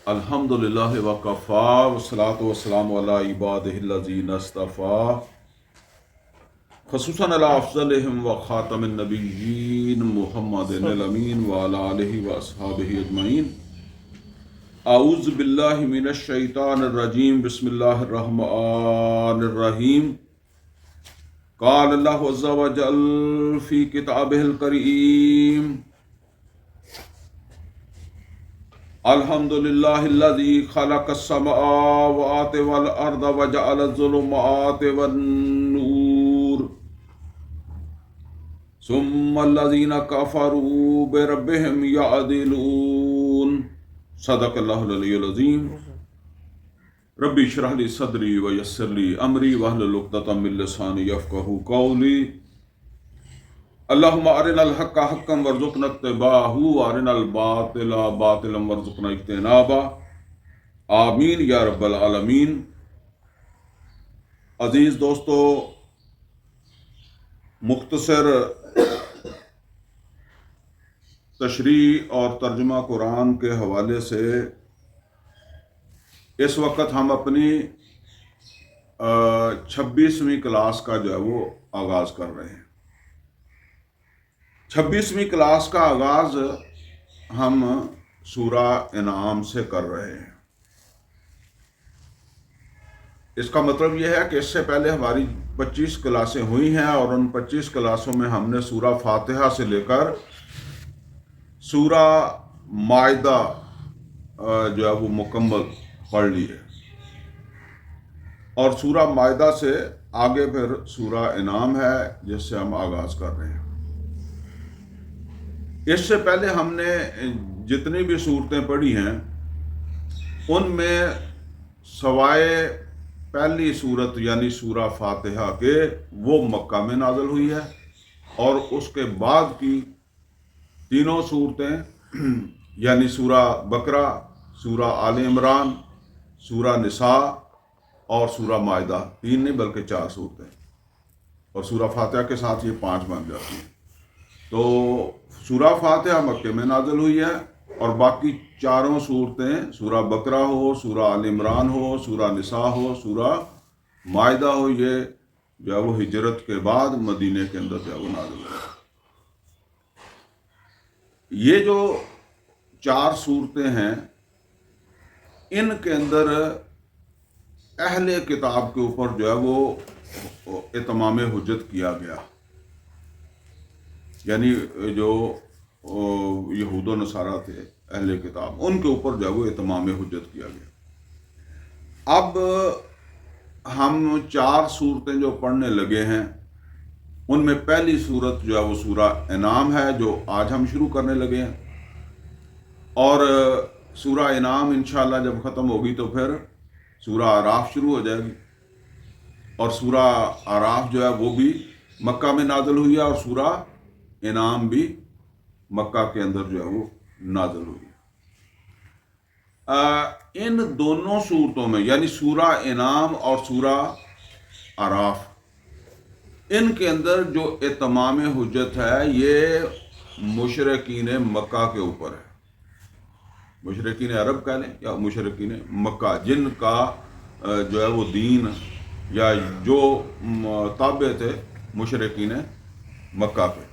الحمدللہ وکفا والصلاۃ والسلام علی عبادہ الذین اصطفیٰ خصوصاً علی افضلہم وخاتم النبیین محمد الامین وعلی آلہ واصحابہ اجمعین۔ اعوذ باللہ من الشیطان الرجیم، بسم اللہ الرحمن الرحیم۔ قال اللہ عز وجل فی کتابہ الکریم، الحمدللہ الذی خلق السماوات والارض وجعل الظلمات والنور ثم الذین کفروا بربہم یعدلون۔ صدق اللہ العلی العظیم۔ ربی اشرح لی صدری ویسر لی امری واحلل عقدۃ من لسانی یفقہوا قولی۔ اللہم ارنا الحق حقا وارزقنا اتباعہ وارنا الباطل باطلا وارزقنا اجتنابہ، آمین یا رب العالمین۔ عزیز دوستو، مختصر تشریح اور ترجمہ قرآن کے حوالے سے اس وقت ہم اپنی 26ویں کلاس کا جو ہے وہ آغاز کر رہے ہیں۔ 26ویں کلاس کا آغاز ہم سورہ انعام سے کر رہے ہیں۔ اس کا مطلب یہ ہے کہ اس سے پہلے ہماری 25 کلاسیں ہوئی ہیں، اور ان 25 کلاسوں میں ہم نے سورہ فاتحہ سے لے کر سورہ مائدہ جو ہے وہ مکمل پڑھ لی ہے، اور سورہ مائدہ سے آگے پھر سورہ انعام ہے جس سے ہم آغاز کر رہے ہیں۔ اس سے پہلے ہم نے جتنی بھی صورتیں پڑھی ہیں ان میں سوائے پہلی صورت یعنی سورہ فاتحہ کے وہ مکہ میں نازل ہوئی ہے، اور اس کے بعد کی تینوں صورتیں یعنی سورہ بقرہ، سورہ آل عمران، سورہ نساء اور سورہ مائدہ، 3 نہیں بلکہ 4 صورتیں، اور سورہ فاتحہ کے ساتھ یہ 5 بن جاتی ہیں۔ تو سورہ فاتحہ مکے میں نازل ہوئی ہے، اور باقی 4 صورتیں سورہ بقرہ ہو، سورہ آل عمران ہو، سورہ نساء ہو، سورہ مائدہ ہو، یہ جو ہے وہ ہجرت کے بعد مدینے کے اندر جو ہے وہ نازل ہوئی۔ یہ جو 4 صورتیں ہیں ان کے اندر اہل کتاب کے اوپر جو ہے وہ اتمام حجت کیا گیا، یعنی جو یہود و نصارہ تھے اہل کتاب، ان کے اوپر جو ہے وہ اتمام حجت کیا گیا۔ اب ہم 4 صورتیں جو پڑھنے لگے ہیں ان میں پہلی صورت جو ہے وہ سورہ انعام ہے جو آج ہم شروع کرنے لگے ہیں، اور سورہ انعام انشاءاللہ جب ختم ہوگی تو پھر سورہ اعراف شروع ہو جائے گی، اور سورہ اعراف جو ہے وہ بھی مکہ میں نازل ہوئی ہے، اور سورہ انعام بھی مکہ کے اندر جو ہے وہ نازل ہوئی ہے۔ ان دونوں صورتوں میں یعنی سورہ انعام اور سورہ اعراف، ان کے اندر جو اتمام حجت ہے یہ مشرکین مکہ کے اوپر ہے، مشرکین عرب کہہ لیں یا مشرکین مکہ، جن کا جو ہے وہ دین یا جو تابع تھے مشرکین مکہ کے،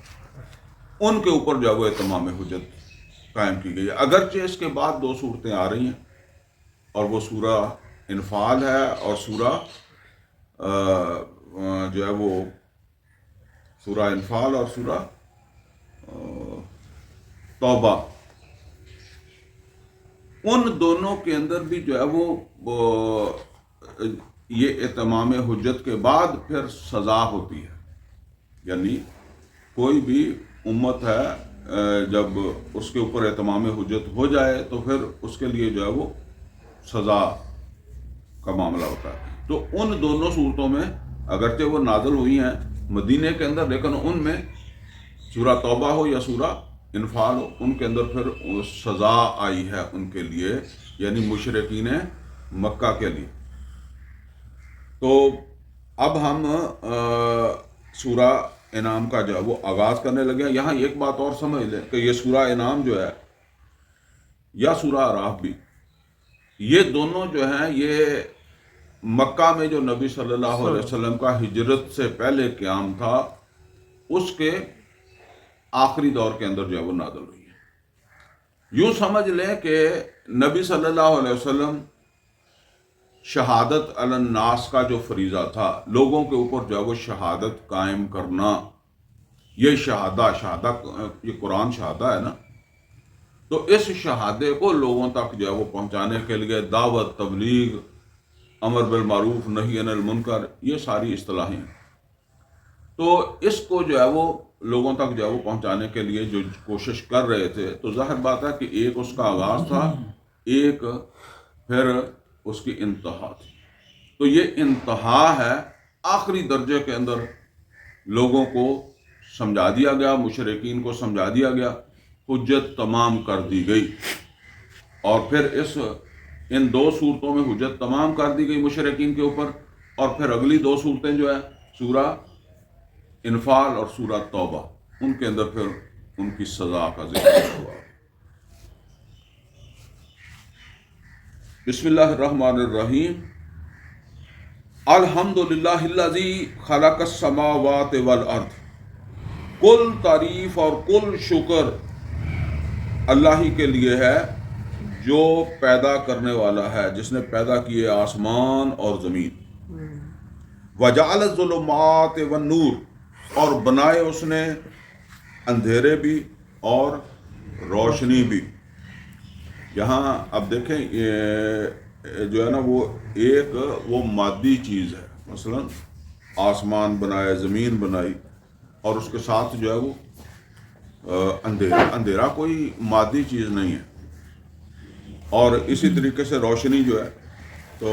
ان کے اوپر جو ہے وہ اتمام حجت قائم کی گئی ہے۔ اگرچہ اس کے بعد 2 صورتیں آ رہی ہیں، اور وہ سورہ انفال ہے اور سورہ جو ہے وہ سورہ انفال اور سورہ توبہ، ان دونوں کے اندر بھی جو ہے وہ یہ اتمام حجت کے بعد پھر سزا ہوتی ہے، یعنی کوئی بھی امت ہے جب اس کے اوپر اتمام حجت ہو جائے تو پھر اس کے لیے جو ہے وہ سزا کا معاملہ ہوتا ہے۔ تو ان دونوں صورتوں میں اگرچہ وہ نازل ہوئی ہیں مدینے کے اندر، لیکن ان میں سورہ توبہ ہو یا سورہ انفال ہو، ان کے اندر پھر سزا آئی ہے ان کے لیے، یعنی مشرکین مکہ کے لیے۔ تو اب ہم سورہ انعام کا جو ہے وہ آغاز کرنے لگے ہیں۔ یہاں ایک بات اور سمجھ لیں کہ یہ سورہ انعام جو ہے یا سورہ اعراف بھی، یہ دونوں جو ہیں یہ مکہ میں جو نبی صلی اللہ علیہ وسلم کا ہجرت سے پہلے قیام تھا اس کے آخری دور کے اندر جو ہے وہ نازل ہوئی ہے۔ یوں سمجھ لیں کہ نبی صلی اللہ علیہ وسلم شہادت علی الناس کا جو فریضہ تھا، لوگوں کے اوپر جو ہے وہ شہادت قائم کرنا، یہ شہادہ یہ قرآن شہادہ ہے نا، تو اس شہادے کو لوگوں تک جو ہے وہ پہنچانے کے لیے دعوت، تبلیغ، امر بالمعروف نہی عن المنکر، یہ ساری اصطلاحیں ہیں۔ تو اس کو جو ہے وہ لوگوں تک جو ہے وہ پہنچانے کے لیے جو کوشش کر رہے تھے، تو ظاہر بات ہے کہ ایک اس کا آغاز تھا، ایک پھر اس کی انتہا تھی۔ تو یہ انتہا ہے، آخری درجے کے اندر لوگوں کو سمجھا دیا گیا، مشرکین کو سمجھا دیا گیا، حجت تمام کر دی گئی۔ اور پھر ان دو صورتوں میں حجت تمام کر دی گئی مشرکین کے اوپر، اور پھر اگلی دو صورتیں جو ہے سورہ انفال اور سورہ توبہ، ان کے اندر پھر ان کی سزا کا ذکر ہوا۔ بسم اللہ الرحمن الرحیم۔ الحمدللہ الذی خلق السماوات والارض، کل تعریف اور کل شکر اللہ ہی کے لیے ہے جو پیدا کرنے والا ہے، جس نے پیدا کیے آسمان اور زمین۔ وجعل الظلمات والنور، اور بنائے اس نے اندھیرے بھی اور روشنی بھی۔ یہاں اب دیکھیں یہ جو ہے نا وہ ایک وہ مادی چیز ہے، مثلا آسمان بنائے، زمین بنائی، اور اس کے ساتھ جو ہے وہ اندھیرا کوئی مادی چیز نہیں ہے۔ اور اسی طریقے سے روشنی جو ہے، تو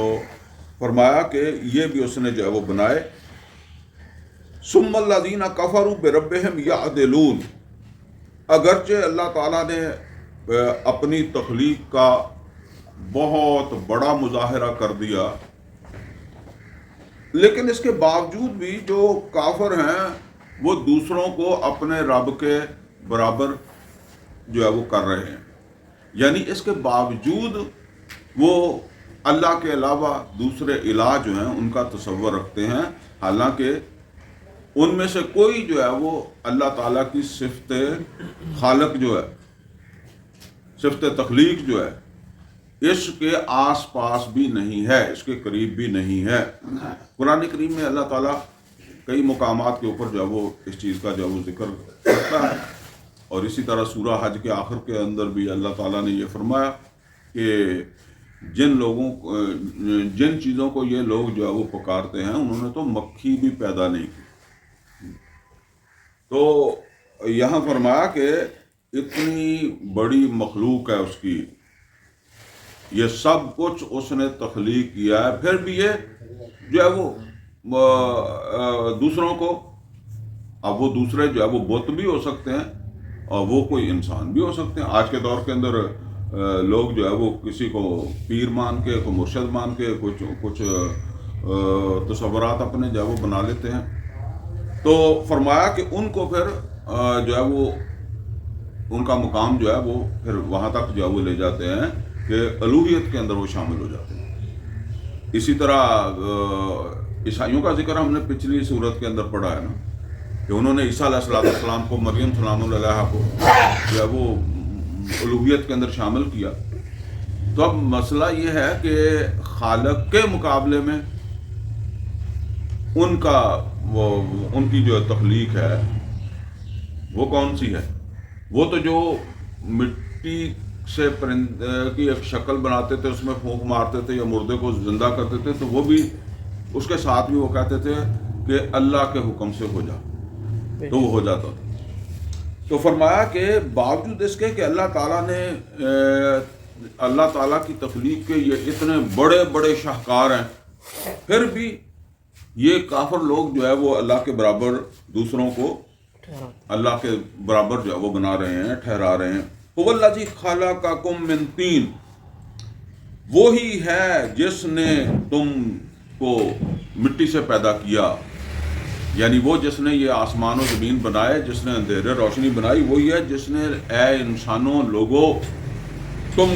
فرمایا کہ یہ بھی اس نے جو ہے وہ بنائے۔ ثم الذین کفروا بربہم یعدلون، اگرچہ اللہ تعالیٰ نے اپنی تخلیق کا بہت بڑا مظاہرہ کر دیا، لیکن اس کے باوجود بھی جو کافر ہیں وہ دوسروں کو اپنے رب کے برابر جو ہے وہ کر رہے ہیں، یعنی اس کے باوجود وہ اللہ کے علاوہ دوسرے الہ جو ہیں ان کا تصور رکھتے ہیں، حالانکہ ان میں سے کوئی جو ہے وہ اللہ تعالیٰ کی صفت خالق جو ہے، صفت تخلیق جو ہے، اس کے آس پاس بھی نہیں ہے، اس کے قریب بھی نہیں ہے۔ قرآن کریم میں اللہ تعالیٰ کئی مقامات کے اوپر جو ہے وہ اس چیز کا جو ہے وہ ذکر کرتا ہے، اور اسی طرح سورہ حج کے آخر کے اندر بھی اللہ تعالیٰ نے یہ فرمایا کہ جن چیزوں کو یہ لوگ جو ہے وہ پکارتے ہیں انہوں نے تو مکھی بھی پیدا نہیں کی۔ تو یہاں فرمایا کہ اتنی بڑی مخلوق ہے اس کی، یہ سب کچھ اس نے تخلیق کیا ہے، پھر بھی یہ جو ہے وہ دوسروں کو، اب وہ دوسرے جو ہے وہ بت بھی ہو سکتے ہیں اور وہ کوئی انسان بھی ہو سکتے ہیں۔ آج کے دور کے اندر لوگ جو ہے وہ کسی کو پیر مان کے، کوئی مرشد مان کے کچھ تصورات اپنے جو ہے وہ بنا لیتے ہیں۔ تو فرمایا کہ ان کو پھر جو ہے وہ ان کا مقام جو ہے وہ پھر وہاں تک جو ہے وہ لے جاتے ہیں کہ الوہیت کے اندر وہ شامل ہو جاتے ہیں۔ اسی طرح عیسائیوں کا ذکر ہم نے پچھلی صورت کے اندر پڑھا ہے نا، کہ انہوں نے عیسیٰ علیہ السلام کو، مریم سلام اللہ علیہ کو جو ہے وہ الوہیت کے اندر شامل کیا۔ تو اب مسئلہ یہ ہے کہ خالق کے مقابلے میں ان کی جو تخلیق ہے وہ کون سی ہے؟ وہ تو جو مٹی سے پرندے کی ایک شکل بناتے تھے، اس میں پھونک مارتے تھے یا مردے کو زندہ کرتے تھے، تو وہ بھی اس کے ساتھ بھی وہ کہتے تھے کہ اللہ کے حکم سے ہو جا، تو وہ ہو جاتا تھا۔ تو فرمایا کہ باوجود اس کے کہ اللہ تعالیٰ کی تخلیق کے یہ اتنے بڑے بڑے شاہکار ہیں، پھر بھی یہ کافر لوگ جو ہے وہ اللہ کے برابر دوسروں کو اللہ کے برابر جو ہے وہ بنا رہے ہیں، ٹھہرا رہے ہیں۔ هو الذی خلقکم من طین، وہی ہے جس نے تم کو مٹی سے پیدا کیا، یعنی وہ جس نے یہ آسمان و زمین بنائے، جس نے اندھیرے روشنی بنائی، وہی ہے جس نے اے انسانوں لوگوں تم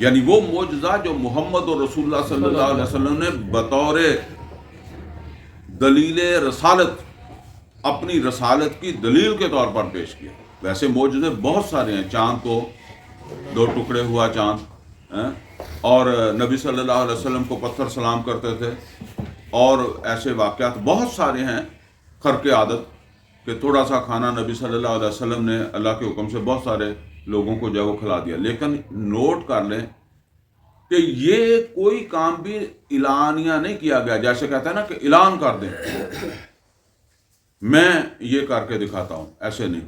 یعنی وہ معجزہ جو محمد اور رسول اللہ صلی اللہ علیہ وسلم نے بطور دلیل رسالت، اپنی رسالت کی دلیل کے طور پر پیش کیا۔ ویسے معجزے بہت سارے ہیں، چاند کو دو ٹکڑے ہوا چاند، اور نبی صلی اللہ علیہ وسلم کو پتھر سلام کرتے تھے، اور ایسے واقعات بہت سارے ہیں خرق عادت کہ تھوڑا سا کھانا نبی صلی اللہ علیہ وسلم نے اللہ کے حکم سے بہت سارے لوگوں کو جو ہے وہ کھلا دیا۔ لیکن نوٹ کر لیں کہ یہ کوئی کام بھی اعلانیہ نہیں کیا گیا، جیسے کہتا ہے نا کہ اعلان کر دیں میں یہ کر کے دکھاتا ہوں، ایسے نہیں،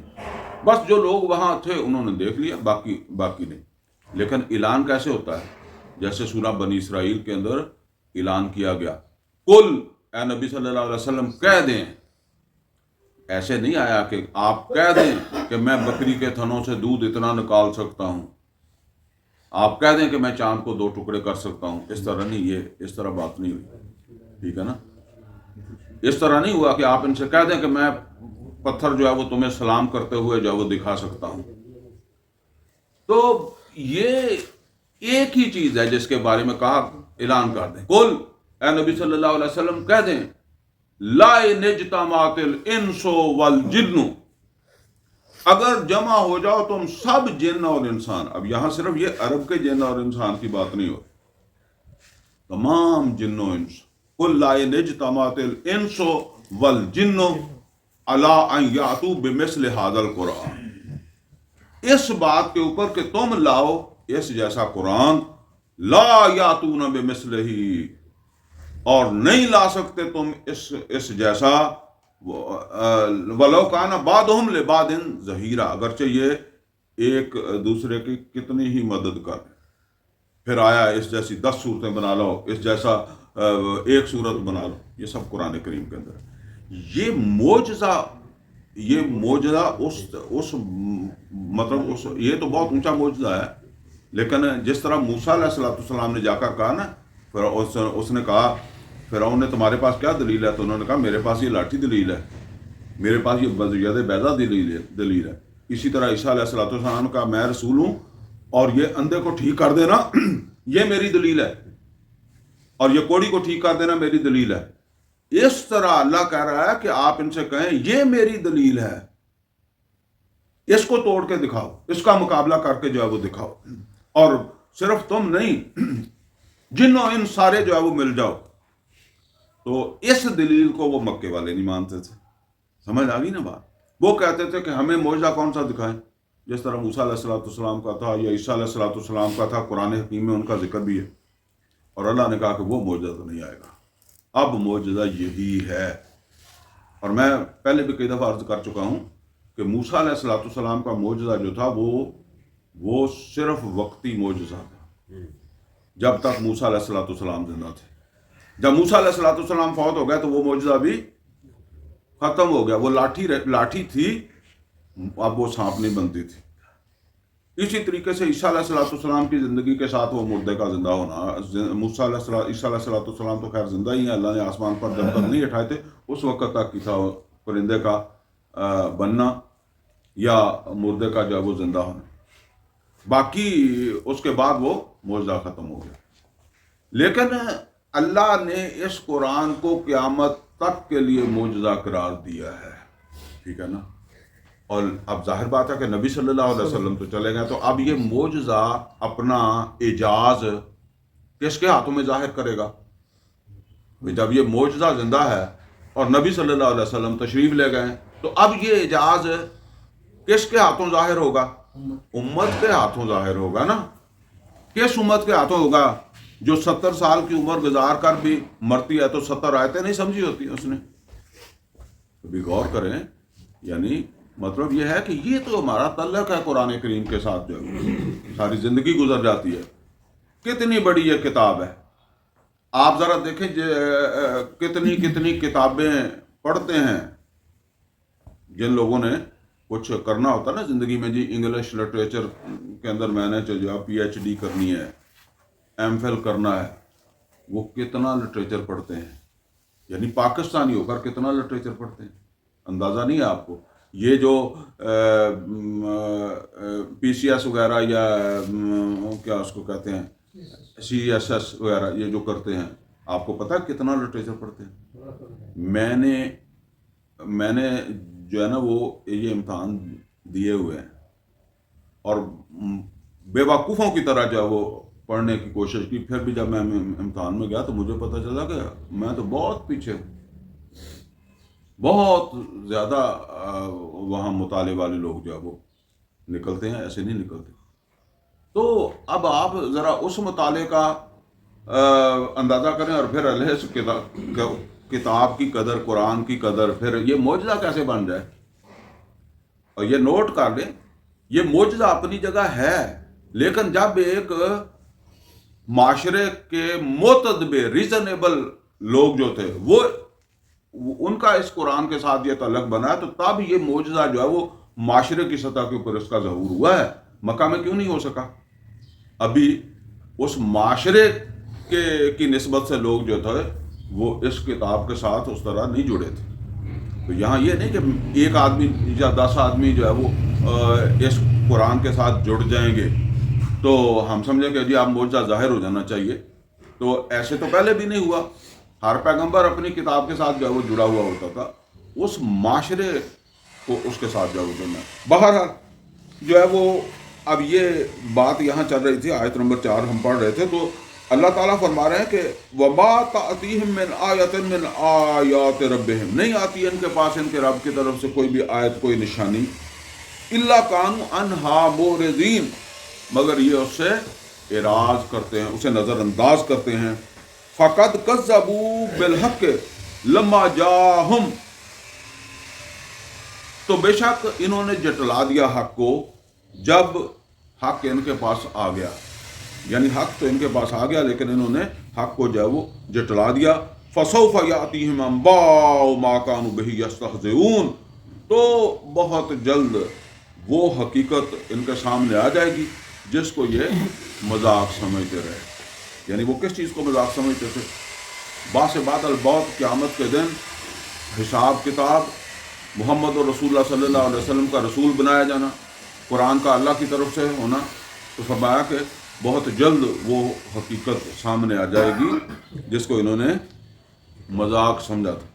بس جو لوگ وہاں تھے انہوں نے دیکھ لیا، باقی نہیں۔ لیکن اعلان کیسے ہوتا ہے؟ جیسے سورہ بنی اسرائیل کے اندر اعلان کیا گیا، کل اے نبی صلی اللہ علیہ وسلم کہہ دیں، ایسے نہیں آیا کہ آپ کہہ دیں کہ میں بکری کے تھنوں سے دودھ اتنا نکال سکتا ہوں، آپ کہہ دیں کہ میں چاند کو دو ٹکڑے کر سکتا ہوں، اس طرح نہیں، یہ اس طرح بات نہیں ہوئی، ٹھیک ہے نا؟ اس طرح نہیں ہوا کہ آپ ان سے کہہ دیں کہ میں پتھر جو ہے وہ تمہیں سلام کرتے ہوئے جو ہے وہ دکھا سکتا ہوں۔ تو یہ ایک ہی چیز ہے جس کے بارے میں کہا اعلان کر دیں، قل اے نبی صلی اللہ علیہ وسلم کہہ دیں لا اجتمعت الانس والجن، اگر جمع ہو جاؤ تم سب جن اور انسان، اب یہاں صرف یہ عرب کے جن اور انسان کی بات نہیں ہو، تمام جن و انس، قل لا اجتمعت الانس والجن علی ان یاتوا بمثل ھذا القرآن، اس بات کے اوپر کہ تم لاؤ اس جیسا قرآن، لا یاتون بمثلہ، اور نہیں لا سکتے تم اس جیسا، ولو کان بعضهم لبعض ظہیرا، اگرچہ یہ ایک دوسرے کی کتنی ہی مدد کر۔ پھر آیا اس جیسی 10 صورتیں بنا لو، اس جیسا ایک صورت بنا لو، یہ سب قرآن کریم کے اندر۔ یہ معجزہ مطلب یہ تو بہت اونچا معجزہ ہے، لیکن جس طرح موسیٰ علیہ السلام نے جا کر کہا نا، پھر اس نے کہا فرعون نے تمہارے پاس کیا دلیل ہے؟ تو انہوں نے کہا میرے پاس یہ لاٹھی دلیل ہے، میرے پاس یہ ید بیضا دلیل ہے۔ اسی طرح عیسیٰ علیہ السلام کا میں رسول ہوں اور یہ اندھے کو ٹھیک کر دینا یہ میری دلیل ہے، اور یہ کوڑی کو ٹھیک کر دینا میری دلیل ہے۔ اس طرح اللہ کہہ رہا ہے کہ آپ ان سے کہیں یہ میری دلیل ہے، اس کو توڑ کے دکھاؤ، اس کا مقابلہ کر کے جو ہے وہ دکھاؤ، اور صرف تم نہیں، جن و ان سارے جو ہے وہ مل جاؤ۔ تو اس دلیل کو وہ مکے والے نہیں مانتے تھے، سمجھ آ گئی نا بات؟ وہ کہتے تھے کہ ہمیں معجزہ کون سا دکھائیں، جس طرح موسیٰ علیہ السلام کا تھا یا عیسیٰ علیہ السلام کا تھا، قرآن حکیم میں ان کا ذکر بھی ہے، اور اللہ نے کہا کہ وہ معجزہ تو نہیں آئے گا، اب معجزہ یہی ہے۔ اور میں پہلے بھی کئی دفعہ عرض کر چکا ہوں کہ موسیٰ علیہ السلام کا معجزہ جو تھا وہ صرف وقتی معجزہ تھا، جب تک موسیٰ علیہ السلام زندہ تھے۔ جب موسیٰ علیہ السلام فوت ہو گئے تو وہ معجزہ بھی ختم ہو گیا، وہ لاٹھی تھی، اب وہ سانپ نہیں بنتی تھی۔ اسی طریقے سے عیسیٰ علیہ السلام کی زندگی کے ساتھ وہ مردے کا زندہ ہونا، عیسیٰ علیہ السلام تو خیر زندہ ہی ہیں، اللہ نے آسمان پر جب تک نہیں اٹھائے تھے اس وقت تک کی تھا پرندے کا بننا یا مردے کا جو ہے وہ زندہ ہونا، باقی اس کے بعد وہ معجزہ ختم ہو گیا۔ لیکن اللہ نے اس قرآن کو قیامت تک کے لیے معجزہ قرار دیا ہے، ٹھیک ہے نا؟ اور اب ظاہر بات ہے کہ نبی صلی اللہ علیہ وسلم تو چلے گئے، تو اب یہ معجزہ اپنا اعجاز کس کے ہاتھوں میں ظاہر کرے گا؟ جب یہ معجزہ زندہ ہے اور نبی صلی اللہ علیہ وسلم تشریف لے گئے، تو اب یہ اعجاز کس کے ہاتھوں ظاہر ہوگا؟ امت کے ہاتھوں ظاہر ہوگا نا۔ کس امت کے ہاتھوں ہوگا؟ جو 70 سال کی عمر گزار کر بھی مرتی ہے تو 70 آیتیں نہیں سمجھی ہوتی اس نے۔ کبھی غور کریں، یعنی مطلب یہ ہے کہ یہ تو ہمارا تعلق ہے قرآن کریم کے ساتھ، جو ساری زندگی گزر جاتی ہے۔ کتنی بڑی یہ کتاب ہے، آپ ذرا دیکھیں کتنی کتابیں پڑھتے ہیں جن لوگوں نے کچھ کرنا ہوتا ہے نا زندگی میں، جی انگلش لٹریچر کے اندر میں نے جو پی ایچ ڈی کرنی ہے، ایم فل کرنا ہے، وہ کتنا لٹریچر پڑھتے ہیں، یعنی پاکستانی ہو کر کتنا لٹریچر پڑھتے ہیں، اندازہ نہیں ہے آپ کو۔ یہ جو پی سی ایس وغیرہ یا کیا اس کو کہتے ہیں سی ایس ایس وغیرہ یہ جو کرتے ہیں، آپ کو پتہ ہے کتنا لٹریچر پڑھتے ہیں؟ میں نے جو ہے نا وہ یہ امتحان دیے ہوئے ہیں اور بے وقوفوں کی طرح جو ہے وہ پڑھنے کی کوشش کی، پھر بھی جب میں امتحان میں گیا تو مجھے پتہ چلا کہ میں تو بہت پیچھے ہوں، بہت زیادہ وہاں مطالعے والے لوگ جو ہے وہ نکلتے ہیں، ایسے نہیں نکلتے۔ تو اب آپ ذرا اس مطالعے کا اندازہ کریں اور پھر اس کتاب کی قدر، قرآن کی قدر، پھر یہ معجزہ کیسے بن جائے۔ اور یہ نوٹ کر لیں، یہ معجزہ اپنی جگہ ہے، لیکن جب ایک معاشرے کے معتدب ریزنیبل لوگ جو تھے وہ ان کا اس قرآن کے ساتھ یہ تعلق بنا ہے، تو تب یہ معجزہ جو ہے وہ معاشرے کی سطح کے اوپر اس کا ظہور ہوا ہے۔ مکہ میں کیوں نہیں ہو سکا؟ ابھی اس معاشرے کی نسبت سے لوگ جو تھے وہ اس کتاب کے ساتھ اس طرح نہیں جڑے تھے۔ تو یہاں یہ نہیں کہ ایک آدمی یا 10 آدمی جو ہے وہ اس قرآن کے ساتھ جڑ جائیں گے تو ہم سمجھیں کہ جی آپ معجزہ ظاہر ہو جانا چاہیے، تو ایسے تو پہلے بھی نہیں ہوا۔ ہر پیغمبر اپنی کتاب کے ساتھ جو ہے وہ جڑا ہوا ہوتا تھا، اس معاشرے کو اس کے ساتھ جو ہے وہ جڑنا ہے۔ بہرحال جو ہے وہ اب یہ بات یہاں چل رہی تھی، آیت نمبر 4 ہم پڑھ رہے تھے، تو اللہ تعالیٰ فرما رہے ہیں کہ وَمَا تَأْتِيهِم مِّنْ آیَةٍ مِّنْ آیَاتِ رَبِّهِم، نہیں آتی ان کے پاس ان کے رب کی طرف سے کوئی بھی آیت، کوئی نشانی، إِلَّا كَانُوا عَنْهَا مُعْرِضِينَ، مگر یہ اس سے اعراض کرتے ہیں، اسے نظر انداز کرتے ہیں۔ فَقَدْ كَذَّبُوا بِالْحَقِّ لَمَّا جَاءَهُمْ، تو بے شک انہوں نے جٹلا دیا حق کو جب حق ان کے پاس آ گیا، یعنی حق تو ان کے پاس آ گیا لیکن انہوں نے حق کو جو ہے وہ جٹلا دیا۔ فَسَوْفَ يَأْتِيهِمْ أَنبَاءُ مَا كَانُوا بِهِ يَسْتَهْزِئُونَ، تو بہت جلد وہ حقیقت ان کے سامنے آ جائے گی جس کو یہ مذاق سمجھتے رہے۔ یعنی وہ کس چیز کو مذاق سمجھتے تھے؟ باس بعد البعث، قیامت کے دن حساب کتاب، محمد رسول اللہ صلی اللہ علیہ وسلم کا رسول بنایا جانا، قرآن کا اللہ کی طرف سے ہونا، تو فرمایا کہ بہت جلد وہ حقیقت سامنے آ جائے گی جس کو انہوں نے مذاق سمجھا تھا۔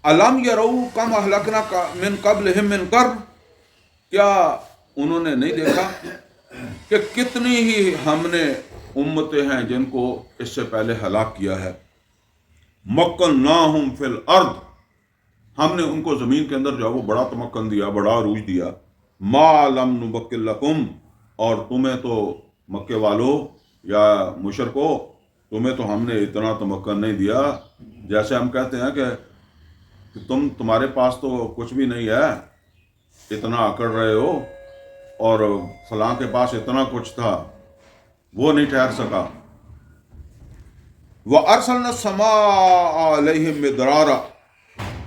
الم یروا کم اہلکنا من قبلہم من قرن، کیا انہوں نے نہیں دیکھا کہ کتنی ہی ہم نے امتیں ہیں جن کو اس سے پہلے ہلاک کیا ہے۔ مکناہم فی الارض، ہم نے ان کو زمین کے اندر جو ہے وہ بڑا تمکن دیا، بڑا عروج دیا۔ ما لم نمکن لکم، اور تمہیں تو مکے والوں یا مشرکو تمہیں تو ہم نے اتنا تمکن نہیں دیا، جیسے ہم کہتے ہیں کہ تمہارے پاس تو کچھ بھی نہیں ہے، اتنا اکڑ رہے ہو، اور فلاں کے پاس اتنا کچھ تھا وہ نہیں ٹھہر سکا۔ وَأَرْسَلْنَا السَّمَاءَ عَلَيْهِم مِّدْرَارًا،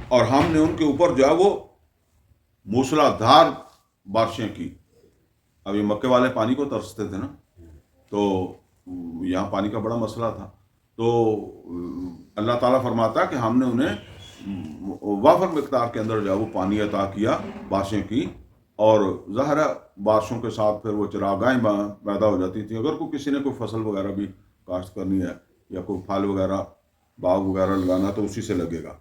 اور ہم نے ان کے اوپر جو ہے وہ موسلا دھار بارشیں کی۔ اب یہ مکے والے پانی کو ترستے تھے نا، تو یہاں پانی کا بڑا مسئلہ تھا، تو اللہ تعالیٰ فرماتا ہے کہ ہم نے انہیں وافر مقدار کے اندر جو ہے وہ پانی عطا کیا، بارشیں کی، اور ظاہر ہے بارشوں کے ساتھ پھر وہ چراگاہیں پیدا ہو جاتی تھیں۔ اگر کوئی کسی نے کوئی فصل وغیرہ بھی کاشت کرنی ہے یا کوئی پھل وغیرہ باغ وغیرہ لگانا تو اسی سے لگے گا۔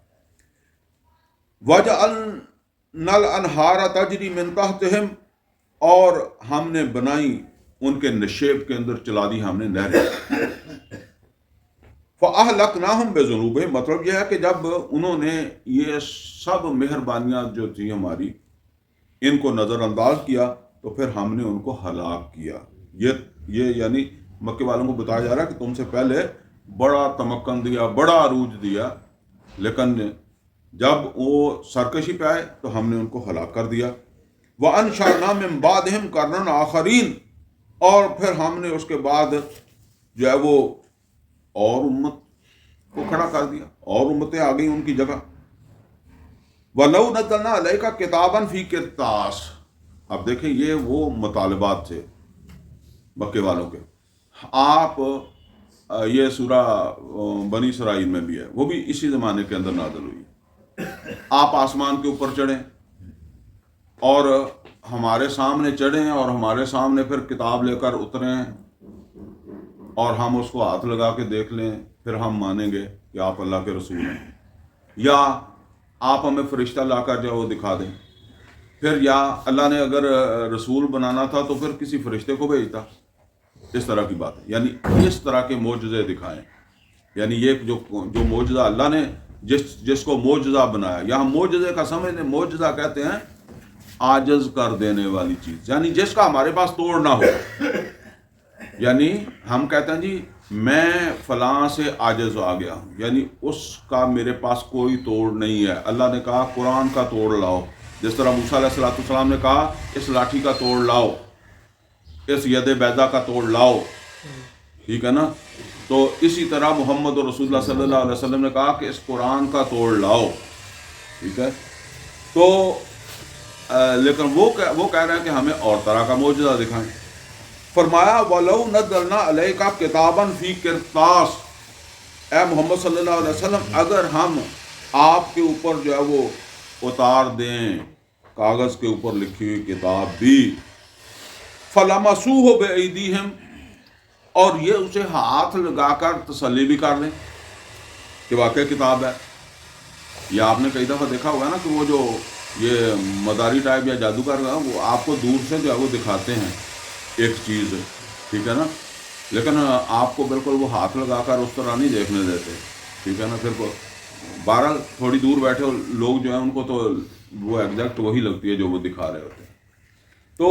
وَجَعَلْنَا الْأَنْهَارَ تَجْرِي مِن تَحْتِهِمْ، اور ہم نے بنائی ان کے نشیب کے اندر، چلا دی ہم نے نہریں۔ فَأَهْلَكْنَاهُمْ بِذُنُوبِهِمْ، مطلب یہ ہے کہ جب انہوں نے یہ سب مہربانیاں جو تھیں ہماری ان کو نظر انداز کیا تو پھر ہم نے ان کو ہلاک کیا۔ یہ یعنی مکے والوں کو بتایا جا رہا ہے کہ تم سے پہلے بڑا تمکن دیا، بڑا عروج دیا، لیکن جب وہ سرکشی پہ آئے تو ہم نے ان کو ہلاک کر دیا۔ وَأَنشَأْنَا مِن بَعْدِهِمْ قَرْنًا آخَرِينَ، اور پھر ہم نے اس کے بعد جو ہے وہ اور امت کو کھڑا کر دیا، اور امتیں آ گئیں ان کی جگہ۔ وَلَوْ نَزَّلْنَا عَلَيْكَ كِتَابًا فِي قِرْطَاسٍ، اب دیکھیں یہ وہ مطالبات تھے مکے والوں کے۔ آپ یہ سورہ بنی اسرائیل میں بھی ہے، وہ بھی اسی زمانے کے اندر نازل ہوئی۔ آپ آسمان کے اوپر چڑھیں، اور ہمارے سامنے چڑھیں اور ہمارے سامنے پھر کتاب لے کر اتریں اور ہم اس کو ہاتھ لگا کے دیکھ لیں، پھر ہم مانیں گے کہ آپ اللہ کے رسول ہیں، یا آپ ہمیں فرشتہ لا کر جو وہ دکھا دیں، پھر یا اللہ نے اگر رسول بنانا تھا تو پھر کسی فرشتے کو بھیجتا، اس طرح کی بات ہے، یعنی اس طرح کے معجزے دکھائیں، یعنی یہ جو معجزہ اللہ نے جس کو معجزہ بنایا، یہاں معجزے کا سمجھ لیں، معجزہ کہتے ہیں عاجز کر دینے والی چیز، یعنی جس کا ہمارے پاس توڑ نہ ہو، یعنی ہم کہتے ہیں جی میں فلاں سے عاجز آ گیا ہوں، یعنی اس کا میرے پاس کوئی توڑ نہیں ہے۔ اللہ نے کہا قرآن کا توڑ لاؤ، جس طرح موسیٰ علیہ السلام نے کہا اس لاٹھی کا توڑ لاؤ، اس ید بیضا کا توڑ لاؤ، ٹھیک ہے نا؟ تو اسی طرح محمد رسول اللہ صلی اللہ علیہ وسلم نے کہا کہ اس قرآن کا توڑ لاؤ، ٹھیک ہے؟ تو لیکن وہ کہہ رہے ہیں کہ ہمیں اور طرح کا معجزہ دکھائیں۔ فرمایا وَلَوْ نَزَّلْنَا عَلَيْكَ كِتَابًا فِي قِرْطَاسٍ، اے محمد صلی اللہ علیہ وسلم اگر ہم آپ کے اوپر جو ہے وہ اتار دیں کاغذ کے اوپر لکھی ہوئی کتاب بھی، فَلَمَسُوهُ بِأَيْدِيهِمْ، اور یہ اسے ہاتھ لگا کر تسلی بھی کر لیں کہ واقعی کتاب ہے۔ یہ آپ نے کئی دفعہ دیکھا ہوگا نا کہ وہ جو یہ مداری ٹائپ یا جادوگر ہے وہ آپ کو دور سے جو ہے وہ دکھاتے ہیں ایک چیز، ٹھیک ہے نا، لیکن آپ کو بالکل وہ ہاتھ لگا کر اس طرح نہیں دیکھنے دیتے، ٹھیک ہے نا۔ پھر بہرحال تھوڑی دور بیٹھے لوگ جو ہیں ان کو تو وہ ایگزیکٹ وہی لگتی ہے جو وہ دکھا رہے ہوتے ہیں۔ تو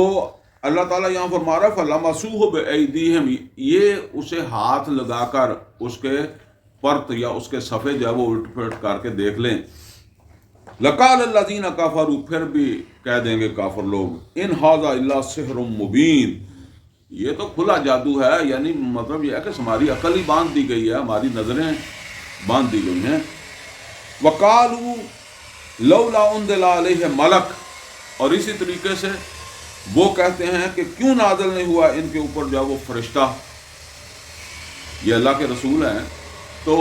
اللہ تعالیٰ یہاں فرما رہا ہے فَلَمَسُوهُ بِأَيْدِيهِمْ، یہ اسے ہاتھ لگا کر اس کے پرت یا اس کے صفحے جو ہے وہ الٹ پلٹ کر کے دیکھ لیں۔ لَقَالَ الَّذِينَ كَفَرُوا، پھر بھی کہہ دیں گے کافر لوگ، إِنْ هَذَا إِلَّا سِحْرٌ مُبِينٌ، یہ تو کھلا جادو ہے، یعنی مطلب یہ ہے کہ ہماری عقل ہی باندھ دی گئی ہے، ہماری نظریں باندھ دی گئی ہیں۔ وَقَالُوا لَوْلَا أُنزِلَ عَلَيْهِ مَلَكٌ، اور اسی طریقے سے وہ کہتے ہیں کہ کیوں نازل نہیں ہوا ان کے اوپر جو ہے وہ فرشتہ، یہ اللہ کے رسول ہیں تو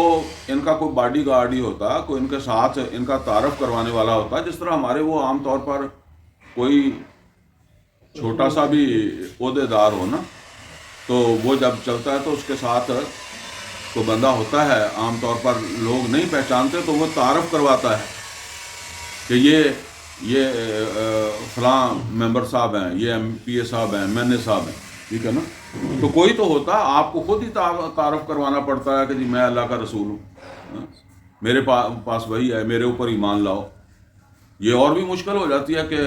ان کا کوئی باڈی گارڈ ہی ہوتا، کوئی ان کے ساتھ ان کا تعارف کروانے والا ہوتا، جس طرح ہمارے وہ عام طور پر کوئی چھوٹا سا بھی عہدے دار ہو نا، تو وہ جب چلتا ہے تو اس کے ساتھ کوئی بندہ ہوتا ہے، عام طور پر لوگ نہیں پہچانتے تو وہ تعارف کرواتا ہے کہ یہ فلاں ممبر صاحب ہیں، یہ ایم پی اے صاحب ہیں، ایم این اے صاحب ہیں، ٹھیک ہے نا۔ تو کوئی تو ہوتا، آپ کو خود ہی تعارف کروانا پڑتا ہے کہ جی میں اللہ کا رسول ہوں، میرے پاس وہی ہے، میرے اوپر ایمان لاؤ۔ یہ اور بھی مشکل ہو جاتی ہے کہ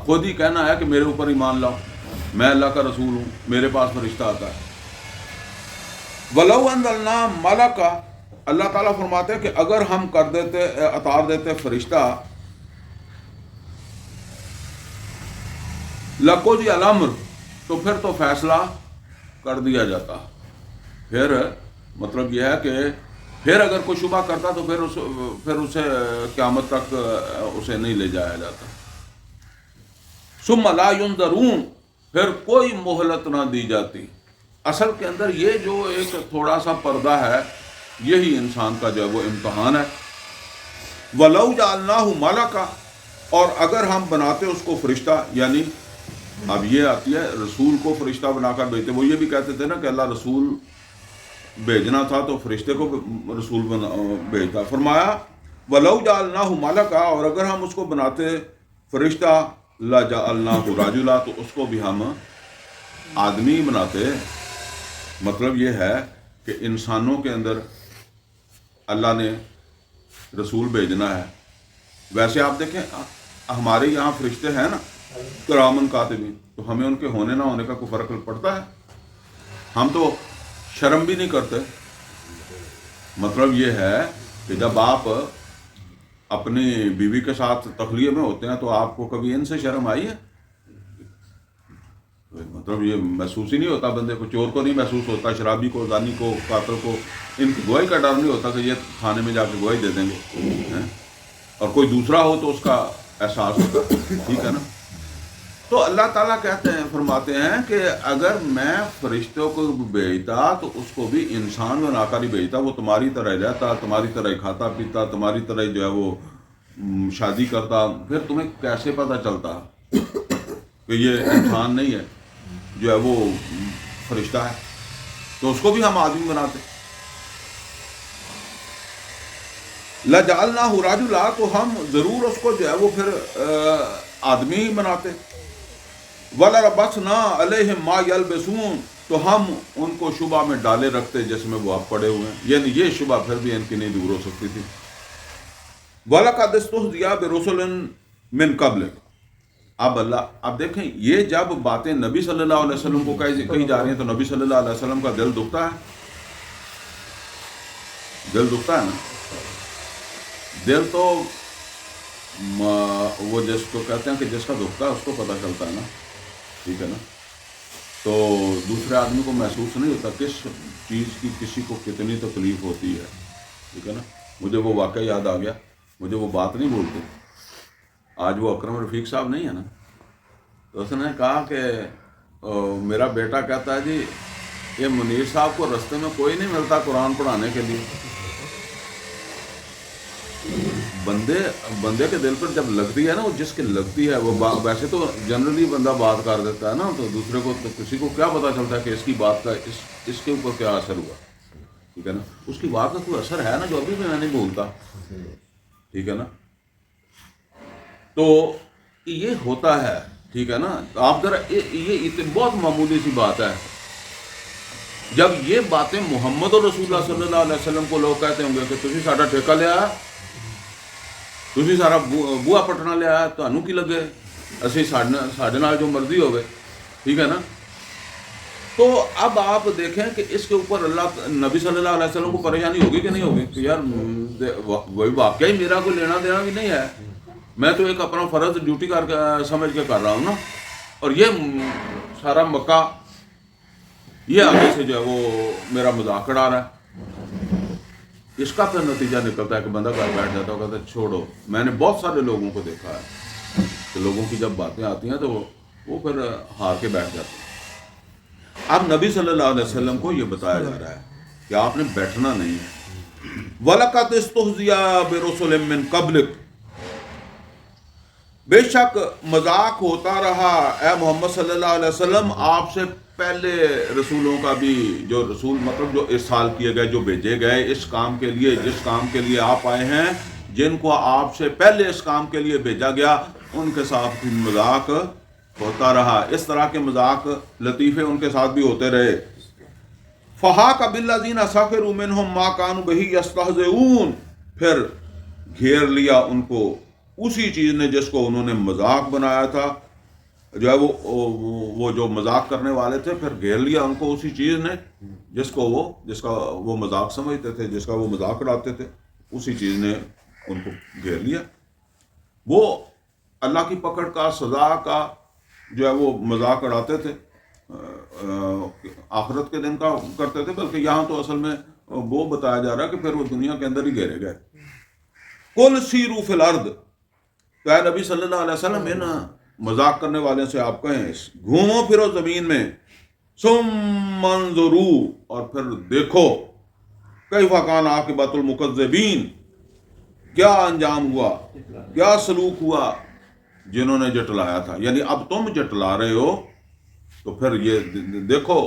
خود ہی کہنا ہے کہ میرے اوپر ایمان لاؤ، میں اللہ کا رسول ہوں، میرے پاس فرشتہ آتا ہے۔ وَلَوْ أَنزَلْنَا مَلَكًا، اللہ تعالیٰ فرماتے ہیں کہ اگر ہم کر دیتے اتار دیتے فرشتہ، لَقُضِيَ الْأَمْرُ، تو پھر تو فیصلہ کر دیا جاتا، پھر مطلب یہ ہے کہ پھر اگر کوئی شبہ کرتا تو پھر اسے قیامت تک اسے نہیں لے جایا جاتا۔ ثُمَّ لَا يُنظَرُونَ، پھر کوئی مہلت نہ دی جاتی۔ اصل کے اندر یہ جو ایک تھوڑا سا پردہ ہے یہی انسان کا جو ہے وہ امتحان ہے۔ وَلَوْ جَعَلْنَاهُ مَلَكًا، اور اگر ہم بناتے اس کو فرشتہ، یعنی اب یہ آتی ہے رسول کو فرشتہ بنا کر بھیجتے، وہ یہ بھی کہتے تھے نا کہ اللہ رسول بھیجنا تھا تو فرشتے کو رسول بھیجتا۔ فرمایا وَلَوْ جَعَلْنَاهُ مَلَكًا، اور اگر ہم اس کو بناتے فرشتہ، لَجَعَلْنَاهُ رَجُلًا، تو اس کو بھی ہم آدمی بناتے۔ مطلب یہ ہے کہ انسانوں کے اندر اللہ نے رسول بھیجنا ہے۔ ویسے آپ دیکھیں ہمارے یہاں فرشتے ہیں نا کرامن کاتبین، تو ہمیں ان کے ہونے نہ ہونے کا کوئی فرق پڑتا ہے؟ ہم تو شرم بھی نہیں کرتے۔ مطلب یہ ہے کہ جب آپ اپنی بیوی کے ساتھ تخلیہ میں ہوتے ہیں تو آپ کو کبھی ان سے شرم آئی ہے؟ مطلب یہ محسوس ہی نہیں ہوتا بندے کو، چور کو نہیں محسوس ہوتا، شرابی کو، زانی کو، قاتل کو، ان کی گواہی کا ڈر نہیں ہوتا کہ یہ تھانے میں جا کے گواہی دے دیں گے، اور کوئی دوسرا ہو تو اس کا احساس ہوتا، ٹھیک ہے نا۔ تو اللہ تعالیٰ کہتے ہیں، فرماتے ہیں کہ اگر میں فرشتوں کو بھیجتا تو اس کو بھی انسان بنا کر ہی بھیجتا، وہ تمہاری طرح ہی رہتا، تمہاری طرح ہی کھاتا پیتا، تمہاری طرح ہی جو ہے وہ شادی کرتا، پھر تمہیں کیسے پتہ چلتا کہ یہ انسان نہیں ہے، جو ہے وہ فرشتہ ہے؟ تو اس کو بھی ہم آدمی بناتے. لَجَعَلْنَاهُ رَجُلًا، تو ہم ضرور اس کو جو ہے وہ پھر آدمی ہی بناتے. وَلَلْبَسْنَا عَلَيْهِمْ مَا يَلْبِسُونَ، تو ہم ان کو شبہ میں ڈالے رکھتے جس میں وہ اب پڑے ہوئے ہیں، یعنی یہ شبہ پھر بھی ان کی نہیں دور ہو سکتی تھی. وَلَقَدِ اسْتُهْزِئَ بِرُسُلٍ مِّن قَبْلِكَ. اب دیکھیں یہ جب باتیں نبی صلی اللہ علیہ وسلم کو کہی جا رہی ہیں تو نبی صلی اللہ علیہ وسلم کا دل دکھتا ہے، دل دکھتا ہے نا. دل تو وہ جس کو کہتے ہیں کہ جس کا دکھتا ہے اس کو پتہ چلتا ہے نا، ٹھیک ہے نا. تو دوسرے آدمی کو محسوس نہیں ہوتا کس چیز کی کسی کو کتنی تکلیف ہوتی ہے، ٹھیک ہے نا. مجھے وہ واقعہ یاد آ گیا، مجھے وہ بات نہیں بولتے. آج وہ اکرم رفیق صاحب نہیں ہے نا، تو اس نے کہا کہ میرا بیٹا کہتا ہے جی یہ منیر صاحب کو رستے میں کوئی نہیں ملتا قرآن پڑھانے کے لیے. بندے کے دل پر جب لگتی ہے نا، وہ جس کے لگتی ہے وہ ویسے تو جنرلی بندہ بات کر دیتا ہے نا، تو دوسرے کو تو کسی کو کیا پتہ چلتا ہے کہ اس کی بات کا اس کے اوپر کیا اثر ہوا، ٹھیک ہے نا. اس کی بات کا کوئی اثر ہے نا جو ابھی بھی میں نہیں بولتا، ٹھیک ہے نا. تو یہ ہوتا ہے، ٹھیک ہے نا. آپ ذرا یہ بہت معمولی سی بات ہے. جب یہ باتیں محمد رسول اللہ صلی اللہ علیہ وسلم کو لوگ کہتے ہوں گے کہ تسی ساڈا ٹھیکہ لیا، تسی سارا بوا پٹنا لیا، تانوں کی لگے اسی ساڈے نال جو مرضی ہوگے، ٹھیک ہے نا. تو اب آپ دیکھیں کہ اس کے اوپر اللہ نبی صلی اللہ علیہ وسلم کو پریشانی ہوگی کہ نہیں ہوگی کہ یار وہی واقعی میرا کوئی لینا دینا بھی نہیں ہے، میں تو ایک اپنا فرض ڈیوٹی کر کے سمجھ کے کر رہا ہوں نا. اور یہ سارا مکہ یہ آگے سے جو ہے وہ میرا مذاق اڑا رہا ہے. اس کا پھر نتیجہ نکلتا ہے کہ بندہ گھر بیٹھ جاتا ہے، کہتا ہے چھوڑو. میں نے بہت سارے لوگوں کو دیکھا ہے کہ لوگوں کی جب باتیں آتی ہیں تو وہ پھر ہار کے بیٹھ جاتے ہیں. اب نبی صلی اللہ علیہ وسلم کو یہ بتایا جا رہا ہے کہ آپ نے بیٹھنا نہیں ہے. وَلَقَدِ اسْتُهْزِئَ بِرُسُلٍ مِّن قَبْلِكَ، بے شک مذاق ہوتا رہا اے محمد صلی اللہ علیہ وسلم آپ سے پہلے رسولوں کا بھی، جو رسول مطلب جو ارسال کیے گئے، جو بھیجے گئے اس کام کے لیے جس کام کے لیے آپ آئے ہیں، جن کو آپ سے پہلے اس کام کے لیے بھیجا گیا، ان کے ساتھ بھی مذاق ہوتا رہا. اس طرح کے مذاق لطیفے ان کے ساتھ بھی ہوتے رہے. فَحَاقَ بِالَّذِينَ سَخِرُوا مِنْهُمْ مَا كَانُوا بِهِ يَسْتَهْزِئُونَ، پھر گھیر لیا ان کو اسی چیز نے جس کو انہوں نے مذاق بنایا تھا. جو ہے وہ جو مذاق کرنے والے تھے، پھر گھیر لیا ان کو اسی چیز نے جس کا وہ مذاق سمجھتے تھے، جس کا وہ مذاق اڑاتے تھے، اسی چیز نے ان کو گھیر لیا. وہ اللہ کی پکڑ کا، سزا کا جو ہے وہ مذاق اڑاتے تھے، آخرت کے دن کا کرتے تھے، بلکہ یہاں تو اصل میں وہ بتایا جا رہا ہے کہ پھر وہ دنیا کے اندر ہی گھیرے گئے. قُلْ سِیرُوا فِی الْأَرْضِ، تو اے نبی صلی اللہ علیہ وسلم ان مذاق کرنے والے سے آپ کہیں گھومو پھرو زمین میں، ثُمَّ انظُرُوا، اور پھر دیکھو کیف کان عاقبۃ المکذبین، کیا انجام ہوا، کیا سلوک ہوا جنہوں نے جٹلایا تھا. یعنی اب تم جٹلا رہے ہو تو پھر یہ دیکھو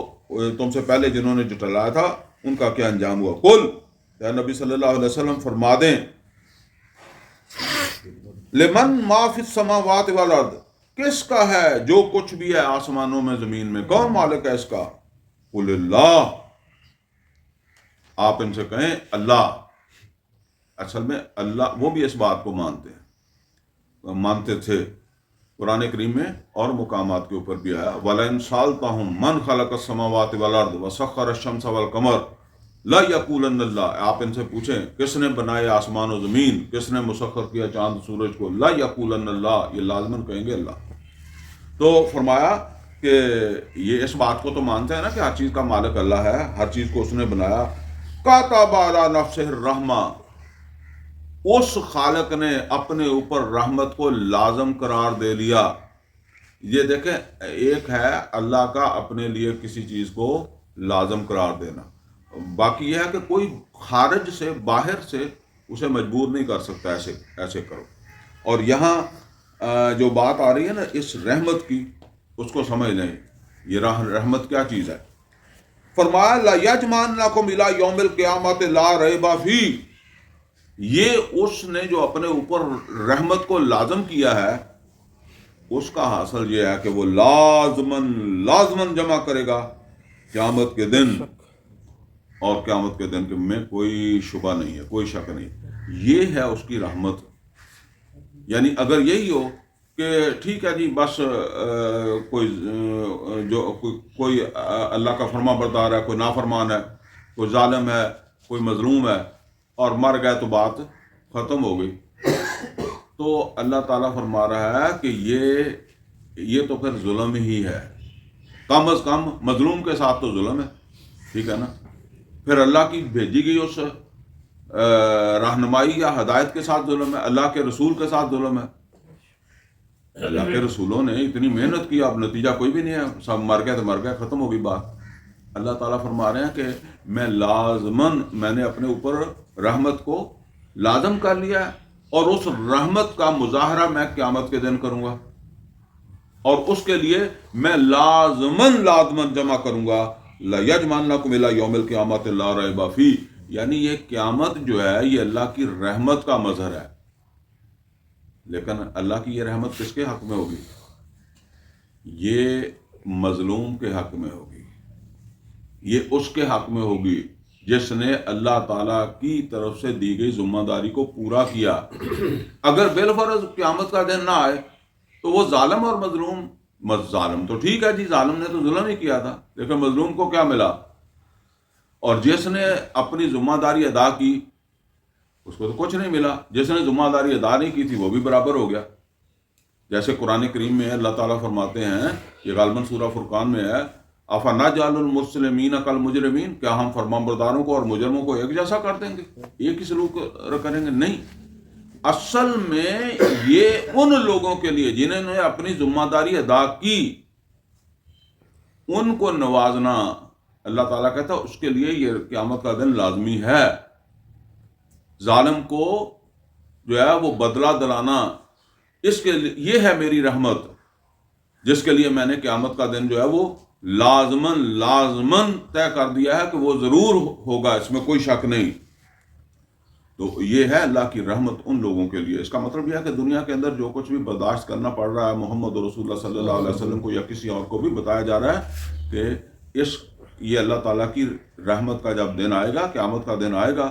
تم سے پہلے جنہوں نے جٹلایا تھا ان کا کیا انجام ہوا. قل، اے نبی صلی اللہ علیہ وسلم فرما دیں، لمن ما فی السماوات والارض، کس کا ہے جو کچھ بھی ہے آسمانوں میں زمین میں، کون مالک ہے اس کا. قل اللہ، آپ ان سے کہیں اللہ. اصل میں اللہ وہ بھی اس بات کو مانتے تھے. قرآن کریم میں اور مقامات کے اوپر بھی آیا وَلَئِن سَأَلْتَهُم مَّنْ خَلَقَ السَّمَاوَاتِ وَالْأَرْضَ وَسَخَّرَ الشَّمْسَ وَالْقَمَرَ لَيَقُولَنَّ اللَّهُ، آپ ان سے پوچھیں کس نے بنائے آسمان و زمین، کس نے مسخر کیا چاند سورج کو، لَيَقُولَنَّ اللَّهُ، یہ لازماً کہیں گے اللہ. تو فرمایا کہ یہ اس بات کو تو مانتے ہیں نا کہ ہر چیز کا مالک اللہ ہے، ہر چیز کو اس نے بنایا. كَتَبَ عَلَى نَفْسِهِ الرَّحْمَةَ، اس خالق نے اپنے اوپر رحمت کو لازم قرار دے لیا. یہ دیکھیں، ایک ہے اللہ کا اپنے لیے کسی چیز کو لازم قرار دینا، باقی یہ ہے کہ کوئی خارج سے، باہر سے اسے مجبور نہیں کر سکتا ایسے کرو. اور یہاں جو بات آ رہی ہے نا اس رحمت کی، اس کو سمجھ لیں یہ رحمت کیا چیز ہے. فرمایا لا یجمعنکم الی یوم القیامت لا ریب فیہ، یہ اس نے جو اپنے اوپر رحمت کو لازم کیا ہے اس کا حاصل یہ ہے کہ وہ لازمن جمع کرے گا قیامت کے دن، اور قیامت کے دن میں کوئی شبہ نہیں ہے، کوئی شک نہیں. یہ ہے اس کی رحمت. یعنی اگر یہی ہو کہ ٹھیک ہے جی بس کوئی اللہ کا فرما بردار ہے، کوئی نافرمان ہے، کوئی ظالم ہے، کوئی مظلوم ہے، اور مر گئے تو بات ختم ہو گئی، تو اللہ تعالیٰ فرما رہا ہے کہ یہ تو پھر ظلم ہی ہے. کم از کم مظلوم کے ساتھ تو ظلم ہے، ٹھیک ہے نا. پھر اللہ کی بھیجی گئی اس رہنمائی یا ہدایت کے ساتھ ظلم ہے، اللہ کے رسول کے ساتھ ظلم ہے. اللہ کے رسولوں نے اتنی محنت کی، اب نتیجہ کوئی بھی نہیں ہے، سب مر گئے تو مر گئے، ختم ہو گئی بات. اللہ تعالیٰ فرما رہے ہیں کہ میں نے اپنے اوپر رحمت کو لازم کر لیا ہے، اور اس رحمت کا مظاہرہ میں قیامت کے دن کروں گا، اور اس کے لیے میں لازمن جمع کروں گا. لَيَجْمَعَنَّكُمْ إِلَىٰ يَوْمِ الْقِيَامَةِ لَا رَيْبَ فِيهِ، یعنی یہ قیامت جو ہے یہ اللہ کی رحمت کا مظہر ہے. لیکن اللہ کی یہ رحمت کس کے حق میں ہوگی؟ یہ مظلوم کے حق میں ہوگی، یہ اس کے حق میں ہوگی جس نے اللہ تعالیٰ کی طرف سے دی گئی ذمہ داری کو پورا کیا. اگر بالفرض قیامت کا دن نہ آئے تو وہ ظالم اور مظلوم، ظالم تو ٹھیک ہے جی، ظالم نے تو ظلم ہی کیا تھا، لیکن مظلوم کو کیا ملا؟ اور جس نے اپنی ذمہ داری ادا کی اس کو تو کچھ نہیں ملا، جس نے ذمہ داری ادا نہیں کی تھی وہ بھی برابر ہو گیا. جیسے قرآن کریم میں اللہ تعالیٰ فرماتے ہیں، یہ غالباً سورہ فرقان میں ہے، أَفَنَجْعَلُ الْمُسْلِمِينَ كَالْمُجْرِمِينَ، کیا ہم فرمانبرداروں کو اور مجرموں کو ایک جیسا کر دیں گے، ایک ہی سلوک کریں گے؟ نہیں. اصل میں یہ ان لوگوں کے لیے جنہوں نے اپنی ذمہ داری ادا کی، ان کو نوازنا اللہ تعالیٰ کہتا ہے اس کے لیے یہ قیامت کا دن لازمی ہے. ظالم کو جو ہے وہ بدلہ دلانا، اس کے لیے یہ ہے میری رحمت، جس کے لیے میں نے قیامت کا دن جو ہے وہ لازمن طے کر دیا ہے کہ وہ ضرور ہوگا، اس میں کوئی شک نہیں. تو یہ ہے اللہ کی رحمت ان لوگوں کے لیے. اس کا مطلب یہ ہے کہ دنیا کے اندر جو کچھ بھی برداشت کرنا پڑ رہا ہے محمد رسول اللہ صلی اللہ علیہ وسلم کو یا کسی اور کو بھی بتایا جا رہا ہے کہ یہ اللہ تعالیٰ کی رحمت کا جب دن آئے گا، قیامت کا دن آئے گا،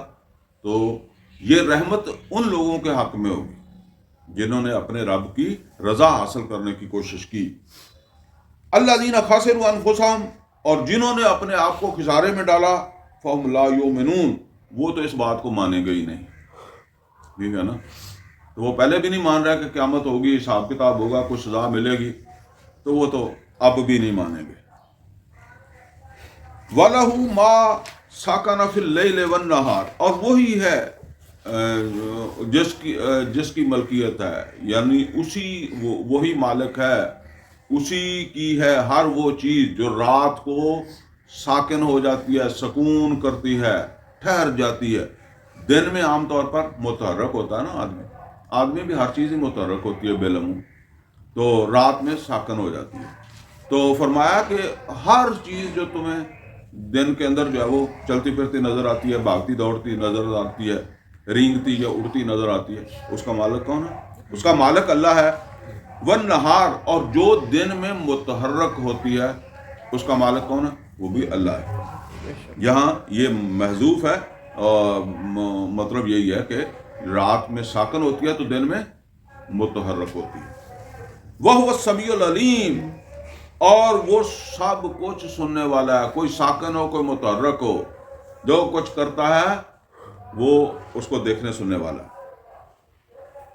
تو یہ رحمت ان لوگوں کے حق میں ہوگی جنہوں نے اپنے رب کی رضا حاصل کرنے کی کوشش کی. الذین خسروا انفسہم، اور جنہوں نے اپنے آپ کو خسارے میں ڈالا، فہم لا یؤمنون، وہ تو اس بات کو مانیں گے ہی نہیں، ٹھیک ہے نا. تو وہ پہلے بھی نہیں مان رہا کہ قیامت ہوگی، حساب کتاب ہوگا، کچھ سزا ملے گی، تو وہ تو اب بھی نہیں مانیں گے. وَلَهُ مَا سَكَنَ فِي اللَّيْلِ وَالنَّهَارِ، اور وہی ہے جس کی ملکیت ہے، یعنی وہی مالک ہے، اسی کی ہے ہر وہ چیز جو رات کو ساکن ہو جاتی ہے، سکون کرتی ہے، ٹھہر جاتی ہے. دن میں عام طور پر متحرک ہوتا ہے نا آدمی بھی ہر چیز ہی متحرک ہوتی ہے بالعموم، تو رات میں ساکن ہو جاتی ہے. تو فرمایا کہ ہر چیز جو تمہیں دن کے اندر جو ہے وہ چلتی پھرتی نظر آتی ہے، بھاگتی دوڑتی نظر آتی ہے، رینگتی یا اڑتی نظر آتی ہے، اس کا مالک کون ہے؟ اس کا مالک اللہ ہے. والنہار، اور جو دن میں متحرک ہوتی ہے اس کا مالک کون ہے؟ وہ بھی اللہ ہے. یہاں یہ محذوف ہے، اور مطلب یہی ہے کہ رات میں ساکن ہوتی ہے تو دن میں متحرک ہوتی ہے. وَهُوَ السَّمِيعُ الْعَلِيمُ، اور وہ سب کچھ سننے والا ہے، کوئی ساکن ہو کوئی متحرک ہو، جو کچھ کرتا ہے وہ اس کو دیکھنے سننے والا ہے.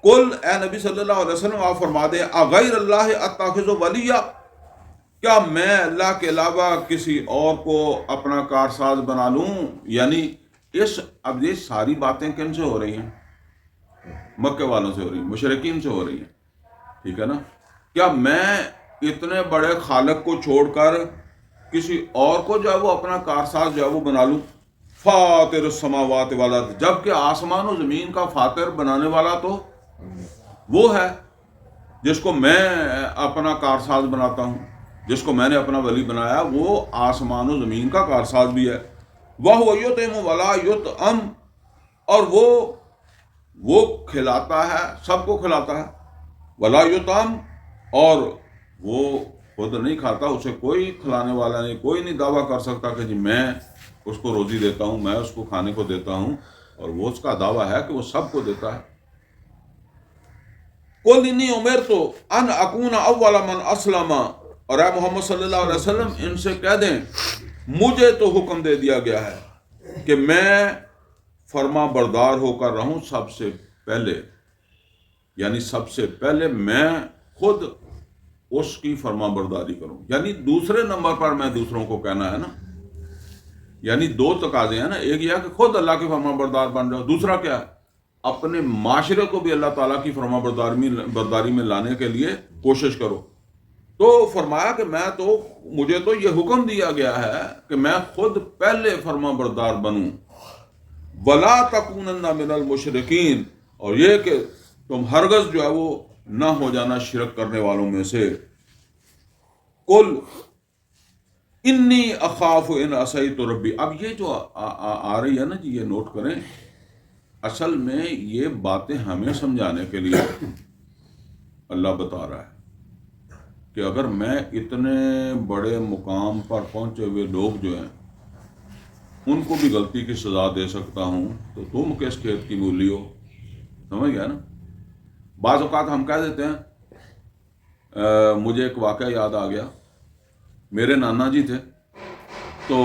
قل، اے نبی صلی اللہ علیہ وسلم آپ فرما دیں، اغیر اللہ اتخذ ولیہ، کیا میں اللہ کے علاوہ کسی اور کو اپنا کارساز بنا لوں؟ یعنی اب یہ ساری باتیں کن سے ہو رہی ہیں؟ مکے والوں سے ہو رہی ہیں، مشرکین سے ہو رہی ہیں، ٹھیک ہے نا. کیا میں اتنے بڑے خالق کو چھوڑ کر کسی اور کو جو ہے وہ اپنا کارساز جو ہے وہ بنا لوں؟ فاطر السماوات والارض، جبکہ آسمان و زمین کا فاطر بنانے والا تو وہ ہے جس کو میں اپنا کارساز بناتا ہوں، جس کو میں نے اپنا ولی بنایا، وہ آسمان و زمین کا کارساز بھی ہے۔ وَهُوَ يُطْعِمُ وَلَا يُطْعَمُ، اور وہ کھلاتا ہے، سب کو کھلاتا ہے، ولا یطعم، اور وہ خود نہیں کھاتا، اسے کوئی کھلانے والا نہیں، کوئی نہیں دعویٰ کر سکتا کہ جی میں اس کو روزی دیتا ہوں، میں اس کو کھانے کو دیتا ہوں، اور وہ اس کا دعویٰ ہے کہ وہ سب کو دیتا ہے۔ قُلْ إِنِّي أُمِرْتُ أَنْ أَكُونَ أَوَّلَ مَنْ أَسْلَمَ، اور اے محمد صلی اللہ علیہ وسلم ان سے کہہ دیں مجھے تو حکم دے دیا گیا ہے کہ میں فرما بردار ہو کر رہوں سب سے پہلے، یعنی سب سے پہلے میں خود اس کی فرما برداری کروں، یعنی دوسرے نمبر پر میں دوسروں کو کہنا ہے نا، یعنی دو تقاضے ہیں نا، ایک یہ ہے کہ خود اللہ کے فرما بردار بن جاؤ، دوسرا کیا ہے، اپنے معاشرے کو بھی اللہ تعالیٰ کی فرما برداری میں لانے کے لیے کوشش کرو۔ تو فرمایا کہ مجھے تو یہ حکم دیا گیا ہے کہ میں خود پہلے فرما بردار بنوں، وَلَا تَكُونَنَّ مِنَ الْمُشْرِكِينَ، اور یہ کہ تم ہرگز جو ہے وہ نہ ہو جانا شرک کرنے والوں میں سے۔ قُلْ انی اخاف ان عصیت ربی، اب یہ جو آ رہی ہے نا جی، یہ نوٹ کریں، اصل میں یہ باتیں ہمیں سمجھانے کے لیے اللہ بتا رہا ہے کہ اگر میں اتنے بڑے مقام پر پہنچے ہوئے لوگ جو ہیں ان کو بھی غلطی کی سزا دے سکتا ہوں، تو تم کس کھیت کی مولی ہو؟ سمجھ گیا نا؟ بعض اوقات ہم کہہ دیتے ہیں، مجھے ایک واقعہ یاد آ گیا، میرے نانا جی تھے، تو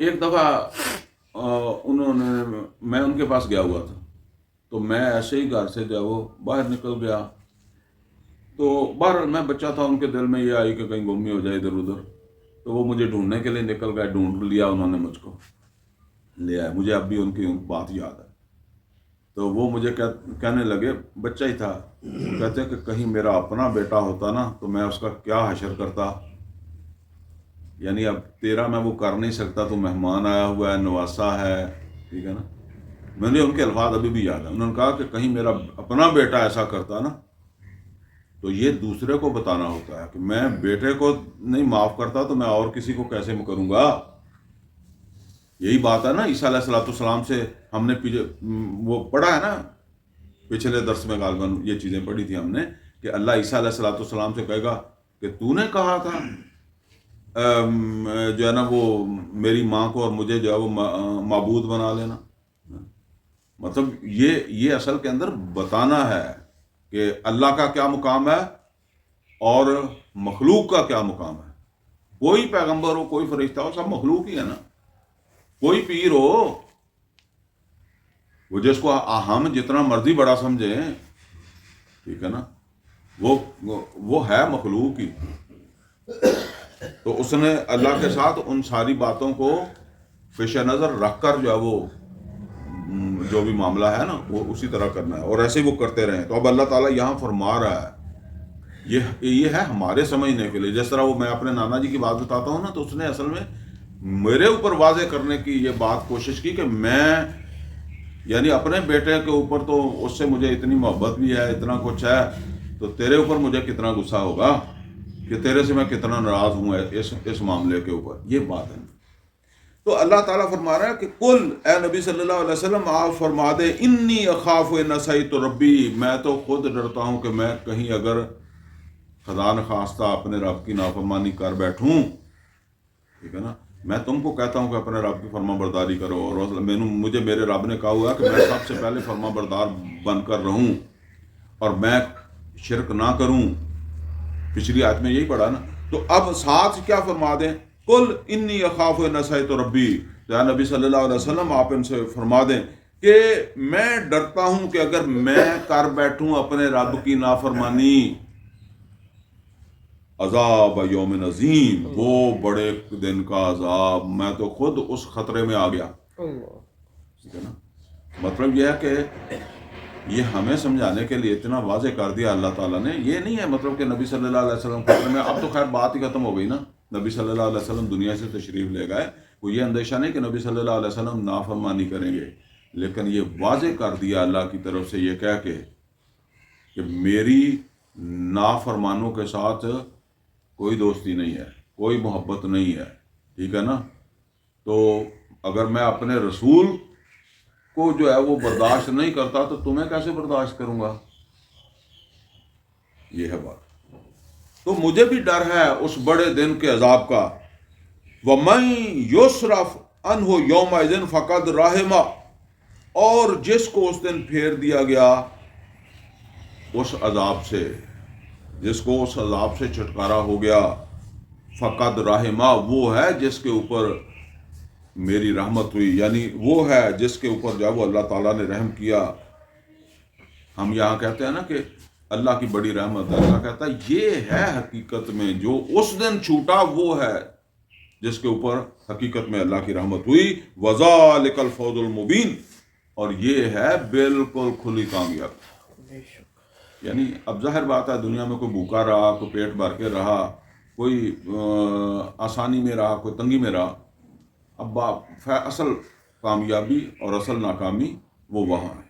ایک دفعہ میں ان کے پاس گیا ہوا تھا، تو میں ایسے ہی گھر سے جو ہے وہ باہر نکل گیا، تو بہرحال میں بچہ تھا، ان کے دل میں یہ آئی کہ کہیں گمی ہو جائے ادھر ادھر، تو وہ مجھے ڈھونڈنے کے لیے نکل گئے، ڈھونڈ لیا انہوں نے، مجھ کو لے آئے، مجھے اب بھی ان کی بات یاد ہے۔ تو وہ مجھے کہنے لگے، بچہ ہی تھا، کہتے کہ کہیں میرا اپنا بیٹا ہوتا نا تو میں اس کا کیا حشر کرتا، یعنی اب تیرا میں وہ کر نہیں سکتا، تو مہمان آیا ہوا ہے، نواسا ہے، ٹھیک ہے نا۔ میں نے ان کے الفاظ ابھی بھی یاد ہے، انہوں نے کہا کہ کہیں میرا اپنا بیٹا ایسا کرتا نا، تو یہ دوسرے کو بتانا ہوتا ہے کہ میں بیٹے کو نہیں معاف کرتا تو میں اور کسی کو کیسے کروں گا۔ یہی بات ہے نا، عیسیٰ علیہ الصلوۃ والسلام سے ہم نے وہ پڑھا ہے نا، پچھلے درس میں غالباً یہ چیزیں پڑھی تھی ہم نے، کہ اللہ عیسیٰ علیہ الصلوۃ والسلام سے کہے گا کہ تو نے کہا تھا جو ہے نا وہ میری ماں کو اور مجھے جو ہے وہ معبود بنا لینا۔ مطلب یہ اصل کے اندر بتانا ہے کہ اللہ کا کیا مقام ہے اور مخلوق کا کیا مقام ہے۔ کوئی پیغمبر ہو، کوئی فرشتہ ہو، سب مخلوق ہی ہے نا۔ کوئی پیر ہو، وہ جس کو ہم جتنا مرضی بڑا سمجھیں، ٹھیک ہے نا، وہ ہے مخلوق ہی، تو اس نے اللہ کے ساتھ ان ساری باتوں کو پیش نظر رکھ کر جو ہے وہ جو بھی معاملہ ہے نا وہ اسی طرح کرنا ہے، اور ایسے ہی وہ کرتے رہیں۔ تو اب اللہ تعالیٰ یہاں فرما رہا ہے، یہ ہے ہمارے سمجھنے کے لیے، جس طرح وہ میں اپنے نانا جی کی بات بتاتا ہوں نا، تو اس نے اصل میں میرے اوپر واضح کرنے کی یہ بات کوشش کی کہ میں یعنی اپنے بیٹے کے اوپر تو اس سے مجھے اتنی محبت بھی ہے، اتنا کچھ ہے، تو تیرے اوپر مجھے کتنا غصہ ہوگا کہ تیرے سے میں کتنا ناراض ہوں اس معاملے کے اوپر، یہ بات ہے۔ تو اللہ تعالیٰ فرما رہا ہے کہ قل، اے نبی صلی اللہ علیہ وسلم آپ فرما دے، انی اخاف ان عصیت ربی، میں تو خود ڈرتا ہوں کہ میں کہیں اگر خدا نخواستہ اپنے رب کی نافرمانی کر بیٹھوں، ٹھیک ہے نا، میں تم کو کہتا ہوں کہ اپنے رب کی فرما برداری کرو، اور مجھے میرے رب نے کہا ہوا کہ میں سب سے پہلے فرما بردار بن کر رہوں اور میں شرک نہ کروں، پچھلی آیت میں یہی پڑھا نا۔ تو اب ساتھ کیا فرما دیں، قل انی اخاف ان عصیت ربی، یا نبی صلی اللہ علیہ وسلم آپ ان سے فرما دیں کہ میں ڈرتا ہوں کہ اگر میں کر بیٹھوں اپنے رب کی نافرمانی، عذاب یوم عظیم، وہ بڑے دن کا عذاب، میں تو خود اس خطرے میں آ گیا، ٹھیک ہے نا۔ مطلب یہ ہے کہ یہ ہمیں سمجھانے کے لیے اتنا واضح کر دیا اللہ تعالیٰ نے، یہ نہیں ہے مطلب کہ نبی صلی اللہ علیہ وسلم خطرے میں، اب تو خیر بات ہی ختم ہو گئی نا، نبی صلی اللہ علیہ وسلم دنیا سے تشریف لے گئے، وہ یہ اندیشہ نہیں کہ نبی صلی اللہ علیہ وسلم نافرمانی کریں گے، لیکن یہ واضح کر دیا اللہ کی طرف سے یہ کہہ کے کہ میری نافرمانوں کے ساتھ کوئی دوستی نہیں ہے، کوئی محبت نہیں ہے، ٹھیک ہے نا؟ تو اگر میں اپنے رسول کو جو ہے وہ برداشت نہیں کرتا تو تمہیں کیسے برداشت کروں گا؟ یہ ہے بات۔ تو مجھے بھی ڈر ہے اس بڑے دن کے عذاب کا۔ وَمَن يُصْرَفْ عَنْهُ يَوْمَئِذٍ فَقَدْ رَحِمَ، اور جس کو اس دن پھیر دیا گیا اس عذاب سے، جس کو اس عذاب سے چھٹکارا ہو گیا، فقد رحمہ، وہ ہے جس کے اوپر میری رحمت ہوئی، یعنی وہ ہے جس کے اوپر جو ہے وہ اللہ تعالیٰ نے رحم کیا۔ ہم یہاں کہتے ہیں نا کہ اللہ کی بڑی رحمت ہے، اللہ کہتا ہے یہ ہے حقیقت میں جو اس دن چھوٹا وہ ہے جس کے اوپر حقیقت میں اللہ کی رحمت ہوئی۔ وَذَلِكَ الْفَوْزُ الْمُبِينُ، اور یہ ہے بالکل کھلی کامیابی۔ یعنی اب ظاہر بات ہے دنیا میں کوئی بھوکا رہا، کوئی پیٹ بھر کے رہا، کوئی آسانی میں رہا، کوئی تنگی میں رہا، اب اصل کامیابی اور اصل ناکامی وہ وہاں ہے۔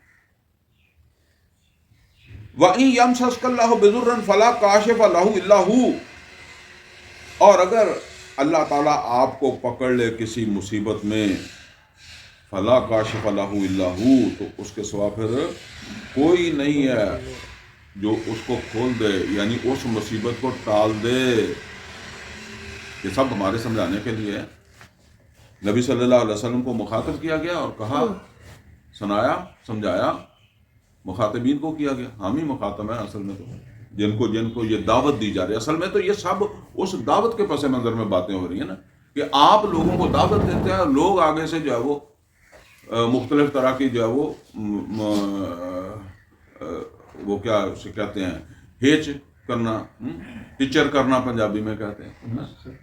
وَإِن يَمْسَسْكَ اللَّهُ بِضُرٍّ فَلَا كَاشِفَ لَهُ إِلَّا هُوَ، اور اگر اللہ تعالیٰ آپ کو پکڑ لے کسی مصیبت میں، فَلَا كَاشِفَ لَهُ إِلَّا هُوَ، تو اس کے سوا پھر کوئی نہیں ہے جو اس کو کھول دے، یعنی اس مصیبت کو ٹال دے۔ یہ سب ہمارے سمجھانے کے لیے ہے۔ نبی صلی اللہ علیہ وسلم کو مخاطب کیا گیا اور کہا، سنایا، سمجھایا، مخاطبین کو کیا گیا، ہم ہی مخاطب ہیں اصل میں، تو جن کو یہ دعوت دی جا رہی ہے، اصل میں تو یہ سب اس دعوت کے پس منظر میں باتیں ہو رہی ہیں نا، کہ آپ لوگوں کو دعوت دیتے ہیں اور لوگ آگے سے جو ہے وہ مختلف طرح کی جو ہے وہ کیا اسے کہتے ہیں، ہیچ کرنا، ٹیچر کرنا پنجابی میں کہتے ہیں،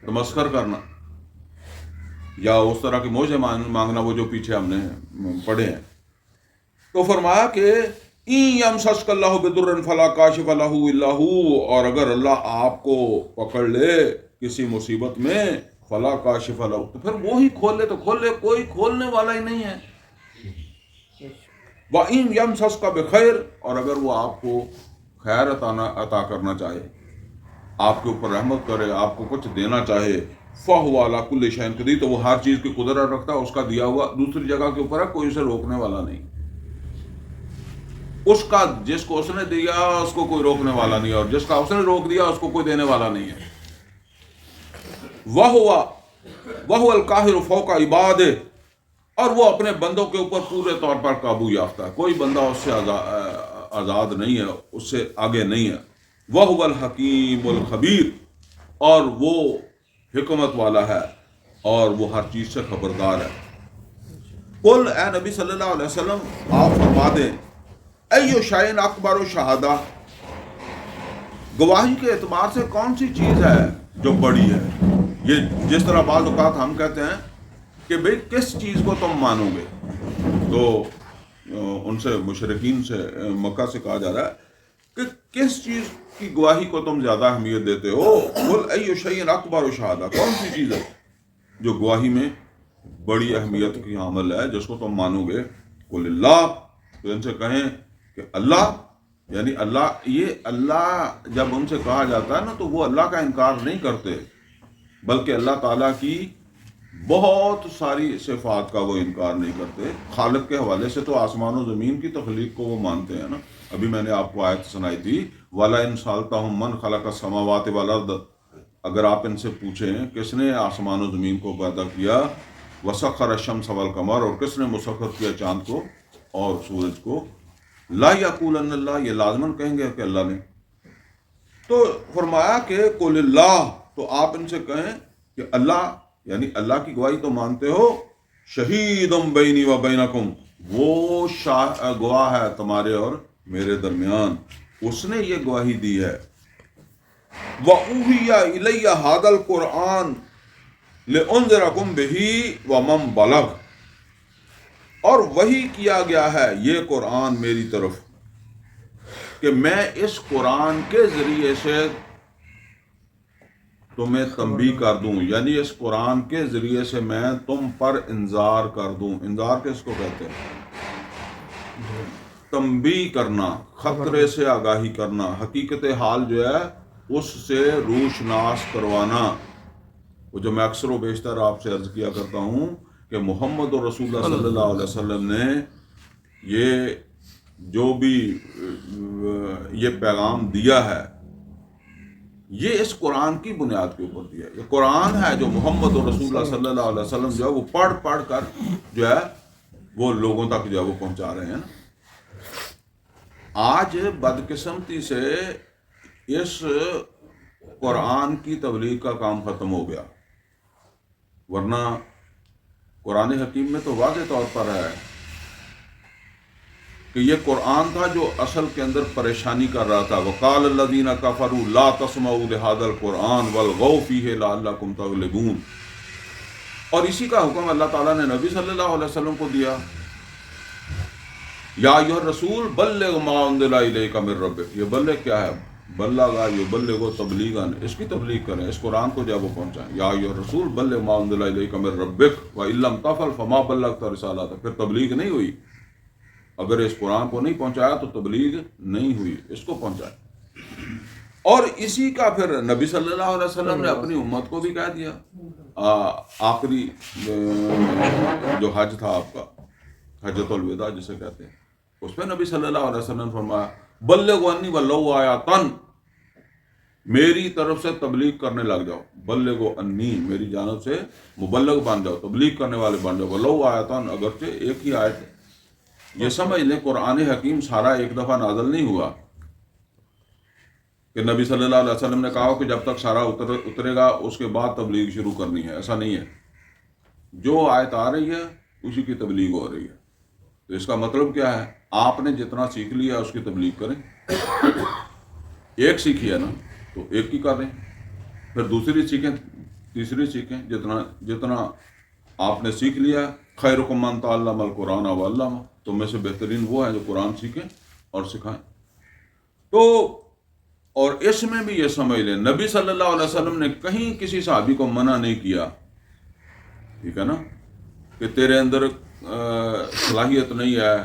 تمسخر کرنا، یا اس طرح کی موجیں مانگنا، وہ جو پیچھے ہم نے پڑھے ہیں۔ تو فرمایا کہ اِن یمسسک اللہ بضر فلا کاشف لہ الا ہو، اور اگر اللہ آپ کو پکڑ لے کسی مصیبت میں، فلا کاشف لہ، تو پھر وہی کھول لے تو کھول لے، کوئی کھولنے والا ہی نہیں ہے۔ وَإِن یمسسک بخیر، اور اگر وہ آپ کو خیر عطا کرنا چاہے، آپ کے اوپر رحمت کرے، آپ کو کچھ دینا چاہے، فَهُوَ عَلَىٰ كُلِّ شَيْءٍ قَدِيرٌ، تو وہ ہر چیز کی قدرت رکھتا ہے، اس کا دیا ہوا دوسری جگہ کے اوپر ہے، کوئی اسے روکنے والا نہیں۔ اس کا جس کو اس نے دیا اس کو کوئی روکنے والا نہیں، اور جس کا اس نے روک دیا اس کو کوئی دینے والا نہیں ہے۔ وَهُوَ الْقَاهِرُ فَوْقَ عِبَادِهِ، اور وہ اپنے بندوں کے اوپر پورے طور پر قابو یافتہ ہے، کوئی بندہ اس سے آزاد نہیں ہے، اس سے آگے نہیں ہے۔ وَهُوَ الْحَكِيمُ الْخَبِيرُ، اور وہ حکمت والا ہے اور وہ ہر چیز سے خبردار ہے۔ قل، اے نبی صلی اللہ علیہ وسلم آپ فرما دیں، ایو شیء اکبر شہادہ، گواہی کے اعتبار سے کون سی چیز ہے جو بڑی ہے؟ یہ جس طرح بعض اوقات ہم کہتے ہیں کہ بھئی کس چیز کو تم مانو گے، تو ان سے مشرکین سے مکہ سے کہا جا رہا ہے کہ کس چیز کی گواہی کو تم زیادہ اہمیت دیتے ہو؟ قل ایو شیء اکبر شہادہ، کون سی چیز ہے جو گواہی میں بڑی اہمیت کی حامل ہے، جس کو تم مانو گے؟ قل اللہ، تو ان سے کہیں کہ اللہ، یعنی اللہ، یہ اللہ جب ان سے کہا جاتا ہے نا تو وہ اللہ کا انکار نہیں کرتے، بلکہ اللہ تعالیٰ کی بہت ساری صفات کا وہ انکار نہیں کرتے۔ خالق کے حوالے سے تو آسمان و زمین کی تخلیق کو وہ مانتے ہیں نا۔ ابھی میں نے آپ کو آیت سنائی تھی، وَلَئِن سَأَلْتَهُم مَّن خَلَقَ السَّمَاوَاتِ وَالْأَرْضَ، اگر آپ ان سے پوچھیں کس نے آسمان و زمین کو پیدا کیا، وَسَخَّرَ الشَّمْسَ وَالْقَمَرَ، اور کس نے مسخر کیا چاند کو اور سورج کو، لا یقولن اللہ، یہ لازماً کہیں گے کہ اللہ نے۔ تو فرمایا کہ قل اللہ، تو آپ ان سے کہیں کہ اللہ، یعنی اللہ کی گواہی تو مانتے ہو، شہیدم بینی و بینکم، وہ گواہ ہے تمہارے اور میرے درمیان، اس نے یہ گواہی دی ہے۔ وَأُوحِیَ إِلَيَّ هَذَا الْقُرْآنُ لِأُنذِرَكُم بِهِ وَمَن بَلَغَ، اور وحی کیا گیا ہے یہ قرآن میری طرف کہ میں اس قرآن کے ذریعے سے تمہیں تنبیہ کر دوں، یعنی اس قرآن کے ذریعے سے میں تم پر انذار کر دوں۔ انذار کس کو کہتے ہیں؟ تنبیہ کرنا، خطرے سے آگاہی کرنا، حقیقت حال جو ہے اس سے روشناس کروانا. وہ جو میں اکثر و بیشتر آپ سے عرض کیا کرتا ہوں کہ محمد رسول اللہ صلی اللہ علیہ وسلم نے یہ جو بھی یہ پیغام دیا ہے یہ اس قرآن کی بنیاد کے اوپر دیا ہے. یہ قرآن ہے جو محمد رسول اللہ صلی اللہ علیہ وسلم جو ہے وہ پڑھ پڑھ کر جو ہے وہ لوگوں تک جو ہے وہ پہنچا رہے ہیں نا. آج بدقسمتی سے اس قرآن کی تبلیغ کا کام ختم ہو گیا، ورنہ قرآن حکیم میں تو واضح طور پر ہے کہ یہ قرآن تھا جو اصل کے اندر پریشانی کر رہا تھا. وقال الذین کفروا لا تسمعوا لهذا القرآن والغوا فیہ لعلکم تغلبون. اور اسی کا حکم اللہ تعالیٰ نے نبی صلی اللہ علیہ وسلم کو دیا. یا ایھا الرسول بلغ ما انزل الیک من ربک. یہ بلغ کیا ہے؟ بلغ یبلغ تبلیغا، اس کی تبلیغ کریں، اس قرآن کو جب وہ پہنچائیں. یا ایھا الرسول بلغ ما انزل الیک من ربک وان لم تفعل فما بلغت رسالتہ. پھر تبلیغ نہیں ہوئی. اگر اس قرآن کو نہیں پہنچایا تو تبلیغ نہیں ہوئی، اس کو پہنچائیں. اور اسی کا پھر نبی صلی اللہ علیہ وسلم نے اپنی امت کو بھی کہہ دیا. آخری جو حج تھا آپ کا، حجۃ الوداع جسے کہتے ہیں، اس میں نبی صلی اللہ علیہ وسلم نے فرمایا بلغوا انی ولو آیۃ، میری طرف سے تبلیغ کرنے لگ جاؤ. بلغوا انی، میری جانب سے مبلغ بن جاؤ، تبلیغ کرنے والے بن جاؤ. ولو آیۃ، اگرچہ ایک ہی آیت ہے. یہ سمجھ لیں قرآن حکیم سارا ایک دفعہ نازل نہیں ہوا کہ نبی صلی اللہ علیہ وسلم نے کہا کہ جب تک سارا اترے گا اس کے بعد تبلیغ شروع کرنی ہے. ایسا نہیں ہے. جو آیت آ رہی ہے اسی کی تبلیغ ہو رہی ہے. تو اس کا مطلب کیا ہے؟ آپ نے جتنا سیکھ لیا اس کی تبلیغ کریں. ایک سیکھی ہے نا تو ایک کی کریں، پھر دوسری سیکھیں، تیسری سیکھیں. جتنا آپ نے سیکھ لیا. خیرکم من تعلم القرآن وعلمہ، تم میں سے بہترین وہ ہے جو قرآن سیکھیں اور سکھائیں. تو اور اس میں بھی یہ سمجھ لیں نبی صلی اللہ علیہ وسلم نے کہیں کسی صحابی کو منع نہیں کیا، ٹھیک ہے نا، کہ تیرے اندر صلاحیت نہیں ہے،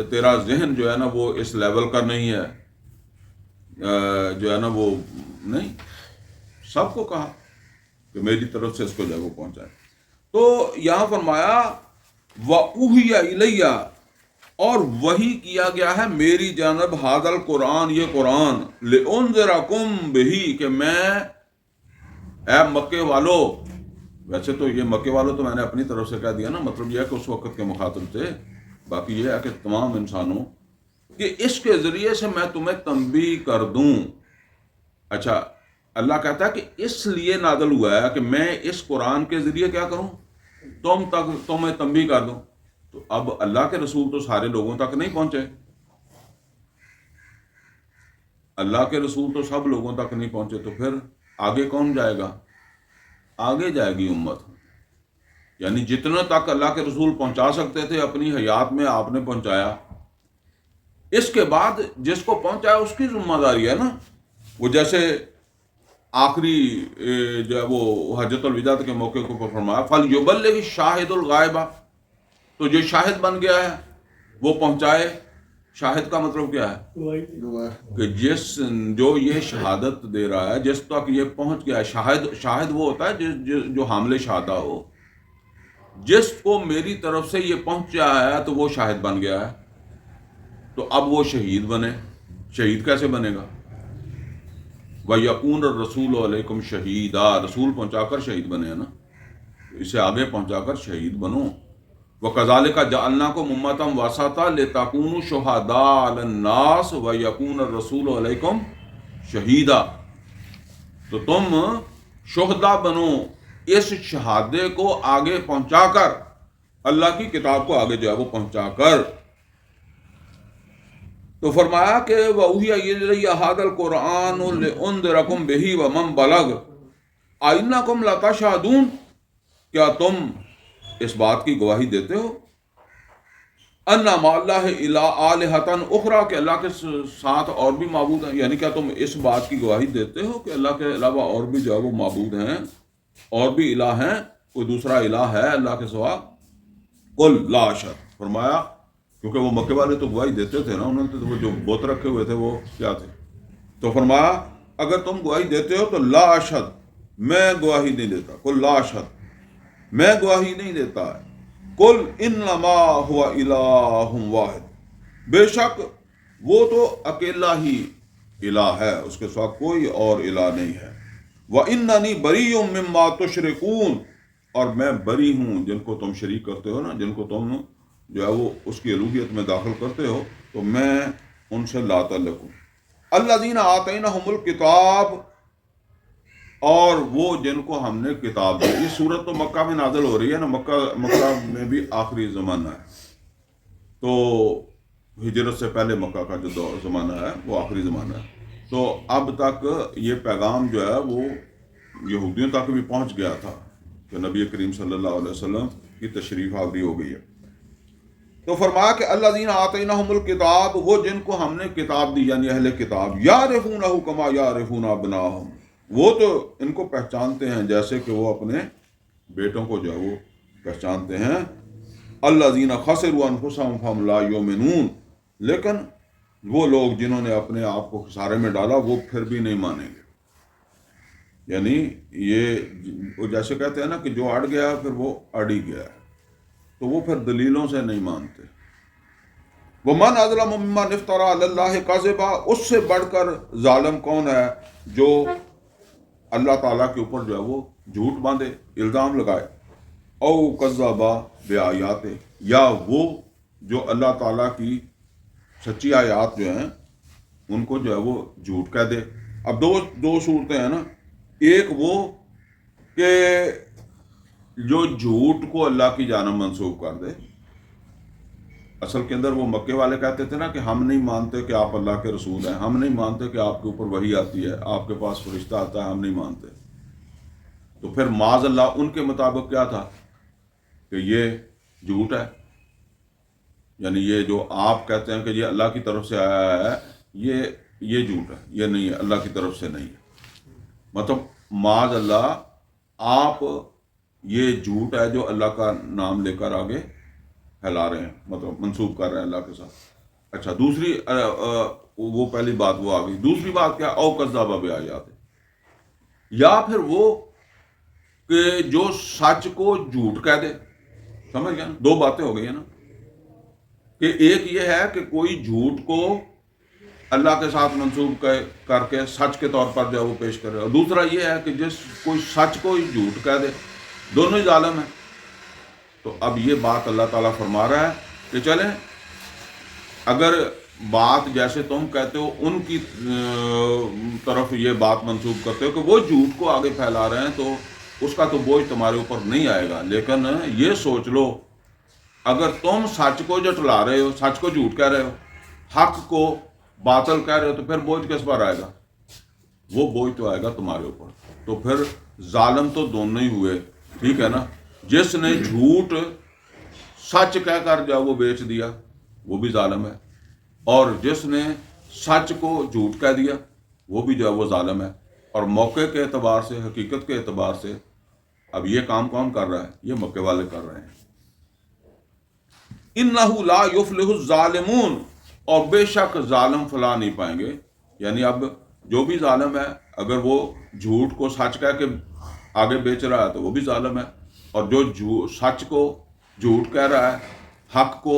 تیرا ذہن جو ہے نا وہ اس لیول کا نہیں ہے، جو ہے نا وہ نہیں. سب کو کہا کہ میری طرف سے اس کو جو ہے وہ پہنچائے. تو یہاں فرمایا وَأُوحِیَ إِلَیَّ، اور وحی کیا گیا ہے میری جانب ھذا القرآن، یہ قرآن، لِأُنذِرَکُم بِہ، کہ میں اے مکے والو. ویسے تو یہ مکے والو تو میں نے اپنی طرف سے کہہ دیا نا، مطلب یہ ہے کہ اس وقت کے مخاطب تھے. باقی یہ ہے کہ تمام انسانوں کہ اس کے ذریعے سے میں تمہیں تنبیہ کر دوں. اچھا، اللہ کہتا ہے کہ اس لیے نازل ہوا ہے کہ میں اس قرآن کے ذریعے کیا کروں؟ تمہیں تنبیہ کر دوں. تو اب اللہ کے رسول تو سارے لوگوں تک نہیں پہنچے. اللہ کے رسول تو سب لوگوں تک نہیں پہنچے. تو پھر آگے کون جائے گا؟ آگے جائے گی امت. یعنی جتنا تک اللہ کے رسول پہنچا سکتے تھے اپنی حیات میں آپ نے پہنچایا. اس کے بعد جس کو پہنچایا اس کی ذمہ داری ہے نا. وہ جیسے آخری جو ہے وہ حجۃ الوداع کے موقع کو فرمایا فَلْيُبَلِّغِ الشَّاهِدُ الْغَائِبَ، تو جو شاہد بن گیا ہے وہ پہنچائے. شاہد کا مطلب کیا ہے؟ کہ جو یہ شہادت دے رہا ہے، جس تک یہ پہنچ گیا ہے. شاہد وہ ہوتا ہے جو حامل شہادہ ہو. جس کو میری طرف سے یہ پہنچا ہے تو وہ شاہد بن گیا ہے. تو اب وہ شہید بنے. شہید کیسے بنے گا؟ وَيَكُونَ الرَّسُولُ عَلَيْكُمْ شَهِيدًا، رسول پہنچا کر شہید بنے ہیں نا. اسے آگے پہنچا کر شہید بنو. وَكَذَلِكَ جَعَلْنَاكُمْ أُمَّةً وَسَطًا لِتَكُونُوا شُهَدَاءَ عَلَى النَّاسِ وَيَكُونَ الرَّسُولُ عَلَيْكُمْ شَهِيدًا، تو تم شہداء بنو اس شہادے کو آگے پہنچا کر، اللہ کی کتاب کو آگے جو ہے وہ پہنچا کر. تو فرمایا کہ وَأُوحِیَ إِلَیَّ ھَذَا الْقُرْآنُ لِأُنذِرَکُم بِہ وَمَن بَلَغَ أَئِنَّکُم لَتَشْھَدُونَ، کیا تم اس بات کی گواہی دیتے ہو أَنَّ مَعَ اللَّهِ آلِھَةً أُخْرَىٰ، کہ اللہ کے ساتھ اور بھی معبود ہیں. یعنی کیا تم اس بات کی گواہی دیتے ہو کہ اللہ کے علاوہ اور بھی جو ہے وہ معبود ہیں، اور بھی الہ ہیں، کوئی دوسرا الہ ہے اللہ کے سوا؟ قُل لَا أَشْھَدُ، فرمایا کیونکہ وہ مکے والے تو گواہی دیتے تھے نا، انہوں نے تو وہ جو بت رکھے ہوئے تھے وہ کیا تھے. تو فرمایا اگر تم گواہی دیتے ہو تو لا اشہد، میں گواہی نہیں دیتا. قل لا اشہد، میں گواہی نہیں دیتا. قل انما هو الہ واحد، بے شک وہ تو اکیلا ہی الہ ہے، اس کے ساتھ کوئی اور الہ نہیں ہے. وَإِنَّنِي بَرِيٌّ مِّمَّا تُشْرِكُونَ، اور میں بری ہوں جن کو تم شریک کرتے ہو نا، جن کو تم جو ہے وہ اس کی الوہیت میں داخل کرتے ہو، تو میں ان سے لا تعلق ہوں. الذین آتیناہم الکتاب، اور وہ جن کو ہم نے کتاب دی. یہ سورت تو مکہ میں نازل ہو رہی ہے نا، مکہ میں بھی آخری زمانہ ہے. تو ہجرت سے پہلے مکہ کا جو زمانہ ہے وہ آخری زمانہ ہے. تو اب تک یہ پیغام جو ہے وہ یہودیوں تک بھی پہنچ گیا تھا کہ نبی کریم صلی اللہ علیہ وسلم کی تشریف آوری ہو گئی ہے. تو فرمایا کہ الذین آتیناہم الکتاب، وہ جن کو ہم نے کتاب دی یعنی اہل کتاب، یعرفونہ کما یعرفون ابناءہم، وہ تو ان کو پہچانتے ہیں جیسے کہ وہ اپنے بیٹوں کو جو ہے وہ پہچانتے ہیں. الذین خسروا انفسہم فہم لا یؤمنون، لیکن وہ لوگ جنہوں نے اپنے آپ کو خسارے میں ڈالا وہ پھر بھی نہیں مانیں گے. یعنی یہ جیسے کہتے ہیں نا کہ جو اڑ گیا پھر وہ اڑ ہی گیا ہے، تو وہ پھر دلیلوں سے نہیں مانتے. وَمَنْ أَظْلَمُ مِمَّنِ افْتَرَىٰ عَلَى اللَّهِ كَذِبًا، اس سے بڑھ کر ظالم کون ہے جو اللہ تعالیٰ کے اوپر جو ہے وہ جھوٹ باندھے، الزام لگائے. او کذب بآیات، یا وہ جو اللہ تعالیٰ کی سچی آیات جو ہیں ان کو جو ہے وہ جھوٹ کہہ دے. اب دو صورتیں ہیں نا، ایک وہ کہ جو جھوٹ کو اللہ کی جانب منسوب کر دے. اصل کے اندر وہ مکے والے کہتے تھے نا کہ ہم نہیں مانتے کہ آپ اللہ کے رسول ہیں، ہم نہیں مانتے کہ آپ کے اوپر وحی آتی ہے، آپ کے پاس فرشتہ آتا ہے، ہم نہیں مانتے. تو پھر معاذ اللہ ان کے مطابق کیا تھا کہ یہ جھوٹ ہے، یعنی یہ جو آپ کہتے ہیں کہ یہ اللہ کی طرف سے آیا ہے یہ جھوٹ ہے، یہ نہیں ہے، اللہ کی طرف سے نہیں ہے. مطلب معاذ اللہ آپ یہ جھوٹ ہے جو اللہ کا نام لے کر آگے پھیلا رہے ہیں، مطلب منسوب کر رہے ہیں اللہ کے ساتھ. اچھا، دوسری وہ پہلی بات وہ آ گئی. دوسری بات کیا؟ او کذب بآیات، یا پھر وہ کہ جو سچ کو جھوٹ کہہ دے. سمجھ گیا نا؟ دو باتیں ہو گئی ہیں نا، کہ ایک یہ ہے کہ کوئی جھوٹ کو اللہ کے ساتھ منسوب کر کے سچ کے طور پر جو ہے وہ پیش کرے، اور دوسرا یہ ہے کہ کوئی سچ کو ہی جھوٹ کہہ دے. دونوں ہی ظالم ہیں. تو اب یہ بات اللہ تعالیٰ فرما رہا ہے کہ چلیں اگر بات جیسے تم کہتے ہو ان کی طرف یہ بات منسوب کرتے ہو کہ وہ جھوٹ کو آگے پھیلا رہے ہیں، تو اس کا تو بوجھ تمہارے اوپر نہیں آئے گا. لیکن یہ سوچ لو اگر تم سچ کو جھٹلا رہے ہو، سچ کو جھوٹ کہہ رہے ہو، حق کو باطل کہہ رہے ہو، تو پھر بوجھ کس پر آئے گا؟ وہ بوجھ تو آئے گا تمہارے اوپر. تو پھر ظالم تو دونوں ہی ہوئے، ٹھیک ہے نا. جس نے جھوٹ سچ کہہ کر جو وہ بیچ دیا وہ بھی ظالم ہے، اور جس نے سچ کو جھوٹ کہہ دیا وہ بھی جو ہے وہ ظالم ہے. اور موقع کے اعتبار سے، حقیقت کے اعتبار سے اب یہ کام کون کر رہا ہے؟ یہ مکے والے کر رہے ہیں. اِنَّهُ لَا يُفْلِحُ الظَّالِمُونَ، اور بے شک ظالم فلاح نہیں پائیں گے. یعنی اب جو بھی ظالم ہے اگر وہ جھوٹ کو سچ کہہ کے آگے بیچ رہا ہے تو وہ بھی ظالم ہے، اور جو سچ کو جھوٹ کہہ رہا ہے، حق کو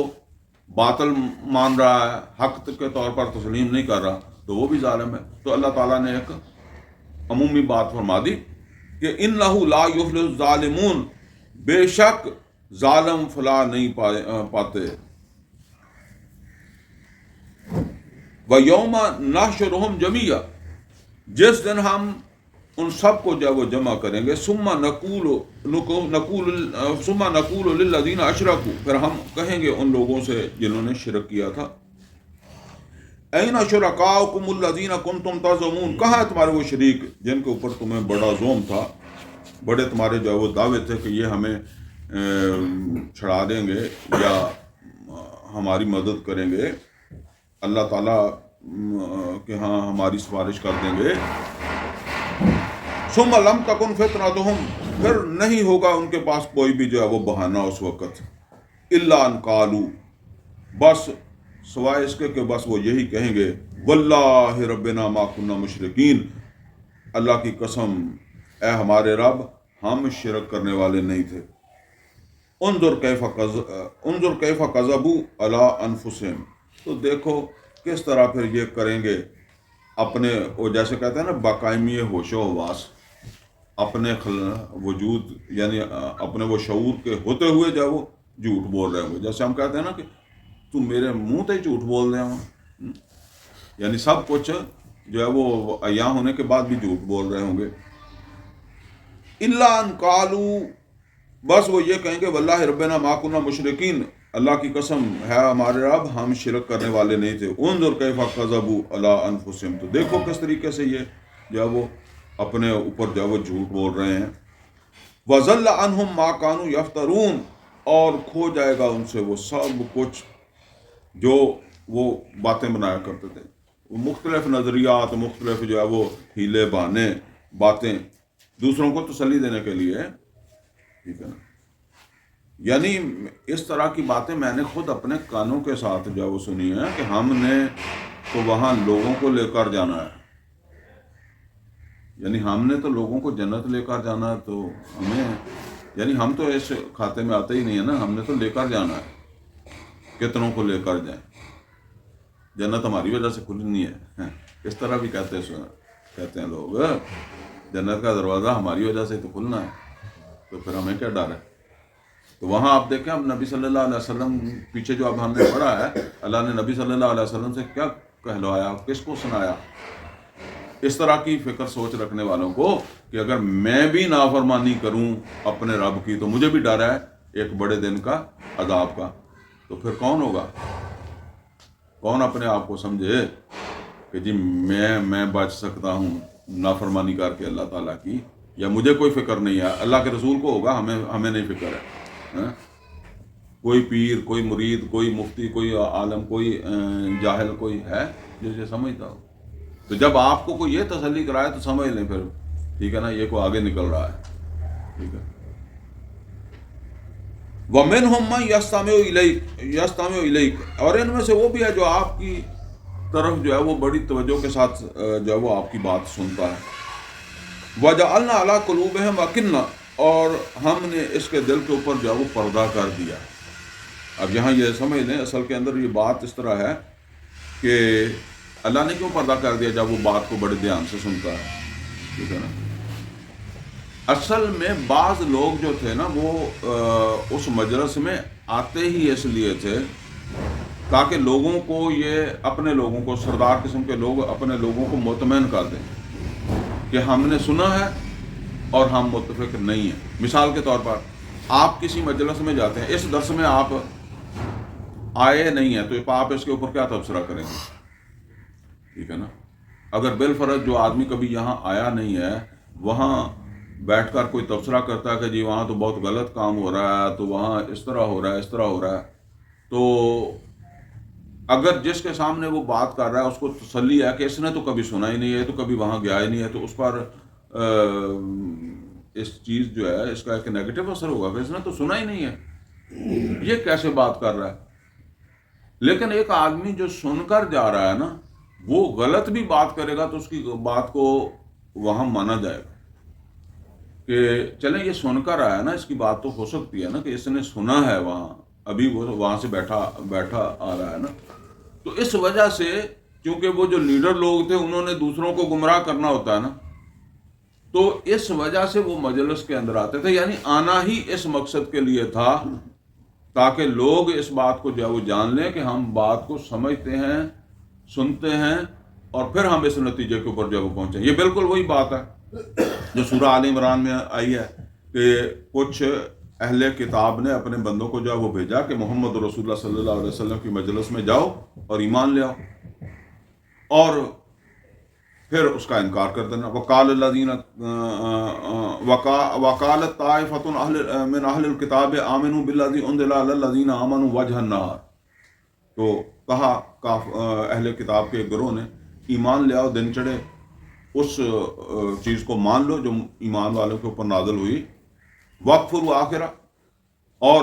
باطل مان رہا ہے، حق کے طور پر تسلیم نہیں کر رہا، تو وہ بھی ظالم ہے. تو اللہ تعالیٰ نے ایک عمومی بات فرما دی کہ اِنَّهُ لَا يُفْلِحُ الظَّالِمُونَ، بے شک ظالم فلاح نہیں پاتے. وَيَوْمَ نَحْشُرُهُمْ جَمِيعًا، جس دن ہم ان سب کو جو وہ جمع کریں گے. ثُمَّ نَقُولُ لِلَّذِينَ أَشْرَكُوا، پھر ہم کہیں گے ان لوگوں سے جنہوں نے شرک کیا تھا، أَيْنَ شُرَكَاؤُكُمُ الَّذِينَ كُنْتُمْ تَزْعُمُونَ، کہاں ہے تمہارے وہ شریک جن کے اوپر تمہیں بڑا زوم تھا، بڑے تمہارے جو ہے وہ دعوے تھے کہ یہ ہمیں چھڑا دیں گے یا ہماری مدد کریں گے، اللہ تعالیٰ کہ ہاں ہماری سفارش کر دیں گے. ثم لم تکن فتنتهم، پھر نہیں ہوگا ان کے پاس کوئی بھی جو ہے وہ بہانہ اس وقت، الا ان قالوا، بس سوائے اس کے کہ بس وہ یہی کہیں گے واللہ ربنا ما کنا مشرکین، اللہ کی قسم اے ہمارے رب ہم شرک کرنے والے نہیں تھے۔ انظر کیف کذبوا علی انفسہم، تو دیکھو کس طرح پھر یہ کریں گے اپنے، وہ جیسے کہتے ہیں نا باقائمی ہوش و حواس، اپنے وجود یعنی اپنے وہ شعور کے ہوتے ہوئے جو وہ جھوٹ بول رہے ہوں گے۔ جیسے ہم کہتے ہیں نا کہ تو میرے منہ تے جھوٹ بول رہے ہوں، یعنی سب کچھ جو ہے وہ عیاں ہونے کے بعد بھی جھوٹ بول رہے ہوں گے۔ الا ان قالوا، بس وہ یہ کہیں گے واللہ ربنا ما کنا مشرکین، اللہ کی قسم ہے ہمارے رب ہم شرک کرنے والے نہیں تھے۔ انظر کیف کذبوا علی انفسہم، تو دیکھو کس طریقے سے یہ جو ہے وہ اپنے اوپر جو ہے وہ جھوٹ بول رہے ہیں۔ وَضَلَّ عَنْهُمْ مَا كَانُوا يَفْتَرُونَ، اور کھو جائے گا ان سے وہ سب کچھ جو وہ باتیں بنایا کرتے تھے، وہ مختلف نظریات، مختلف جو ہے وہ ہیلے بہانے باتیں دوسروں کو تسلی دینے کے لیے، ٹھیک ہے نا، یعنی اس طرح کی باتیں میں نے خود اپنے کانوں کے ساتھ جو ہے وہ سنی ہے کہ ہم نے تو وہاں لوگوں کو لے کر جانا ہے، یعنی ہم نے تو لوگوں کو جنت لے کر جانا ہے، تو ہمیں یعنی ہم تو اس کھاتے میں آتے ہی نہیں ہے نا، ہم نے تو لے کر جانا ہے، کتنوں کو لے کر جائیں، جنت ہماری وجہ سے کھلنی ہے، اس طرح بھی کہتے ہیں لوگ، جنت کا دروازہ ہماری وجہ سے تو کھلنا ہے، تو پھر ہمیں کیا ڈر ہے۔ تو وہاں آپ دیکھیں اب نبی صلی اللہ علیہ وسلم پیچھے جو اب ہم نے پڑھا ہے، اللہ نے نبی صلی اللہ علیہ وسلم سے کیا کہلوایا، کس کو سنایا، اس طرح کی فکر سوچ رکھنے والوں کو کہ اگر میں بھی نافرمانی کروں اپنے رب کی تو مجھے بھی ڈر ہے ایک بڑے دن کا عذاب کا، تو پھر کون ہوگا، کون اپنے آپ کو سمجھے کہ جی میں بچ سکتا ہوں نافرمانی کر کے اللہ تعالیٰ کی، یا مجھے کوئی فکر نہیں ہے، اللہ کے رسول کو ہوگا، ہمیں نہیں فکر ہے۔ کوئی پیر، کوئی مرید، کوئی مفتی، کوئی عالم، کوئی جاہل کوئی ہے جو یہ سمجھتا ہو؟ تو جب آپ کو کوئی یہ تسلی کرائے تو سمجھ لیں پھر، ٹھیک ہے نا، یہ کوئی آگے نکل رہا ہے، ٹھیک ہے۔ وَمِنْهُمْ مَنْ يَسْتَمِعُ إِلَيْكَ، اور ان میں سے وہ بھی ہے جو آپ کی طرف جو ہے وہ بڑی توجہ کے ساتھ جو ہے وہ آپ کی بات سنتا ہے۔ وَجَعَلْنَا عَلَىٰ قُلُوبِهِمْ أَكِنَّةً، اور ہم نے اس کے دل کے اوپر جو ہے وہ پردہ کر دیا۔ اب یہاں یہ سمجھ لیں اصل کے اندر یہ بات اس طرح ہے کہ اللہ نے کیوں پردہ کر دیا جب وہ بات کو بڑے دھیان سے سنتا ہے، ٹھیک ہے نا۔ اصل میں بعض لوگ جو تھے نا وہ اس مجلس میں آتے ہی اس لیے تھے تاکہ لوگوں کو یہ اپنے لوگوں کو، سردار قسم کے لوگ اپنے لوگوں کو مطمئن کر دیں کہ ہم نے سنا ہے اور ہم متفق نہیں ہیں۔ مثال کے طور پر آپ کسی مجلس میں جاتے ہیں، اس درس میں آپ آئے نہیں ہیں تو آپ اس کے اوپر کیا تبصرہ کریں گے، ٹھیک ہے نا۔ اگر بالفرض جو آدمی کبھی یہاں آیا نہیں ہے وہاں بیٹھ کر کوئی تبصرہ کرتا ہے کہ جی وہاں تو بہت غلط کام ہو رہا ہے، تو وہاں اس طرح ہو رہا ہے، اس طرح ہو رہا ہے، تو اگر جس کے سامنے وہ بات کر رہا ہے اس کو تسلی ہے کہ اس نے تو کبھی سنا ہی نہیں ہے، تو کبھی وہاں گیا ہی نہیں ہے، تو اس پر اس چیز جو ہے اس کا ایک نیگیٹو اثر ہوگا کہ اس نے تو سنا ہی نہیں ہے، یہ کیسے بات کر رہا ہے۔ لیکن ایک آدمی جو سن کر جا رہا ہے نا، وہ غلط بھی بات کرے گا تو اس کی بات کو وہاں مانا جائے گا کہ چلیں یہ سن کر آیا نا، اس کی بات تو ہو سکتی ہے نا کہ اس نے سنا ہے، وہاں ابھی وہ وہاں سے بیٹھا آ رہا ہے نا۔ تو اس وجہ سے چونکہ وہ جو لیڈر لوگ تھے انہوں نے دوسروں کو گمراہ کرنا ہوتا ہے نا، تو اس وجہ سے وہ مجلس کے اندر آتے تھے، یعنی آنا ہی اس مقصد کے لیے تھا تاکہ لوگ اس بات کو جو ہے وہ جان لیں کہ ہم بات کو سمجھتے ہیں، سنتے ہیں، اور پھر ہم اس نتیجے کے اوپر جو ہے وہ پہنچیں۔ یہ بالکل وہی بات ہے جو سورہ آل عمران میں آئی ہے کہ کچھ اہل کتاب نے اپنے بندوں کو جو ہے وہ بھیجا کہ محمد رسول اللہ صلی اللہ علیہ وسلم کی مجلس میں جاؤ اور ایمان لے آؤ، اور پھر اس کا انکار کر دینا۔ وقالت طائفۃ من اہل الکتاب آمنوا بالذی انزل علی الذین آمنوا وجہ النہار، تو کہا اہل کتاب کے گروہ نے ایمان لے آؤ دن چڑھے اس چیز کو مان لو جو ایمان والوں کے اوپر نازل ہوئی، وَاکْفُرُوا آخرہ، اور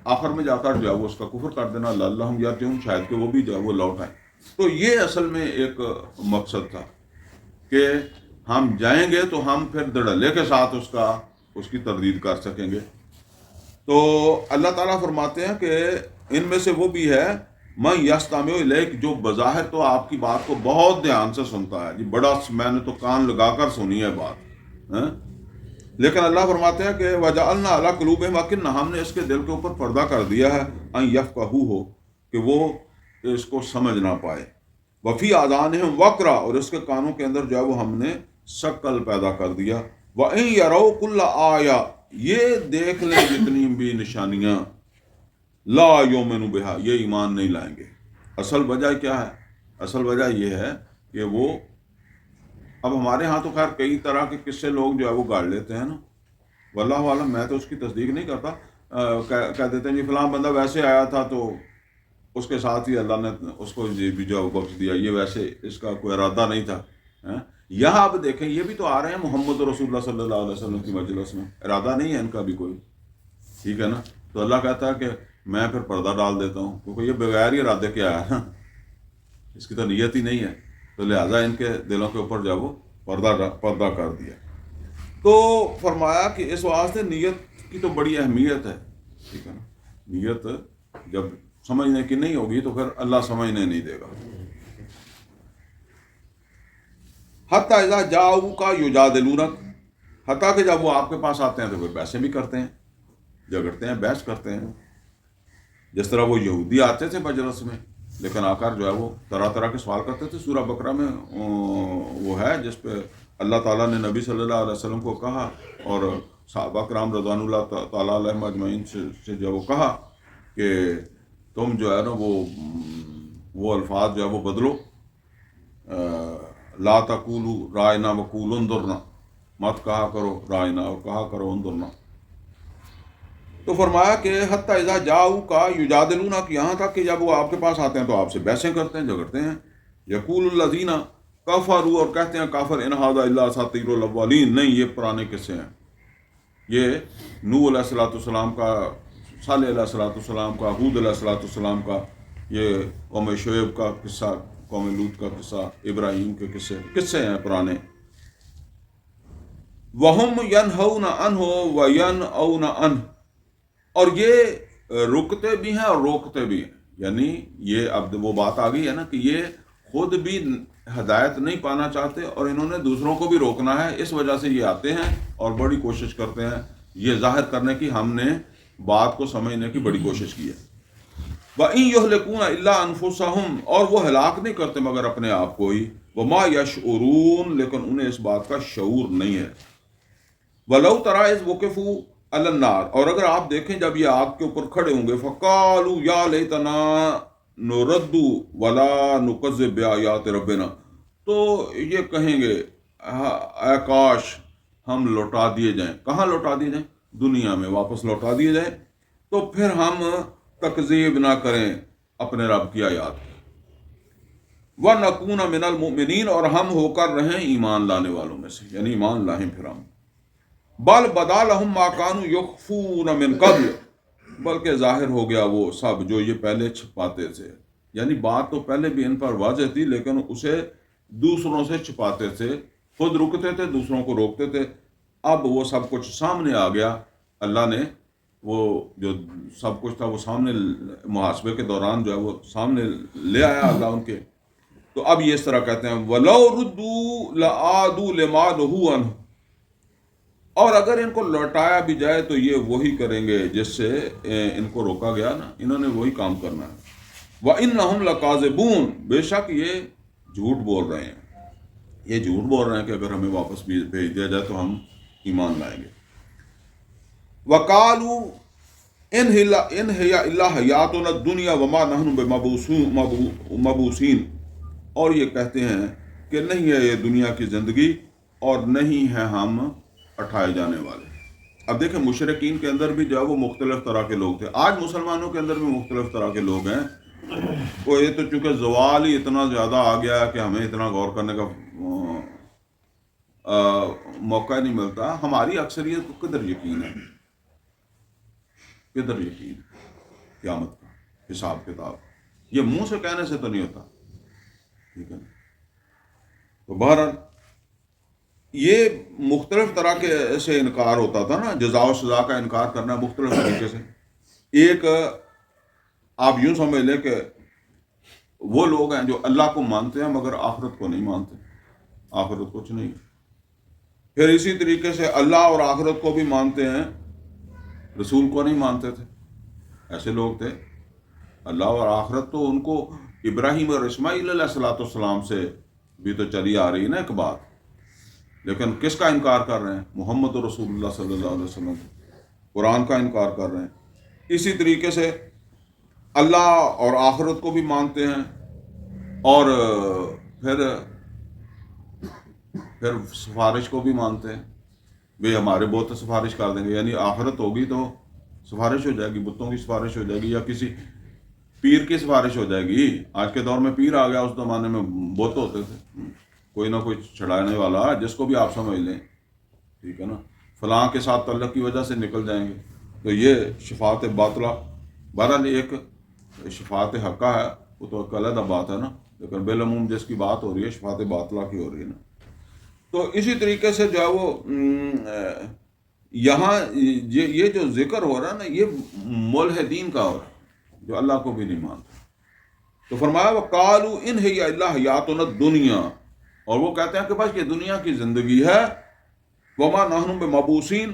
آخر میں جا کر جو ہے وہ اس کا کفر کر دینا، لعلہم یرجعون، شاید کہ وہ بھی جو ہے وہ لوٹ آئیں۔ تو یہ اصل میں ایک مقصد تھا کہ ہم جائیں گے تو ہم پھر دھڑلے کے ساتھ اس کی تردید کر سکیں گے۔ تو اللہ تعالیٰ فرماتے ہیں کہ ان میں سے وہ بھی ہے من یستمع الیک، جو بظاہر تو آپ کی بات کو بہت دھیان سے سنتا ہے، جی بڑا میں نے تو کان لگا کر سنی ہے بات، لیکن اللہ فرماتے ہیں کہ وجعلنا علی قلوبہم اکنہ، ہم نے اس کے دل کے اوپر پردہ کر دیا ہے، ان یفقہوہ، کہ وہ اس کو سمجھ نہ پائے، وفی آذانہم وقرا، اور اس کے کانوں کے اندر جو ہے وہ ہم نے شکل پیدا کر دیا، وَإِن يَرَوْا كُلَّ آیَةٍ، یہ دیکھ لیں جتنی بھی نشانیاں، لا یؤمنوا بہا، یہ ایمان نہیں لائیں گے۔ اصل وجہ کیا ہے؟ اصل وجہ یہ ہے کہ وہ اب ہمارے ہاں تو خیر کئی طرح کے قصے لوگ جو ہے وہ گاڑ لیتے ہیں نا، واللہ عالم، میں تو اس کی تصدیق نہیں کرتا، کہہ دیتے ہیں جی فلاں بندہ ویسے آیا تھا تو اس کے ساتھ ہی اللہ نے اس کو بھی جو بخش دیا، یہ ویسے اس کا کوئی ارادہ نہیں تھا۔ یہاں آپ دیکھیں یہ بھی تو آ رہے ہیں محمد رسول اللہ صلی اللہ علیہ وسلم کی مجلس میں، ارادہ نہیں ہے ان کا بھی کوئی، ٹھیک ہے نا، تو اللہ کہتا ہے کہ میں پھر پردہ ڈال دیتا ہوں، کیونکہ یہ بغیر ہی ارادے کے آیا ہے نا، اس کی تو نیت ہی نہیں ہے، تو لہٰذا ان کے دلوں کے اوپر جو ہے وہ پردہ کر دیا۔ تو فرمایا کہ اس واسطے نیت کی تو بڑی اہمیت ہے، ٹھیک ہے نا، نیت جب سمجھنے کی نہیں ہوگی تو پھر اللہ سمجھنے نہیں دے گا۔ حتیٰ اذا جاؤک یجادلونک، حتیٰ کہ جب وہ آپ کے پاس آتے ہیں تو وہ بحثیں بھی کرتے ہیں، جھگڑتے ہیں، بحث کرتے ہیں، جس طرح وہ یہودی آتے تھے مجلس میں، لیکن آ کر جو ہے وہ طرح طرح کے سوال کرتے تھے۔ سورہ بقرہ میں وہ ہے جس پہ اللہ تعالیٰ نے نبی صلی اللہ علیہ وسلم کو کہا اور صحابہ کرام رضوان اللہ تعالیٰ علیہم اجمعین سے جو وہ کہا کہ تم جو ہے نا وہ الفاظ جو ہے وہ بدلو، لا تقولوا رائنا وقولوا انظرنا، مت کہا کرو رائنا اور کہا کرو انظرنا۔ تو فرمایا کہ حتیٰ اذا جاؤک یجادلونک، یہاں تک کہ جب وہ آپ کے پاس آتے ہیں تو آپ سے بحثیں کرتے ہیں، جھگڑتے ہیں۔ یقول الذین کفروا، اور کہتے ہیں کافر، ان ھذا الا اساطیر الاولین، نہیں یہ پرانے قصے ہیں، یہ نوح علیہ الصلوۃ والسلام کا، صالح علیہ الصلوۃ والسلام کا، ہود علیہ الصلوۃ والسلام کا، یہ قوم شعیب کا قصہ، قوم لوط کا قصہ، ابراہیم کے قصے ہیں پرانے۔ وَهُمْ يَنْهَوْنَ عَنْهُ وَيَنْأَوْنَ عَنْهُ، اور یہ رکتے بھی ہیں اور روکتے بھی ہیں، یعنی یہ اب وہ بات آ گئی ہے نا کہ یہ خود بھی ہدایت نہیں پانا چاہتے اور انہوں نے دوسروں کو بھی روکنا ہے، اس وجہ سے یہ آتے ہیں اور بڑی کوشش کرتے ہیں یہ ظاہر کرنے کی ہم نے بات کو سمجھنے کی بڑی کوشش کی ہے۔ وَإِن يُهْلِكُونَ إِلَّا أَنفُسَهُمْ، اور وہ ہلاک نہیں کرتے مگر اپنے آپ کو ہی، وَمَا يَشْعُرُونَ، لیکن انہیں اس بات کا شعور نہیں ہے۔ وَلَوْ تَرَىٰ إِذْ وُقِفُوا عَلَى النَّارِ، اور اگر آپ دیکھیں جب یہ آگ کے اوپر کھڑے ہوں گے، فَقَالُوا يَا لَيْتَنَا نُرَدُّ وَلَا نُكَذِّبَ بِآيَاتِ رَبِّنَا، تو یہ کہیں گے اے کاش ہم لوٹا دیے جائیں، کہاں لوٹا دیے جائیں؟ دنیا میں واپس لوٹا دیے جائیں، تو پھر ہم تکذیب نہ کریں اپنے رب کی آیات کی، وَنَكُونَ مِنَ الْمُؤْمِنِينَ، اور ہم ہو کر رہیں ایمان لانے والوں میں سے، یعنی ایمان لائیں پھر ہم۔ بَلْ بَدَا لَهُم مَّا كَانُوا يُخْفُونَ مِن قَبْلُ، بلکہ ظاہر ہو گیا وہ سب جو یہ پہلے چھپاتے تھے، یعنی بات تو پہلے بھی ان پر واضح تھی لیکن اسے دوسروں سے چھپاتے تھے، خود رکتے تھے دوسروں کو روکتے تھے، اب وہ سب کچھ سامنے آ گیا، اللہ نے وہ جو سب کچھ تھا وہ سامنے محاسبے کے دوران جو ہے وہ سامنے لے آیا اللہ ان کے، تو اب یہ اس طرح کہتے ہیں وَلَوْ رُدُّوا لَعَادُوا لِمَا نُهُوا عَنْهُ، اور اگر ان کو لوٹایا بھی جائے تو یہ وہی کریں گے جس سے ان کو روکا گیا نا، انہوں نے وہی کام کرنا ہے۔ وَإِنَّهُمْ لَكَاذِبُونَ، بے شک یہ جھوٹ بول رہے ہیں، یہ جھوٹ بول رہے ہیں کہ اگر ہمیں واپس بھیج دیا جائے تو ہم ایمان لائیں گے۔ وَقَالُوا إِنْ هِيَ إِلَّا حَيَاتُنَا الدُّنْيَا وَمَا نَحْنُ بِمَبْعُوثِينَ، اور یہ کہتے ہیں کہ نہیں ہے یہ دنیا کی زندگی اور نہیں ہے ہم اٹھائے جانے والے۔ اب دیکھیں مشرکین کے اندر بھی جو ہے وہ مختلف طرح کے لوگ تھے، آج مسلمانوں کے اندر بھی مختلف طرح کے لوگ ہیں، وہ یہ تو چونکہ زوال ہی اتنا زیادہ آ گیا ہے کہ ہمیں اتنا غور کرنے کا موقع نہیں ملتا، ہماری اکثریت کو کدھر یقین ہے، کدھر یقین ہے۔ قیامت کا حساب کتاب. یہ منہ سے کہنے سے تو نہیں ہوتا. ٹھیک ہے نا. تو بہرحال یہ مختلف طرح کے سے انکار ہوتا تھا نا. جزا و سزا کا انکار کرنا مختلف طریقے سے. ایک آپ یوں سمجھ لیں کہ وہ لوگ ہیں جو اللہ کو مانتے ہیں مگر آخرت کو نہیں مانتے. آخرت کچھ نہیں. پھر اسی طریقے سے اللہ اور آخرت کو بھی مانتے ہیں, رسول کو نہیں مانتے تھے. ایسے لوگ تھے. اللہ اور آخرت تو ان کو ابراہیم اور اسماعیل علیہ الصلوۃ والسلام سے بھی تو چلی آ رہی ہے نا ایک بات. لیکن کس کا انکار کر رہے ہیں؟ محمد رسول اللہ صلی اللہ علیہ وسلم, قرآن کا انکار کر رہے ہیں. اسی طریقے سے اللہ اور آخرت کو بھی مانتے ہیں اور پھر سفارش کو بھی مانتے ہیں. وہ ہمارے بہت سفارش کر دیں گے, یعنی آخرت ہوگی تو سفارش ہو جائے گی, بتوں کی سفارش ہو جائے گی یا کسی پیر کی سفارش ہو جائے گی. آج کے دور میں پیر آ گیا, اس زمانے میں بت ہوتے تھے, کوئی نہ کوئی چھڑانے والا جس کو بھی آپ سمجھ لیں. ٹھیک ہے نا. فلاں کے ساتھ تعلق کی وجہ سے نکل جائیں گے. تو یہ شفاعت باطلہ. بہرحال ایک شفاعت حقہ ہے, وہ تو ایک علیحدہ بات ہے نا, لیکن بالعموم جس کی بات ہو رہی ہے شفاعت باطلہ کی ہو رہی ہے نا. تو اسی طریقے سے جو ہے وہ یہاں یہ جو ذکر ہو رہا ہے نا, یہ ملحدین کا ہو رہا ہے جو اللہ کو بھی نہیں مانتے. تو فرمایا وَقَالُوا إِنْ هِيَ إِلَّا حَيَاتُنَا الدُّنْيَا, اور وہ کہتے ہیں کہ بس یہ دنیا کی زندگی ہے. وَمَا نَحْنُ بِمَبْعُوثِينَ,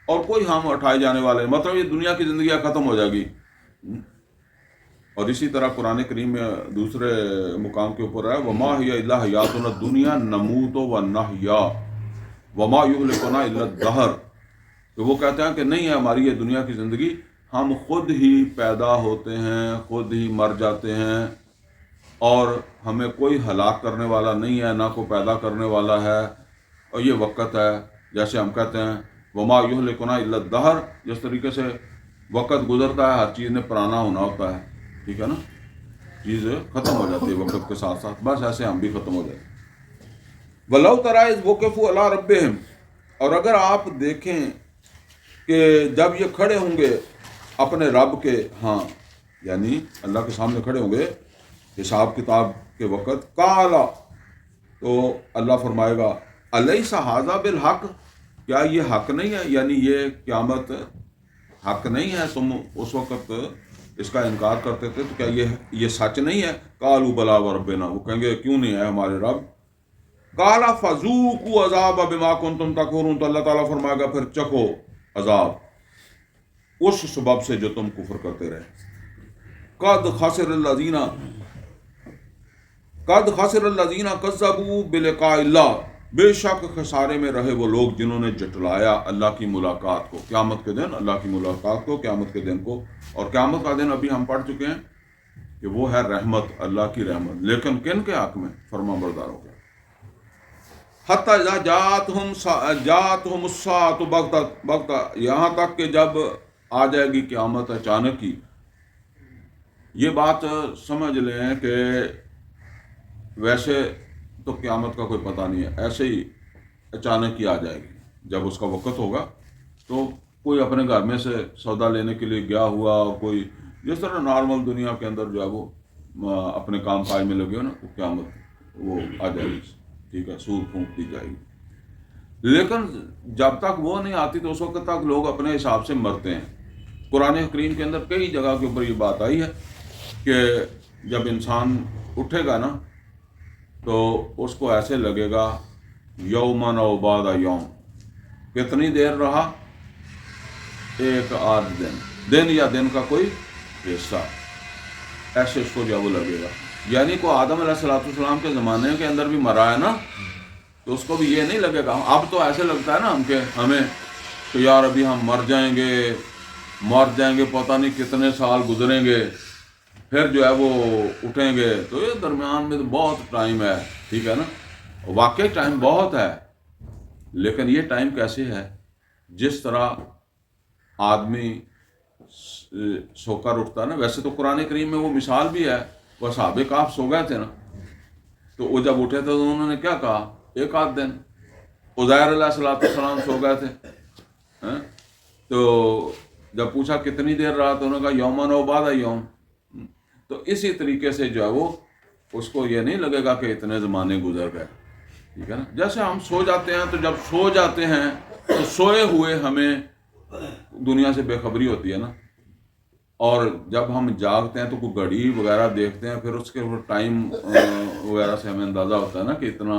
اور کوئی ہم اٹھائے جانے والے, مطلب یہ دنیا کی زندگی ختم ہو جائے گی. اور اسی طرح قرآن کریم میں دوسرے مقام کے اوپر ہے وَمَا هِيَ إِلَّا حَيَاتُنَا الدُّنْيَا نَمُوتُ وَنَحْيَا وَمَا يُهْلِكُنَا إِلَّا الدَّهْرُ. تو وہ کہتے ہیں کہ نہیں ہے ہماری یہ دنیا کی زندگی, ہم خود ہی پیدا ہوتے ہیں, خود ہی مر جاتے ہیں, اور ہمیں کوئی ہلاک کرنے والا نہیں ہے, نہ کوئی پیدا کرنے والا ہے. اور یہ وقت ہے, جیسے ہم کہتے ہیں وَمَا يُهْلِكُنَا إِلَّا الدَّهْرُ, جس طریقے سے وقت گزرتا ہے ہر چیز نے پرانا ہونا ہوتا ہے. ٹھیک ہے نا, چیز ختم ہو جاتی ہے وقت کے ساتھ ساتھ, بس ایسے ہم بھی ختم ہو جائیں. وَلَوْ تَرَىٰ إِذْ وُقِفُوا عَلَىٰ رَبِّهِمْ, اور اگر آپ دیکھیں کہ جب یہ کھڑے ہوں گے اپنے رب کے ہاں, یعنی اللہ کے سامنے کھڑے ہوں گے حساب کتاب کے وقت, قَالَ, تو اللہ فرمائے گا أَلَيْسَ هَٰذَا بِالْحَقِّ, کیا یہ حق نہیں ہے, یعنی یہ قیامت حق نہیں ہے, تم اس وقت اس کا انکار کرتے تھے, تو کیا یہ سچ نہیں ہے؟ قَالُوا بَلَىٰ وَرَبِّنَا, وہ کہیں گے کیوں نہیں ہے ہمارے رب. قَالَ فَذُوقُوا عَذَابَ بِمَا كُنتُمْ تَكْفُرُونَ, تو اللہ تعالیٰ فرمائے گا پھر چکھو عذاب اس سبب سے جو تم کفر کرتے رہے. قَدْ خَسِرَ الَّذِينَ كَذَّبُوا بِلِقَاءِ اللَّهِ, بے شک خسارے میں رہے وہ لوگ جنہوں نے جھٹلایا اللہ کی ملاقات کو, قیامت کے دن اللہ کی ملاقات کو, قیامت کے دن کو. اور قیامت کا دن ابھی ہم پڑھ چکے ہیں کہ وہ ہے رحمت, اللہ کی رحمت, لیکن کن کے حق میں؟ فرما برداروں کے. حتی اذا جاءتہم الساعۃ بغتۃ, یہاں تک کہ جب آ جائے گی قیامت اچانک ہی. یہ بات سمجھ لیں کہ ویسے تو قیامت کا کوئی پتہ نہیں ہے, ایسے ہی اچانک ہی آ جائے گی. جب اس کا وقت ہوگا تو کوئی اپنے گھر میں سے سودا لینے کے لیے گیا ہوا, اور کوئی جس طرح نارمل دنیا کے اندر جو ہے وہ اپنے کام کاج میں لگے ہو نا, تو قیامت وہ آ جائے گی. ٹھیک ہے, سور پھونک دی جائے گی. لیکن جب تک وہ نہیں آتی تو اس وقت تک لوگ اپنے حساب سے مرتے ہیں. قرآن کریم کے اندر کئی جگہ کے اوپر یہ بات آئی ہے کہ جب انسان اٹھے گا نا تو اس کو ایسے لگے گا یومن و بعد یوم, کتنی دیر رہا, ایک آدھ دن یا دن کا کوئی حصہ, ایسے اس کو جو وہ لگے گا. یعنی کو آدم علیہ السلام کے زمانے کے اندر بھی مرا ہے نا, تو اس کو بھی یہ نہیں لگے گا. اب تو ایسے لگتا ہے نا ہمیں کہ یار ابھی ہم مر جائیں گے, پتہ نہیں کتنے سال گزریں گے, پھر جو ہے وہ اٹھیں گے, تو یہ درمیان میں تو بہت ٹائم ہے. ٹھیک ہے نا, واقعی ٹائم بہت ہے, لیکن یہ ٹائم کیسے ہے؟ جس طرح آدمی سو کر اٹھتا ہے نا, ویسے تو قرآن کریم میں وہ مثال بھی ہے. وہ اصحاب کہف سو گئے تھے نا, تو وہ جب اٹھے تھے تو انہوں نے کیا کہا, ایک آدھ دن. عزیر علیہ السلام سو گئے تھے, تو جب پوچھا کتنی دیر رہا تو انہوں نے کہا یومن و بعد یوم. تو اسی طریقے سے جو ہے وہ اس کو یہ نہیں لگے گا کہ اتنے زمانے گزر گئے. ٹھیک ہے نا. جیسے ہم سو جاتے ہیں تو جب سو جاتے ہیں تو سوئے ہوئے ہمیں دنیا سے بے خبری ہوتی ہے نا, اور جب ہم جاگتے ہیں تو کوئی گھڑی وغیرہ دیکھتے ہیں, پھر اس کے ٹائم وغیرہ سے ہمیں اندازہ ہوتا ہے نا کہ اتنا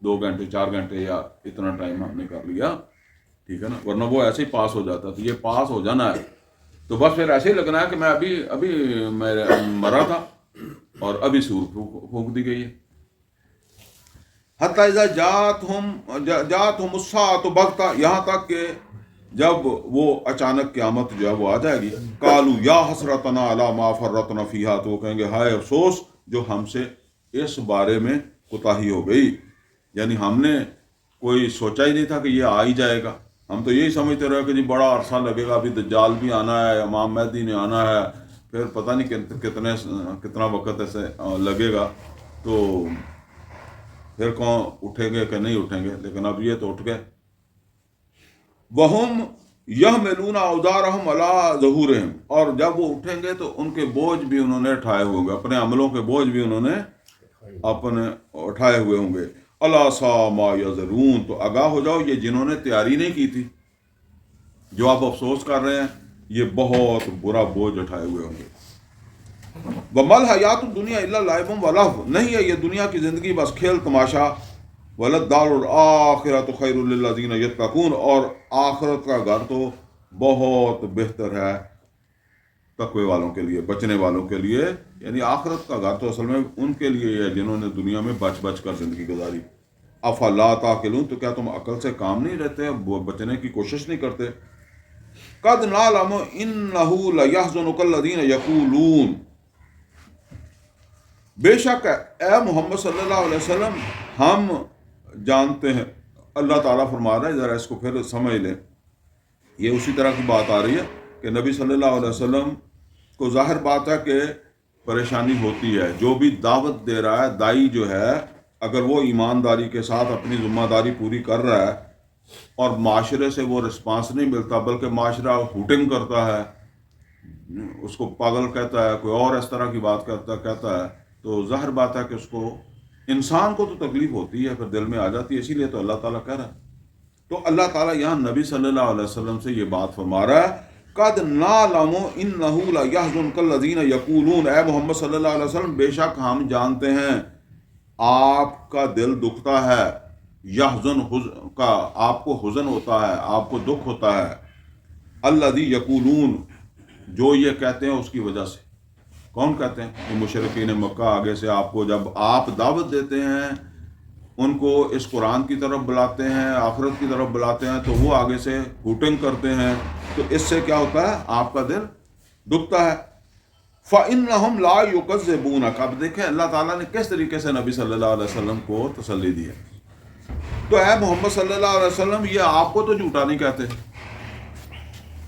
2 گھنٹے 4 گھنٹے یا اتنا ٹائم ہم نے کر لیا. ٹھیک ہے نا. ورنہ وہ ایسے ہی پاس ہو جاتا. تو یہ پاس ہو جانا ہے تو بس پھر ایسے ہی لگنا ہے کہ میں ابھی مرا تھا اور ابھی سور پھونک دی گئی ہے. حتیٰ اذا جاءتہم الساعۃ بغتہ, یہاں تک کہ جب وہ اچانک قیامت جو ہے وہ آ جائے گی. قالوا یا حسرتنا علی ما فرطنا فیہا, تو وہ کہیں گے ہائے افسوس جو ہم سے اس بارے میں کوتاہی ہو گئی. یعنی ہم نے کوئی سوچا ہی نہیں تھا کہ یہ آ ہی جائے گا. ہم تو یہی سمجھتے رہے کہ جی بڑا عرصہ لگے گا, ابھی دجال بھی آنا ہے, امام مہدی نے آنا ہے, پھر پتہ نہیں کتنا وقت ایسے لگے گا, تو پھر کون اٹھیں گے کہ نہیں اٹھیں گے. لیکن اب یہ تو اٹھ گئے. وَهُمْ يَحْمِلُونَ أَوْزَارَهُمْ عَلَىٰ ظُهُورِهِمْ, اور جب وہ اٹھیں گے تو ان کے بوجھ بھی انہوں نے اٹھائے ہوئے ہوں گے, اپنے عملوں کے بوجھ بھی انہوں نے اپنے اٹھائے ہوئے ہوں گے. أَلَا سَاءَ مَا يَزِرُونَ, تو آگاہ ہو جاؤ یہ جنہوں نے تیاری نہیں کی تھی, جو آپ افسوس کر رہے ہیں, یہ بہت برا بوجھ اٹھائے ہوئے ہوں گے. وَمَا الْحَيَاةُ الدُّنْيَا إِلَّا لَعِبٌ وَلَهْوٌ, نہیں ہے یہ دنیا کی زندگی بس کھیل تماشا. وَلَلدَّارُ الْآخِرَةُ خَيْرٌ لِلَّذِينَ يَتَّقُونَ, اور آخرت کا گھر تو بہت بہتر ہے تقوی والوں کے لیے, بچنے والوں کے لیے. یعنی آخرت کا گھر تو اصل میں ان کے لیے ہے جنہوں نے دنیا میں بچ کر زندگی گزاری. افلا تعقلون, تو کیا تم عقل سے کام نہیں رہتے, بچنے کی کوشش نہیں کرتے. قد نعلم انه ليحزنك الذين يقولون, بے شک اے محمد صلی اللہ علیہ وسلم ہم جانتے ہیں. اللہ تعالیٰ فرما رہا ہے, ذرا اس کو پھر سمجھ لیں, یہ اسی طرح کی بات آ رہی ہے کہ نبی صلی اللہ علیہ وسلم کو ظاہر بات ہے کہ پریشانی ہوتی ہے. جو بھی دعوت دے رہا ہے دائی جو ہے, اگر وہ ایمانداری کے ساتھ اپنی ذمہ داری پوری کر رہا ہے اور معاشرے سے وہ رسپانس نہیں ملتا, بلکہ معاشرہ ہوٹنگ کرتا ہے, اس کو پاگل کہتا ہے, کوئی اور اس طرح کی بات کہتا ہے, تو ظاہر بات ہے کہ اس کو, انسان کو تو تکلیف ہوتی ہے, پھر دل میں آ جاتی ہے. اسی لیے تو اللہ تعالیٰ کہہ رہا ہے. تو اللہ تعالیٰ یہاں نبی صلی اللہ علیہ وسلم سے یہ بات فرما رہا ہے, قد نعلم انه ليحزنك الذين يقولون, اے محمد صلی اللہ علیہ وسلم بے شک ہم جانتے ہیں آپ کا دل دکھتا ہے, یحزن کا, آپ کو حزن ہوتا ہے, آپ کو دکھ ہوتا ہے. الذی یقولون, جو یہ کہتے ہیں اس کی وجہ سے. کون کہتے ہیں؟ یہ مشرکین مکہ آگے سے آپ کو جب آپ دعوت دیتے ہیں, ان کو اس قرآن کی طرف بلاتے ہیں, آخرت کی طرف بلاتے ہیں, تو وہ آگے سے ہوٹنگ کرتے ہیں, تو اس سے کیا ہوتا ہے, آپ کا دل دکھتا ہے. فَإِنَّهُمْ لَا يُكَذِّبُونَكَ, اب دیکھیں اللہ تعالیٰ نے کس طریقے سے نبی صلی اللہ علیہ وسلم کو تسلی دی ہے. تو اے محمد صلی اللہ علیہ وسلم یہ آپ کو تو جھوٹا نہیں کہتے.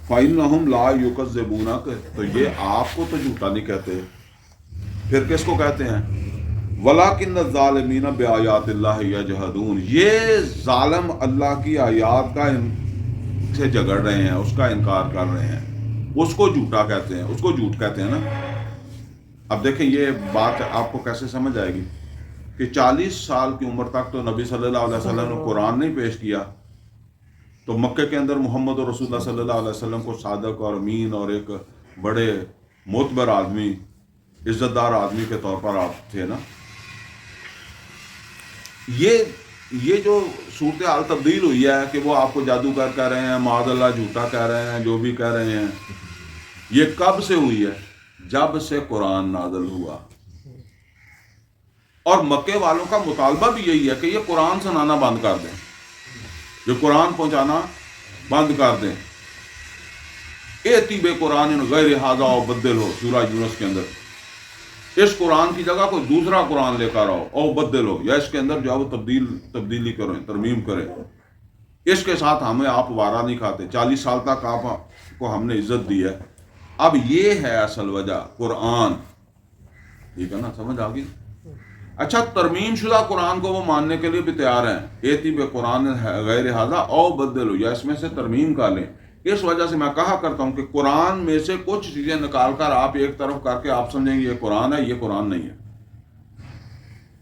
فَإِنَّهُمْ لَا يُكَذِّبُونَكَ, تو یہ آپ کو تو جھوٹا نہیں کہتے, پھر کس کو کہتے ہیں؟ وَلَٰكِنَّ الظَّالِمِينَ بِآيَاتِ اللَّهِ يَجْحَدُونَ, یہ ظالم اللہ کی آیات کا سے جھگڑ رہے ہیں, اس کا انکار کر رہے ہیں, اس کو جھوٹا کہتے ہیں, اس کو جھوٹ کہتے ہیں نا. اب دیکھیں یہ بات آپ کو کیسے سمجھ آئے گی کہ 40 سال کی عمر تک تو نبی صلی اللہ علیہ وسلم نے قرآن نہیں پیش کیا, تو مکے کے اندر محمد رسول اللہ صلی اللہ علیہ وسلم کو صادق اور امین اور ایک بڑے معتبر آدمی, عزت دار آدمی کے طور پر آپ تھے نا. یہ جو صورتحال تبدیل ہوئی ہے کہ وہ آپ کو جادوگر کہہ رہے ہیں, معاذ اللہ جھوٹا کہہ رہے ہیں, جو بھی کہہ رہے ہیں, یہ کب سے ہوئی ہے؟ جب سے قرآن نازل ہوا. اور مکے والوں کا مطالبہ بھی یہی ہے کہ یہ قرآن سنانا بند کر دیں, جو قرآن پہنچانا بند کر دیں. ایتی بے قرآن غیر ھذا وبدلہ, سورہ یونس کے اندر, اس قرآن کی جگہ کوئی دوسرا قرآن لے کر آؤ او بدلو, یا اس کے اندر جو ہے وہ تبدیلی کریں, ترمیم کریں. اس کے ساتھ ہمیں آپ وارہ نہیں کھاتے. 40 سال تک آپ کو ہم نے عزت دی ہے. اب یہ ہے اصل وجہ, قرآن. ٹھیک ہے نا, سمجھ آ گئی. اچھا, ترمیم شدہ قرآن کو وہ ماننے کے لیے بھی تیار ہیں. ایتی بے قرآن غیر ھذا او بدلو, یا اس میں سے ترمیم کر لیں, اس وجہ سے میں کہا کرتا ہوں کہ قرآن میں سے کچھ چیزیں نکال کر آپ ایک طرف کر کے آپ سمجھیں گے یہ قرآن ہے، یہ قرآن نہیں ہے۔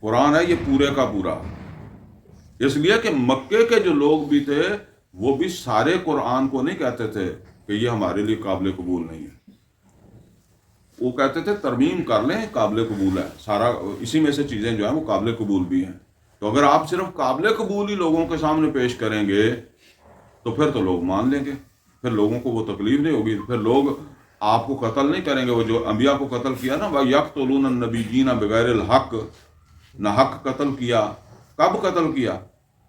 قرآن ہے یہ پورے کا پورا، اس لیے کہ مکے کے جو لوگ بھی تھے وہ بھی سارے قرآن کو نہیں کہتے تھے کہ یہ ہمارے لیے قابل قبول نہیں ہے، وہ کہتے تھے ترمیم کر لیں، قابل قبول ہے سارا، اسی میں سے چیزیں جو ہیں وہ قابل قبول بھی ہیں۔ تو اگر آپ صرف قابل قبول ہی لوگوں کے سامنے پیش کریں گے تو پھر تو لوگ مان لیں گے، پھر لوگوں کو وہ تکلیف نہیں ہوگی، پھر لوگ آپ کو قتل نہیں کریں گے۔ وہ جو انبیاء کو قتل کیا نا، وَيَقْتُلُونَ النَّبِيِّينَ بِغَيْرِ الْحَقِّ، نہ حق قتل کیا۔ کب قتل کیا؟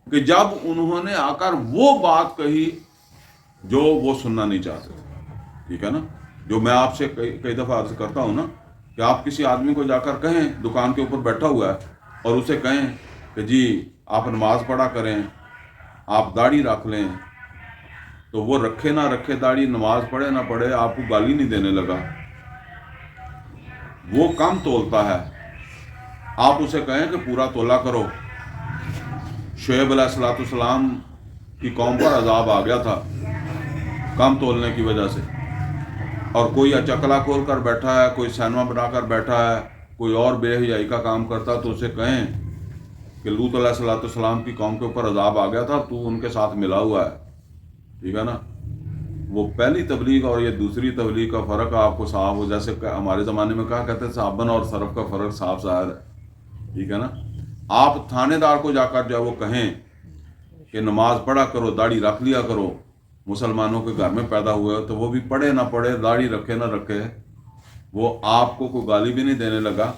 کہ جب انہوں نے آ کر وہ بات کہی جو وہ سننا نہیں چاہتے تھے، ٹھیک ہے نا؟ جو میں آپ سے کئی دفعہ عرض کرتا ہوں نا کہ آپ کسی آدمی کو جا کر کہیں، دکان کے اوپر بیٹھا ہوا ہے، اور اسے کہیں کہ جی آپ نماز پڑھا کریں، آپ داڑھی رکھ لیں، تو وہ رکھے نہ رکھے داڑھی، نماز پڑھے نہ پڑھے، آپ کو گالی نہیں دینے لگا، وہ کم تولتا ہے۔ آپ اسے کہیں کہ پورا تولا کرو۔ شعیب علیہ السلام کی قوم پر عذاب آ گیا تھا کم تولنے کی وجہ سے، اور کوئی چکلا کھول کر بیٹھا ہے، کوئی سینما بنا کر بیٹھا ہے، کوئی اور بے حیائی کا کام کرتا، تو اسے کہیں کہ لوط علیہ السلام کی قوم کے اوپر عذاب آ گیا تھا، تو ان کے ساتھ ملا ہوا ہے، ٹھیک ہے نا؟ وہ پہلی تبلیغ اور یہ دوسری تبلیغ کا فرق آپ کو صاف ہو، جیسے کہ ہمارے زمانے میں کہا کہتے ہیں صابن اور سرف کا فرق صاف ظاہر ہے، ٹھیک ہے نا؟ آپ تھانے دار کو جا کر جو وہ کہیں کہ نماز پڑھا کرو، داڑھی رکھ لیا کرو، مسلمانوں کے گھر میں پیدا ہوئے ہو، تو وہ بھی پڑھے نہ پڑھے، داڑھی رکھے نہ رکھے، وہ آپ کو کوئی گالی بھی نہیں دینے لگا،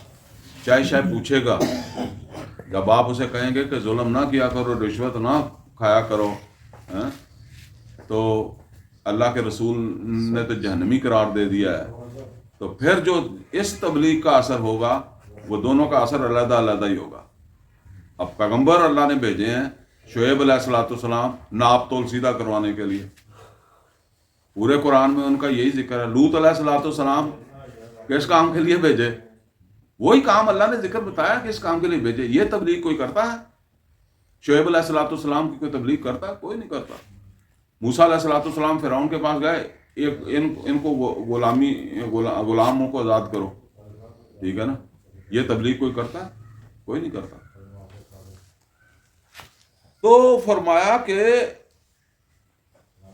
چائے شاید پوچھے گا۔ جب آپ اسے کہیں گے کہ ظلم نہ کیا کرو، رشوت نہ کھایا کرو، تو اللہ کے رسول نے تو جہنمی قرار دے دیا ہے، تو پھر جو اس تبلیغ کا اثر ہوگا وہ دونوں کا اثر علیحدہ علیحدہ ہی ہوگا۔ اب پیغمبر اللہ نے بھیجے ہیں شعیب علیہ السلام ناپ تول سیدھا کروانے کے لیے، پورے قرآن میں ان کا یہی ذکر ہے۔ لوط علیہ السلام کس کام کے لیے بھیجے؟ وہی کام اللہ نے ذکر بتایا کہ اس کام کے لیے بھیجے۔ یہ تبلیغ کوئی کرتا ہے؟ شعیب علیہ السلام کی کوئی تبلیغ کرتا ہے؟ کوئی نہیں کرتا۔ موسیٰ علیہ السلام فرعون کے پاس گئے، ان کو غلاموں کو آزاد کرو، ٹھیک ہے نا؟ یہ تبلیغ کوئی کرتا ہے؟ کوئی نہیں کرتا۔ تو فرمایا کہ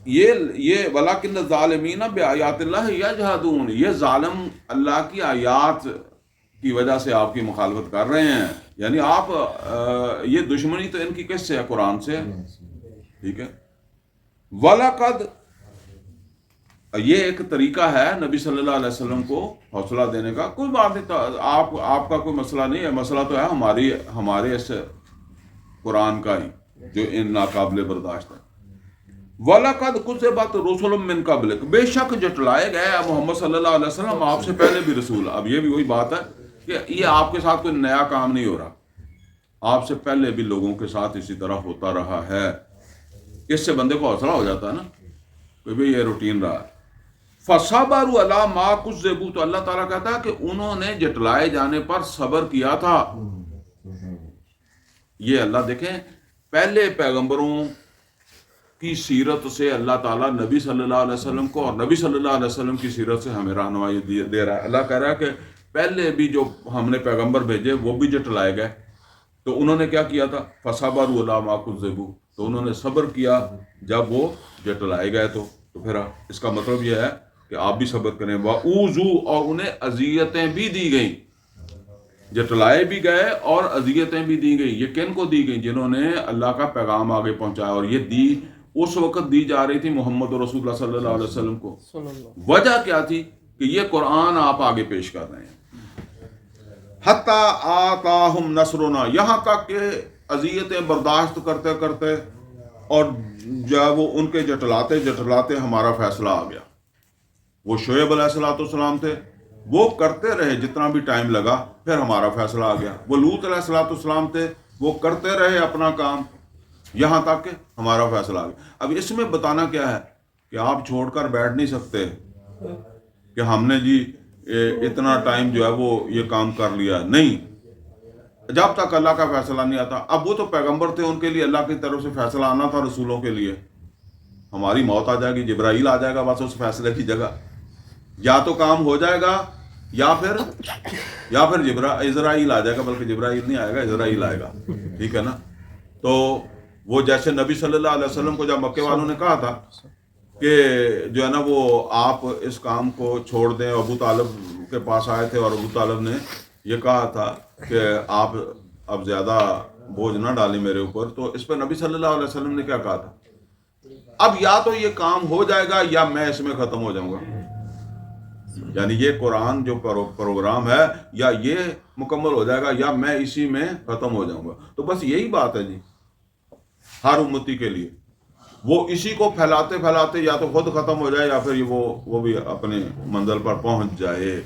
یہ وَلَٰكِنَّ الظَّالِمِينَ بِآيَاتِ اللَّهِ يَجْحَدُونَ، یہ ظالم اللہ کی آیات کی وجہ سے آپ کی مخالفت کر رہے ہیں، یعنی آپ یہ دشمنی تو ان کی کس سے ہے؟ قرآن سے، ٹھیک ہے؟ وَلَقَدْ، یہ ایک طریقہ ہے نبی صلی اللہ علیہ وسلم کو حوصلہ دینے کا۔ کوئی بات نہیں، آپ کا کوئی مسئلہ نہیں ہے، مسئلہ تو ہے ہمارے اس قرآن کا ہی جو ان ناقابل برداشت ہے۔ وَلَقَدْ كُذِّبَتْ رُسُلٌ مِّن قَبْلِكَ، بے شک جٹلائے گئے محمد صلی اللہ علیہ وسلم آپ سے پہلے بھی رسول۔ اب یہ بھی وہی بات ہے کہ یہ آپ کے ساتھ کوئی نیا کام نہیں ہو رہا، آپ سے پہلے بھی لوگوں کے ساتھ اسی طرح ہوتا رہا ہے۔ اس سے بندے کو حوصلہ ہو جاتا ہے نا کہ بھئی یہ روٹین رہا ہے۔ فَصَبَرُوا عَلَىٰ مَا كُذِّبُوا، تو اللہ تعالیٰ کہتا ہے کہ انہوں نے جٹلائے جانے پر صبر کیا تھا۔ یہ اللہ دیکھیں، پہلے پیغمبروں کی سیرت سے اللہ تعالیٰ نبی صلی اللہ علیہ وسلم کو اور نبی صلی اللہ علیہ وسلم کی سیرت سے ہمیں رہنمائی دے رہا ہے۔ اللہ کہہ رہا ہے کہ پہلے بھی جو ہم نے پیغمبر بھیجے وہ بھی جٹلائے گئے، تو انہوں نے کیا کیا تھا؟ فَصَبَرُوا عَلَىٰ مَا كُذِّبُوا، تو انہوں نے صبر کیا جب وہ جٹلائے گئے۔ تو پھر اس کا مطلب یہ ہے کہ آپ بھی صبر کریں۔ وَأُوذُوا، اور انہیں اذیتیں بھی دی گئیں، جٹلائے بھی گئے اور اذیتیں بھی دی گئیں۔ یہ کن کو دی گئیں؟ جنہوں نے اللہ کا پیغام آگے پہنچایا، اور یہ دی اس وقت دی جا رہی تھی محمد رسول اللہ صلی اللہ علیہ وسلم کو۔ وجہ کیا تھی؟ کہ یہ قرآن آپ آگے پیش کر رہے ہیں۔ حتیٰ آتاہم نصرنا، یہاں تک کہ اذیتیں برداشت کرتے کرتے اور جب وہ ان کے جٹلاتے جٹلاتے ہمارا فیصلہ آ گیا۔ وہ شعیب علیہ السلام تھے، وہ کرتے رہے جتنا بھی ٹائم لگا، پھر ہمارا فیصلہ آ گیا۔ وہ لوط علیہ السلام تھے، وہ کرتے رہے اپنا کام یہاں تک کہ ہمارا فیصلہ آ گیا۔ اب اس میں بتانا کیا ہے کہ آپ چھوڑ کر بیٹھ نہیں سکتے کہ ہم نے جی اتنا ٹائم جو ہے وہ یہ کام کر لیا، نہیں، جب تک اللہ کا فیصلہ نہیں آتا۔ اب وہ تو پیغمبر تھے، ان کے لیے اللہ کی طرف سے فیصلہ آنا تھا، رسولوں کے لیے ہماری موت آ جائے گی، جبرائیل آ جائے گا بس اس فیصلے کی جگہ، یا تو کام ہو جائے گا یا پھر اسرائیل آ جائے گا، بلکہ جبرائیل نہیں آئے گا، اسرائیل آئے گا، ٹھیک ہے نا. تو وہ جیسے نبی صلی اللہ علیہ وسلم کو جب مکے والوں نے کہا تھا کہ جو ہے نا وہ آپ اس کام کو چھوڑ دیں، ابو طالب کے پاس آئے تھے اور ابو طالب نے یہ کہا تھا کہ آپ اب زیادہ بوجھ نہ ڈالیں میرے اوپر، تو اس پہ نبی صلی اللہ علیہ وسلم نے کیا کہا تھا؟ اب یا تو یہ کام ہو جائے گا یا میں اس میں ختم ہو جاؤں گا، یعنی یہ قرآن جو پروگرام ہے یا یہ مکمل ہو جائے گا یا میں اسی میں ختم ہو جاؤں گا. تو بس یہی بات ہے جی ہر امتی کے لیے، وہ اسی کو پھیلاتے پھیلاتے یا تو خود ختم ہو جائے یا پھر وہ بھی اپنے منزل پر پہنچ جائے،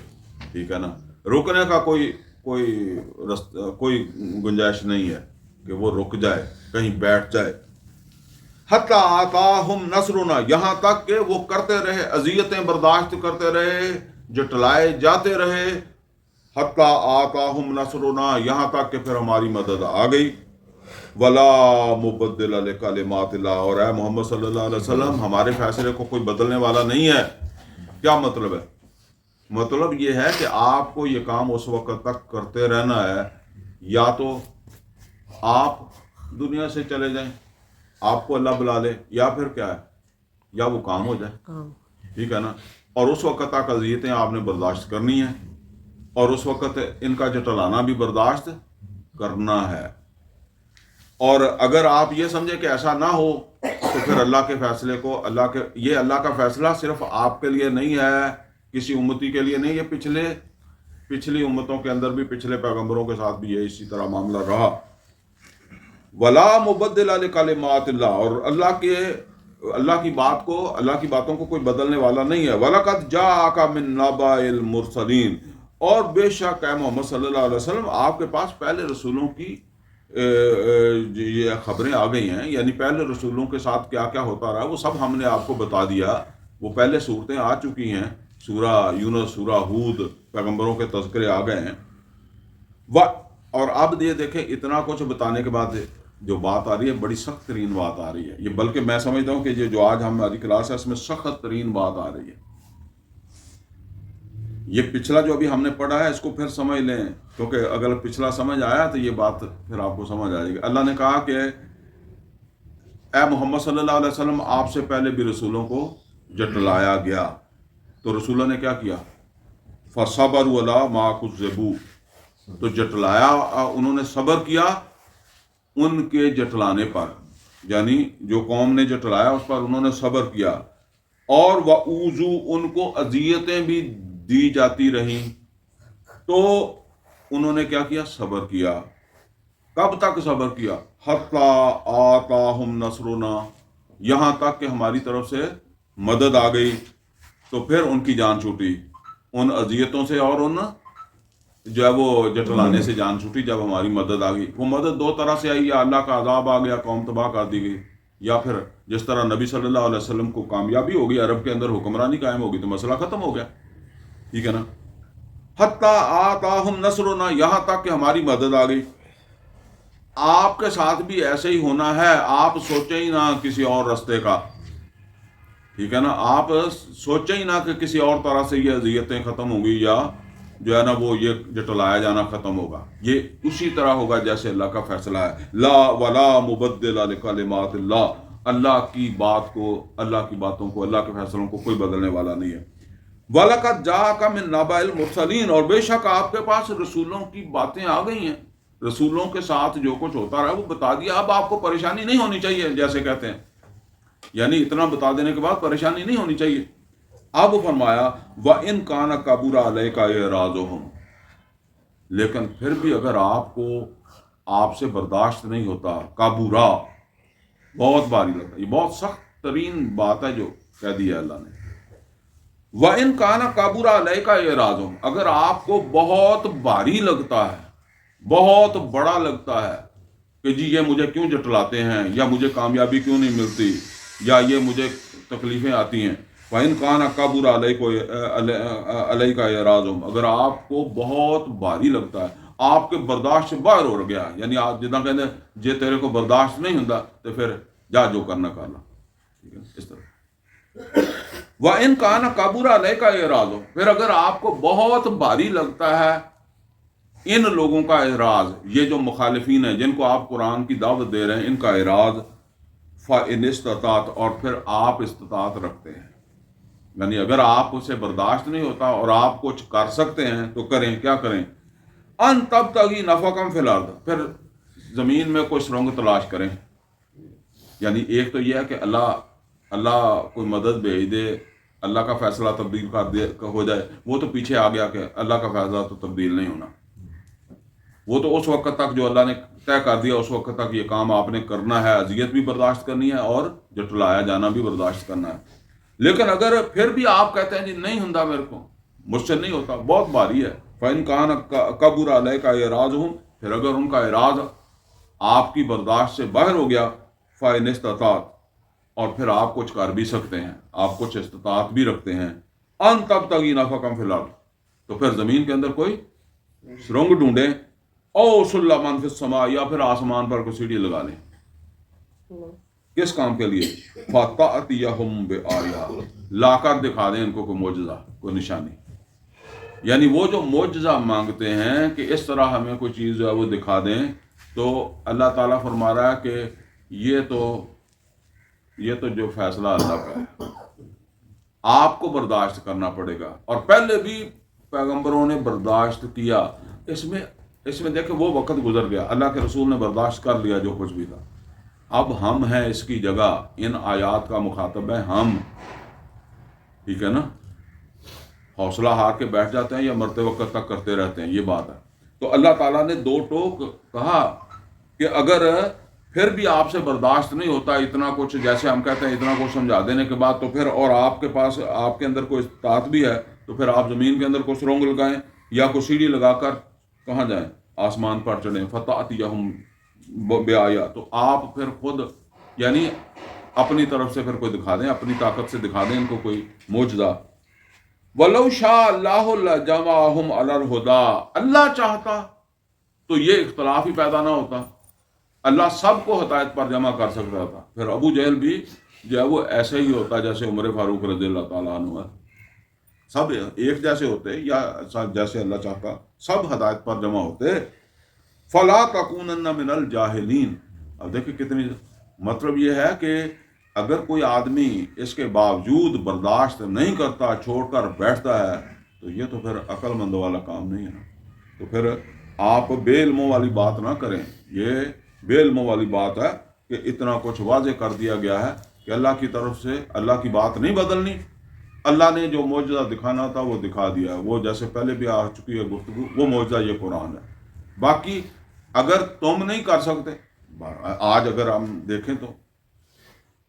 ٹھیک ہے نا. رکنے کا کوئی گنجائش نہیں ہے کہ وہ رک جائے، کہیں بیٹھ جائے. حتی آتاہم نصرنا، یہاں تک کہ وہ کرتے رہے، اذیتیں برداشت کرتے رہے، جٹلائے جاتے رہے. حتی آتاہم نصرنا، یہاں تک کہ پھر ہماری مدد آ گئی. ولا مبدل لکلمات اللہ، اور اے محمد صلی اللہ علیہ وسلم ہمارے فیصلے کو کوئی بدلنے والا نہیں ہے. کیا مطلب ہے؟ مطلب یہ ہے کہ آپ کو یہ کام اس وقت تک کرتے رہنا ہے، یا تو آپ دنیا سے چلے جائیں، آپ کو اللہ بلا لے، یا پھر کیا ہے، یا وہ کام ہو جائے، ٹھیک ہے نا. اور اس وقت تک اذیتیں آپ نے برداشت کرنی ہیں، اور اس وقت ان کا جٹلانا بھی برداشت کرنا ہے. اور اگر آپ یہ سمجھے کہ ایسا نہ ہو تو پھر اللہ کے فیصلے کو یہ اللہ کا فیصلہ صرف آپ کے لیے نہیں ہے، کسی امتی کے لیے نہیں، یہ پچھلی امتوں کے اندر بھی، پچھلے پیغمبروں کے ساتھ بھی یہ اسی طرح معاملہ رہا. ولا مبدل لکلمات اللہ، اور اللہ کی باتوں کو کوئی بدلنے والا نہیں ہے. وَلَقَدْ جَاءَكَ مِن نَبَإِ الْمُرْسَلِينَ، اور بے شک اے محمد صلی اللہ علیہ وسلم آپ کے پاس پہلے رسولوں کی یہ خبریں آ گئی ہیں، یعنی پہلے رسولوں کے ساتھ کیا کیا ہوتا رہا وہ سب ہم نے آپ کو بتا دیا. وہ پہلے صورتیں آ چکی ہیں، سورہ یونس، سورہ ہود، پیغمبروں کے تذکرے آ گئے ہیں. اور اب یہ دیکھیں اتنا کچھ بتانے کے بعد جو بات آ رہی ہے بڑی سخت ترین بات آ رہی ہے. یہ بلکہ میں سمجھتا ہوں کہ یہ جو آج ہماری کلاس ہے اس میں سخت ترین بات آ رہی ہے. یہ پچھلا جو ابھی ہم نے پڑھا ہے اس کو پھر سمجھ لیں، کیونکہ اگر پچھلا سمجھ آیا تو یہ بات پھر آپ کو سمجھ آ جائے گی. اللہ نے کہا کہ اے محمد صلی اللہ علیہ وسلم آپ سے پہلے بھی رسولوں کو جٹلایا گیا، تو رسولوں نے کیا کیا؟ فَصَبَرُوا عَلَىٰ مَا كُذِّبُوا، تو جٹلایا، انہوں نے صبر کیا ان کے جٹلانے پر، یعنی جو قوم نے جٹلایا اس پر انہوں نے صبر کیا. اور وَأُوذُوا، ان کو اذیتیں بھی دی جاتی رہیں تو انہوں نے کیا کیا؟ صبر کیا. کب تک صبر کیا؟ حَتَّىٰ آتَاهُمْ نَصْرُنَا، یہاں تک کہ ہماری طرف سے مدد آ گئی. تو پھر ان کی جان چھوٹی ان اذیتوں سے اور ان جو ہے وہ جٹلانے سے جان چھوٹی جب ہماری مدد آ گئی. وہ مدد دو طرح سے آئی، یا اللہ کا عذاب آ گیا، قوم تباہ کر دی گئی، یا پھر جس طرح نبی صلی اللہ علیہ وسلم کو کامیابی ہوگی، عرب کے اندر حکمرانی قائم ہوگی تو مسئلہ ختم ہو گیا، ٹھیک ہے نا. حتیٰ آتاہم نصرنا، یہاں تک کہ ہماری مدد آ گئی. آپ کے ساتھ بھی ایسے ہی ہونا ہے، آپ سوچیں ہی نہ کسی اور رستے کا، ٹھیک ہے نا. آپ سوچیں ہی نہ کہ کسی اور طرح سے یہ اذیتیں ختم ہوں گی یا جو ہے نا وہ یہ جٹلایا جانا ختم ہوگا. یہ اسی طرح ہوگا جیسے اللہ کا فیصلہ ہے. لا ولا مبدل لکلمات اللہ، اللہ کی باتوں کو، اللہ کے فیصلوں کو کوئی بدلنے والا نہیں ہے. وَلَقَدْ جَاءَكَ مِن نَبَإِ الْمُرْسَلِينَ، اور بے شک آپ کے پاس رسولوں کی باتیں آ گئی ہیں، رسولوں کے ساتھ جو کچھ ہوتا رہا وہ بتا دیا. اب آپ کو پریشانی نہیں ہونی چاہیے، جیسے کہتے ہیں، یعنی اتنا بتا دینے کے بعد پریشانی نہیں ہونی چاہیے. اب فرمایا وَإِن كَانَ كَبُرَ عَلَيْكَ إِعْرَاضُهُمْ، لیکن پھر بھی اگر آپ کو آپ سے برداشت نہیں ہوتا، کابورا بہت بھاری لگتا، یہ بہت سخت ترین بات ہے جو کہہ دی ہے اللہ نے. وَإِن كَانَ كَبُرَ عَلَيْكَ إِعْرَاضُهُمْ، اگر آپ کو بہت بھاری لگتا ہے، بہت بڑا لگتا ہے کہ جی یہ مجھے کیوں جٹلاتے ہیں، یا مجھے کامیابی کیوں نہیں ملتی، یا یہ مجھے تکلیفیں آتی ہیں. وَإِن كَانَ كَبُرَ عَلَيْكَ إِعْرَاضُهُمْ، اگر آپ کو بہت بھاری لگتا ہے، آپ کے برداشت سے باہر ہو گیا، یعنی آپ جتنا کہتے ہیں جے تیرے کو برداشت نہیں ہوتا تو پھر جا جو کرنا کر لا، ٹھیک ہے اس طرح. وَإِنْ كَانَ كَبُرَ عَلَيْكَ إِعْرَاضُ، پھر اگر آپ کو بہت بھاری لگتا ہے ان لوگوں کا اعراض، یہ جو مخالفین ہیں جن کو آپ قرآن کی دعوت دے رہے ہیں، ان کا اعراض، فَإِنِ اسْتَطَعْتَ، اور پھر آپ استطاعت رکھتے ہیں، یعنی اگر آپ اسے برداشت نہیں ہوتا اور آپ کچھ کر سکتے ہیں تو کریں. کیا کریں؟ ان تبتغی نفقا فی الارض، پھر زمین میں کوئی سرنگ تلاش کریں. یعنی ایک تو یہ ہے کہ اللہ کوئی مدد بھیج دے، اللہ کا فیصلہ تبدیل کر دے ہو جائے، وہ تو پیچھے آ گیا کہ اللہ کا فیصلہ تو تبدیل نہیں ہونا. وہ تو اس وقت تک جو اللہ نے طے کر دیا اس وقت تک یہ کام آپ نے کرنا ہے، اذیت بھی برداشت کرنی ہے اور جٹلایا جانا بھی برداشت کرنا ہے. لیکن اگر پھر بھی آپ کہتے ہیں جی نہیں ہوتا، میرے کو مجھ سے نہیں ہوتا، بہت بھاری ہے، فَإِنْ كَانَ كَبُرَ عَلَيْكَ إِعْرَاضُهُمْ، پھر اگر ان کا اعراض آپ کی برداشت سے باہر ہو گیا، فَإِنِ اسْتَطَعْتَ، اور پھر آپ کچھ کر بھی سکتے ہیں، آپ کچھ استطاعت بھی رکھتے ہیں، ان تبتغی نفقا فی الارض، تو پھر زمین کے اندر کوئی سرنگ ڈھونڈیں، او سلما فی السماء، یا پھر آسمان پر کوئی سیڑھی لگا لیں. کس کام کے لیے؟ فَتَأْتِيَهُمْ بِآیَةٍ، لا کر دکھا دیں ان کو کوئی معجزہ، کوئی نشانی. یعنی وہ جو معجزہ مانگتے ہیں کہ اس طرح ہمیں کوئی چیز جو ہے وہ دکھا دیں، تو اللہ تعالیٰ فرما رہا ہے کہ یہ تو جو فیصلہ اللہ کا ہے آپ کو برداشت کرنا پڑے گا. اور پہلے بھی پیغمبروں نے برداشت کیا. اس میں دیکھیں وہ وقت گزر گیا، اللہ کے رسول نے برداشت کر لیا جو کچھ بھی تھا. اب ہم ہیں اس کی جگہ، ان آیات کا مخاطب ہے ہم، ٹھیک ہے نا. حوصلہ ہار کے بیٹھ جاتے ہیں یا مرتے وقت تک کرتے رہتے ہیں، یہ بات ہے. تو اللہ تعالیٰ نے دو ٹوک کہا کہ اگر پھر بھی آپ سے برداشت نہیں ہوتا اتنا کچھ، جیسے ہم کہتے ہیں اتنا کچھ سمجھا دینے کے بعد، تو پھر اور آپ کے پاس آپ کے اندر کوئی استطاعت بھی ہے، تو پھر آپ زمین کے اندر کوئی سرنگ لگائیں یا کوئی سیڑھی لگا کر کہاں جائیں؟ آسمان پر چڑھیں. فَتَأْتِيَهُمْ بِآیَةٍ، تو آپ پھر خود یعنی اپنی طرف سے پھر کوئی دکھا دیں، اپنی طاقت سے دکھا دیں ان کو کوئی معجزہ. وَلَوْ شَاءَ اللَّهُ لَجَمَعَهُمْ عَلَى الْهُدَىٰ، اللہ چاہتا تو یہ اختلاف ہی پیدا نہ ہوتا، اللہ سب کو ہدایت پر جمع کر سکتا تھا. پھر ابو جہل بھی جو ہے وہ ایسے ہی ہوتا جیسے عمر فاروق رضی اللہ تعالیٰ عنہ ہے، سب ایک جیسے ہوتے، یا جیسے اللہ چاہتا سب ہدایت پر جمع ہوتے. فَلَا تَكُونَنَّ مِنَ الْجَاهِلِينَ. اب دیکھیں کتنی، مطلب یہ ہے کہ اگر کوئی آدمی اس کے باوجود برداشت نہیں کرتا، چھوڑ کر بیٹھتا ہے، تو یہ تو پھر عقل مندوں والا کام نہیں ہے نا. تو پھر آپ بے علموں والی بات نہ کریں. یہ بے علموں والی بات ہے کہ اتنا کچھ واضح کر دیا گیا ہے کہ اللہ کی طرف سے اللہ کی بات نہیں بدلنی. اللہ نے جو معجزہ دکھانا تھا وہ دکھا دیا، وہ جیسے پہلے بھی آ چکی ہے گفتگو، وہ معجزہ یہ قرآن ہے. باقی اگر تم نہیں کر سکتے، آج اگر ہم دیکھیں تو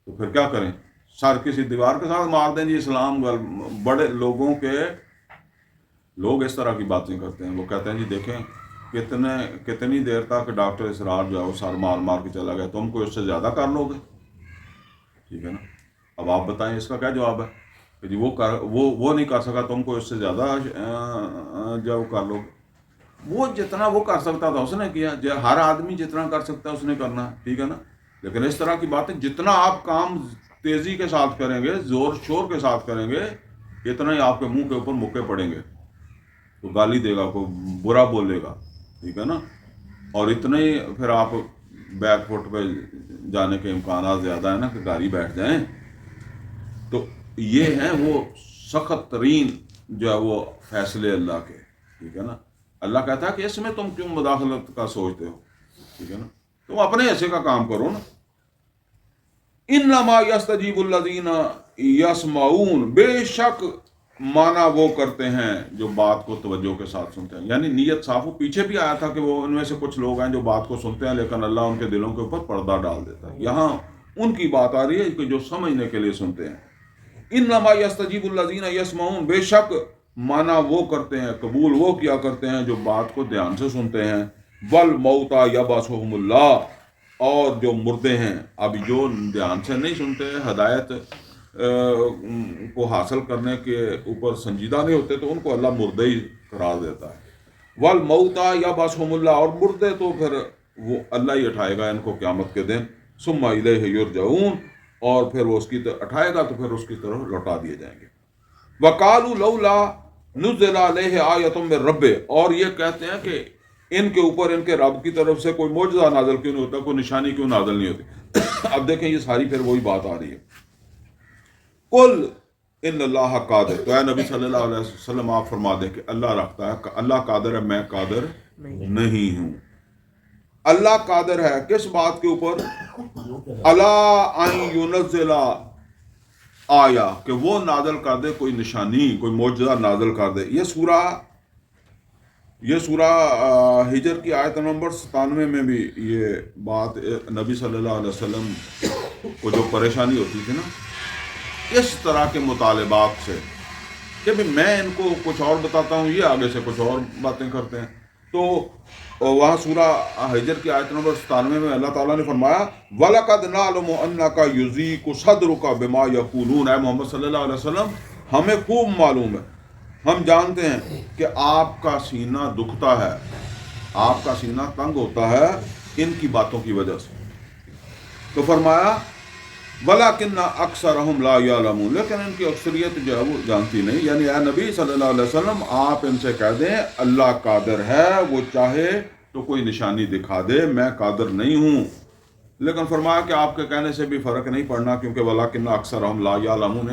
پھر کیا کریں؟ سر کسی دیوار کے ساتھ مار دیں جی. اسلام بڑے لوگوں کے لوگ اس طرح کی باتیں کرتے ہیں. وہ کہتے ہیں جی دیکھیں کتنی دیر تک ڈاکٹر اسرار جو ہے وہ سر مار مار کے چلا گیا، تم کو اس سے زیادہ کر لو گے. ٹھیک ہے نا. اب آپ بتائیں اس کا کیا جواب ہے کہ جی وہ نہیں کر سکا، تم کو اس سے زیادہ جو کر لو گے. وہ جتنا وہ کر سکتا تھا اس نے کیا، ہر آدمی جتنا کر سکتا ہے اس نے کرنا، ٹھیک ہے نا. لیکن اس طرح کی باتیں جتنا آپ کام تیزی کے ساتھ کریں گے، زور شور کے ساتھ کریں گے، اتنا ہی آپ کے منہ کے اوپر مکے پڑیں گے. تو گالی دے گا، کوئی برا بولے گا، ٹھیک ہے نا. اور اتنے ہی پھر آپ بیک فٹ پہ جانے کے امکانات زیادہ ہیں نا کہ گاڑی بیٹھ جائیں. تو یہ ہیں وہ سخت ترین جو ہے وہ فیصلے اللہ کے، ٹھیک ہے نا. اللہ کہتا ہے کہ اس میں تم کیوں مداخلت کا سوچتے ہو، ٹھیک ہے نا. تم اپنے حصے کا کام کرو نا. انما یستجیب الذین یسمعون، بے شک مانا وہ کرتے ہیں جو بات کو توجہ کے ساتھ سنتے ہیں. یعنی نیت صاف ہو. پیچھے بھی آیا تھا کہ وہ ان میں سے کچھ لوگ ہیں جو بات کو سنتے ہیں لیکن اللہ ان کے دلوں کے اوپر پردہ ڈال دیتا ہے. یہاں ان کی بات آ رہی ہے کہ جو سمجھنے کے لیے سنتے ہیں. انما یستجیب الذین یسمعون، بے شک مانا وہ کرتے ہیں، قبول وہ کیا کرتے ہیں جو بات کو دھیان سے سنتے ہیں. والموتیٰ یبعثھم اللہ، اور جو مردے ہیں، اب جو دھیان سے نہیں سنتے، ہدایت کو حاصل کرنے کے اوپر سنجیدہ نہیں ہوتے، تو ان کو اللہ مردے ہی قرار دیتا ہے. والموتیٰ یبعثھم اللہ، اور مردے تو پھر وہ اللہ ہی اٹھائے گا ان کو قیامت کے دن. ثم الیہ یرجعون، اور پھر وہ اس کی اٹھائے گا تو پھر اس کی طرف لوٹا دیے جائیں گے. وقالوا لولا نزل علیہ آیۃ من ربہ، اور یہ کہتے ہیں کہ ان کے اوپر ان کے رب کی طرف سے کوئی معجزہ نازل کیوں نہیں ہوتا، کوئی نشانی کیوں نازل نہیں ہوتی. اب دیکھیں یہ ساری پھر وہی بات آ رہی ہے. قل ان اللہ قادر، تو اے نبی صلی اللہ علیہ وسلم آپ فرما دیں کہ اللہ رکھتا ہے، اللہ قادر ہے، میں قادر نہیں ہوں. اللہ قادر ہے کس بات کے اوپر؟ اللہ ان ينزل آیا، کہ وہ نازل کر دے کوئی نشانی، کوئی معجزہ نازل کر دے. یہ سورہ ہجر کی آیت نمبر 97 میں بھی یہ بات نبی صلی اللہ علیہ وسلم کو جو پریشانی ہوتی تھی نا اس طرح کے مطالبات سے کہ بھی میں ان کو کچھ اور بتاتا ہوں، یہ آگے سے کچھ اور باتیں کرتے ہیں. تو وہاں سورہ ہجر کی آیت نمبر 97 میں اللہ تعالیٰ نے فرمایا وَلَقَدْ نَعْلَمُ أَنَّكَ يُضِيقُ صَدْرُكَ بِمَا يَقُولُونَ. اے محمد صلی اللہ علیہ وسلم ہمیں خوب معلوم ہے، ہم جانتے ہیں کہ آپ کا سینہ دکھتا ہے، آپ کا سینہ تنگ ہوتا ہے ان کی باتوں کی وجہ سے. تو فرمایا وَلَكِنَّ أَكْثَرَهُمْ لَا يَعْلَمُونَ، لیکن ان کی اکثریت جو ہے وہ جانتی نہیں. یعنی اے نبی صلی اللہ علیہ وسلم آپ ان سے کہہ دیں اللہ قادر ہے، وہ چاہے تو کوئی نشانی دکھا دے، میں قادر نہیں ہوں. لیکن فرمایا کہ آپ کے کہنے سے بھی فرق نہیں پڑنا، کیونکہ وَلَكِنَّ أَكْثَرَهُمْ لَا يَعْلَمُونَ،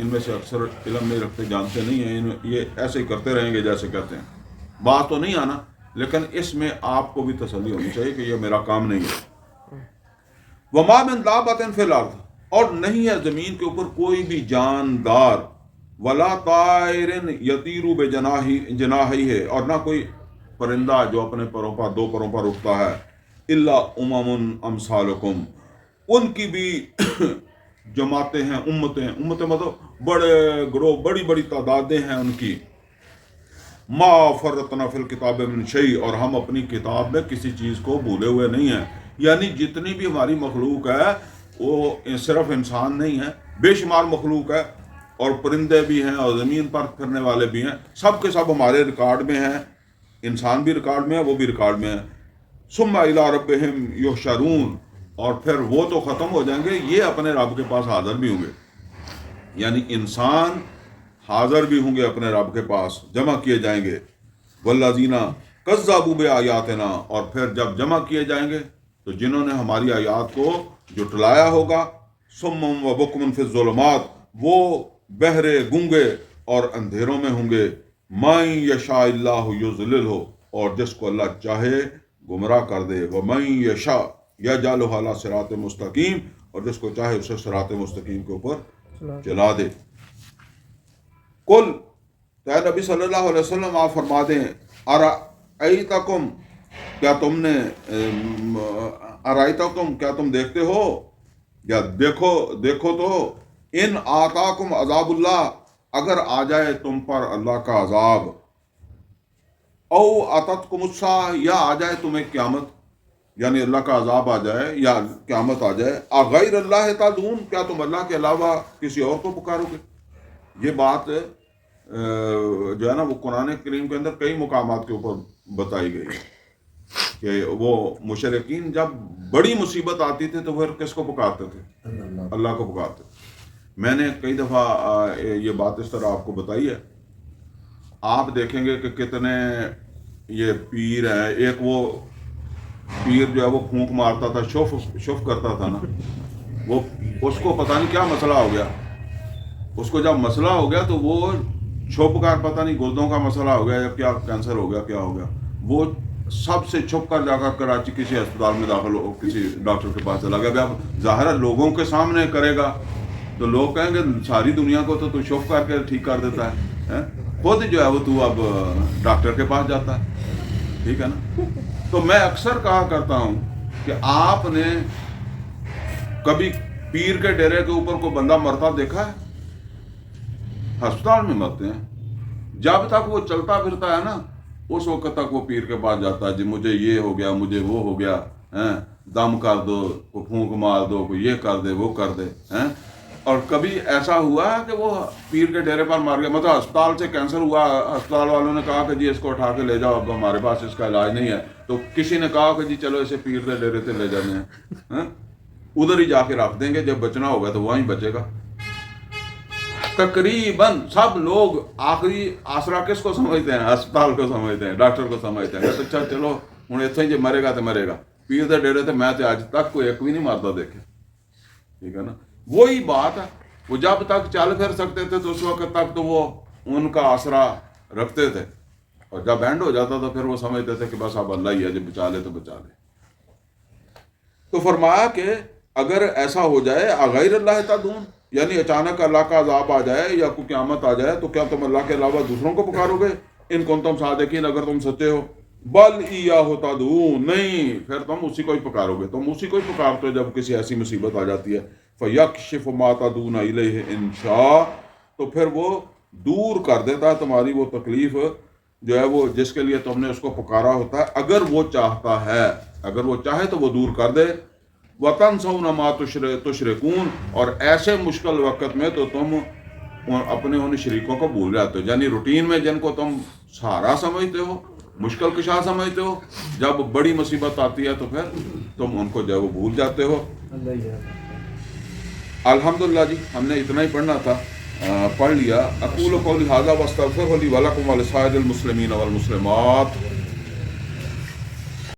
ان میں سے اکثر علم نہیں رکھتے، جانتے نہیں ہیں، یہ ایسے ہی کرتے رہیں گے جیسے کہتے ہیں. بات تو نہیں آنا، لیکن اس میں آپ کو بھی تسلی ہونی چاہیے کہ یہ میرا کام نہیں ہے. وَمَا مِن دَابَّةٍ فِي الْأَرْضِ، اور نہیں ہے زمین کے اوپر کوئی بھی جاندار، وَلَا طَائِرٍ يَطِيرُ بِجَنَاحَيْهِ، اور نہ کوئی پرندہ جو اپنے پروں پر دو پروں پر اٹھتا ہے، اِلَّا أُمَمٌ أَمْثَالُكُمْ، ان کی بھی جماعتیں ہیں، امتیں مطلب بڑے گروہ، بڑی بڑی تعدادیں ہیں ان کی. ما فرطنا فی الکتاب من شیء، اور ہم اپنی کتاب میں کسی چیز کو بھولے ہوئے نہیں ہیں. یعنی جتنی بھی ہماری مخلوق ہے وہ صرف انسان نہیں ہے، بے شمار مخلوق ہے، اور پرندے بھی ہیں اور زمین پر پھرنے والے بھی ہیں، سب کے سب ہمارے ریکارڈ میں ہیں. انسان بھی ریکارڈ میں ہے، وہ بھی ریکارڈ میں ہے. ثم الی ربہم یحشرون، اور پھر وہ تو ختم ہو جائیں گے، یہ اپنے رب کے پاس حاضر بھی ہوں گے. یعنی انسان حاضر بھی ہوں گے اپنے رب کے پاس، جمع کیے جائیں گے. والذین کذبوا بآیاتنا، اور پھر جب جمع کیے جائیں گے تو جنہوں نے ہماری آیات کو جھٹلایا ہوگا. صم و بکم فی الظلمات، وہ بہرے گونگے اور اندھیروں میں ہوں گے. من یشاء اللہ یضللہ، اور جس کو اللہ چاہے گمراہ کر دے. ومن یشاء یجعلہ علی صراط مستقیم، اور جس کو چاہے اسے صراط مستقیم کے اوپر چلا دے. قل، تو اے نبی صلی اللہ علیہ وسلم آپ فرما دیں ارأیتکم، کیا تم نے ارأیتکم، کیا تم دیکھتے ہو یا دیکھو تو ان آتاکم عذاب اللہ، اگر آ جائے تم پر اللہ کا عذاب، او اتتکم الساعہ، یا آ جائے تمہیں قیامت، یعنی اللہ کا عذاب آ جائے یا قیامت آ جائے. اغیر اللہ تدعون، کیا تم اللہ کے علاوہ کسی اور کو پکارو گے؟ یہ بات جو ہے نا وہ قرآن کریم کے اندر کئی مقامات کے اوپر بتائی گئی ہے کہ وہ مشرکین جب بڑی مصیبت آتی تھی تو پھر کس کو پکارتے تھے؟ اللہ کو پکارتے تھے. میں نے کئی دفعہ یہ بات اس طرح آپ کو بتائی ہے. آپ دیکھیں گے کہ کتنے یہ پیر ہیں. ایک وہ پیر جو ہے وہ پھونک مارتا تھا، شف کرتا تھا نا، وہ اس کو پتہ نہیں کیا مسئلہ ہو گیا. اس کو جب مسئلہ ہو گیا تو وہ چھپ کر، پتہ نہیں گردوں کا مسئلہ ہو گیا یا کیا، کینسر ہو گیا، کیا ہو گیا، وہ سب سے چھپ کر جا کر کراچی کسی اسپتال میں داخل ہو، کسی ڈاکٹر کے پاس چلا گیا. اب ظاہر ہے لوگوں کے سامنے کرے گا تو لوگ کہیں گے ساری دنیا کو تو چھپ کر کے ٹھیک کر دیتا ہے، خود جو ہے وہ تو اب ڈاکٹر کے پاس جاتا ہے. ٹھیک ہے نا. تو میں اکثر کہا کرتا ہوں کہ آپ نے کبھی پیر کے ڈیرے کے اوپر کوئی بندہ مرتا دیکھا ہے؟ ہسپتال میں مرتے ہیں. جب تک وہ چلتا پھرتا ہے نا اس وقت تک وہ پیر کے پاس جاتا ہے، جی مجھے یہ ہو گیا، مجھے وہ ہو گیا، دم کر دو، کوئی پھونک مار دو، کوئی یہ کر دے، وہ کر دے. اور کبھی ایسا ہوا کہ وہ پیر کے ڈیرے پر مار گیا، مطلب ہسپتال سے کینسر ہوا، ہسپتال والوں نے کہا کہ جی اس کو اٹھا کے لے جاؤ، اب ہمارے پاس اس کا علاج نہیں ہے. تو کسی نے کہا کہ جی چلو اسے پیر کے ڈیرے سے لے جانے ہیں. ادھر ہی جا کے رکھ دیں گے، جب بچنا ہوگا تو وہیں بچے گا۔ تقریباً سب لوگ آخری آسرا کس کو سمجھتے ہیں؟ ہسپتال کو سمجھتے ہیں، ڈاکٹر کو سمجھتے ہیں۔ اچھا چلو ہوں اتنے جو مرے گا تو مرے گا، پیر دے ڈیرے تے میں تے آج تک کوئی ایک بھی نہیں مرتا دیکھے، ٹھیک ہے نا۔ وہی بات ہے، وہ جب تک چل پھر سکتے تھے تو اس وقت تک تو وہ ان کا آسرا رکھتے تھے، اور جب اینڈ ہو جاتا تو پھر وہ سمجھتے تھے کہ بس اب اللہ ہی ہے جو بچا لے تو بچا لے۔ تو فرمایا کہ اگر ایسا ہو جائے غیر اللہ تدعون، یعنی اچانک اللہ کا عذاب آ جائے یا کوئی قیامت آ جائے، تو کیا تم اللہ کے علاوہ دوسروں کو پکارو گے؟ ان کنتم صادقین، اگر تم سچے ہو۔ بل ایاہ تدعون، نہیں، پھر تم اسی کو ہی پکارو گے، تم اسی کو ہی پکارتے ہو جب کسی ایسی مصیبت آ جاتی ہے۔ فیکشف ما تدعون الیہ ان شاء، تو پھر وہ دور کر دیتا ہے تمہاری وہ تکلیف جو ہے وہ جس کے لیے تم نے اس کو پکارا ہوتا ہے، اگر وہ چاہتا ہے، اگر وہ چاہے تو وہ دور کر دے۔ وَتَنْسَوْنَ مَا تُشْرِكُونَ، اور ایسے مشکل وقت میں تو تم اپنے ان شریکوں کو بھول جاتے ہو، یعنی روٹین میں جن کو تم سہارا سمجھتے ہو، مشکل کشا سمجھتے ہو، جب بڑی مصیبت آتی ہے تو پھر تم ان کو جو ہے وہ بھول جاتے ہو۔ الحمدللہ جی، ہم نے اتنا ہی پڑھنا تھا، پڑھ لیا۔ اقول قولی ھذا واستغفر لی ولکم ولسائر المسلمین والمسلمات۔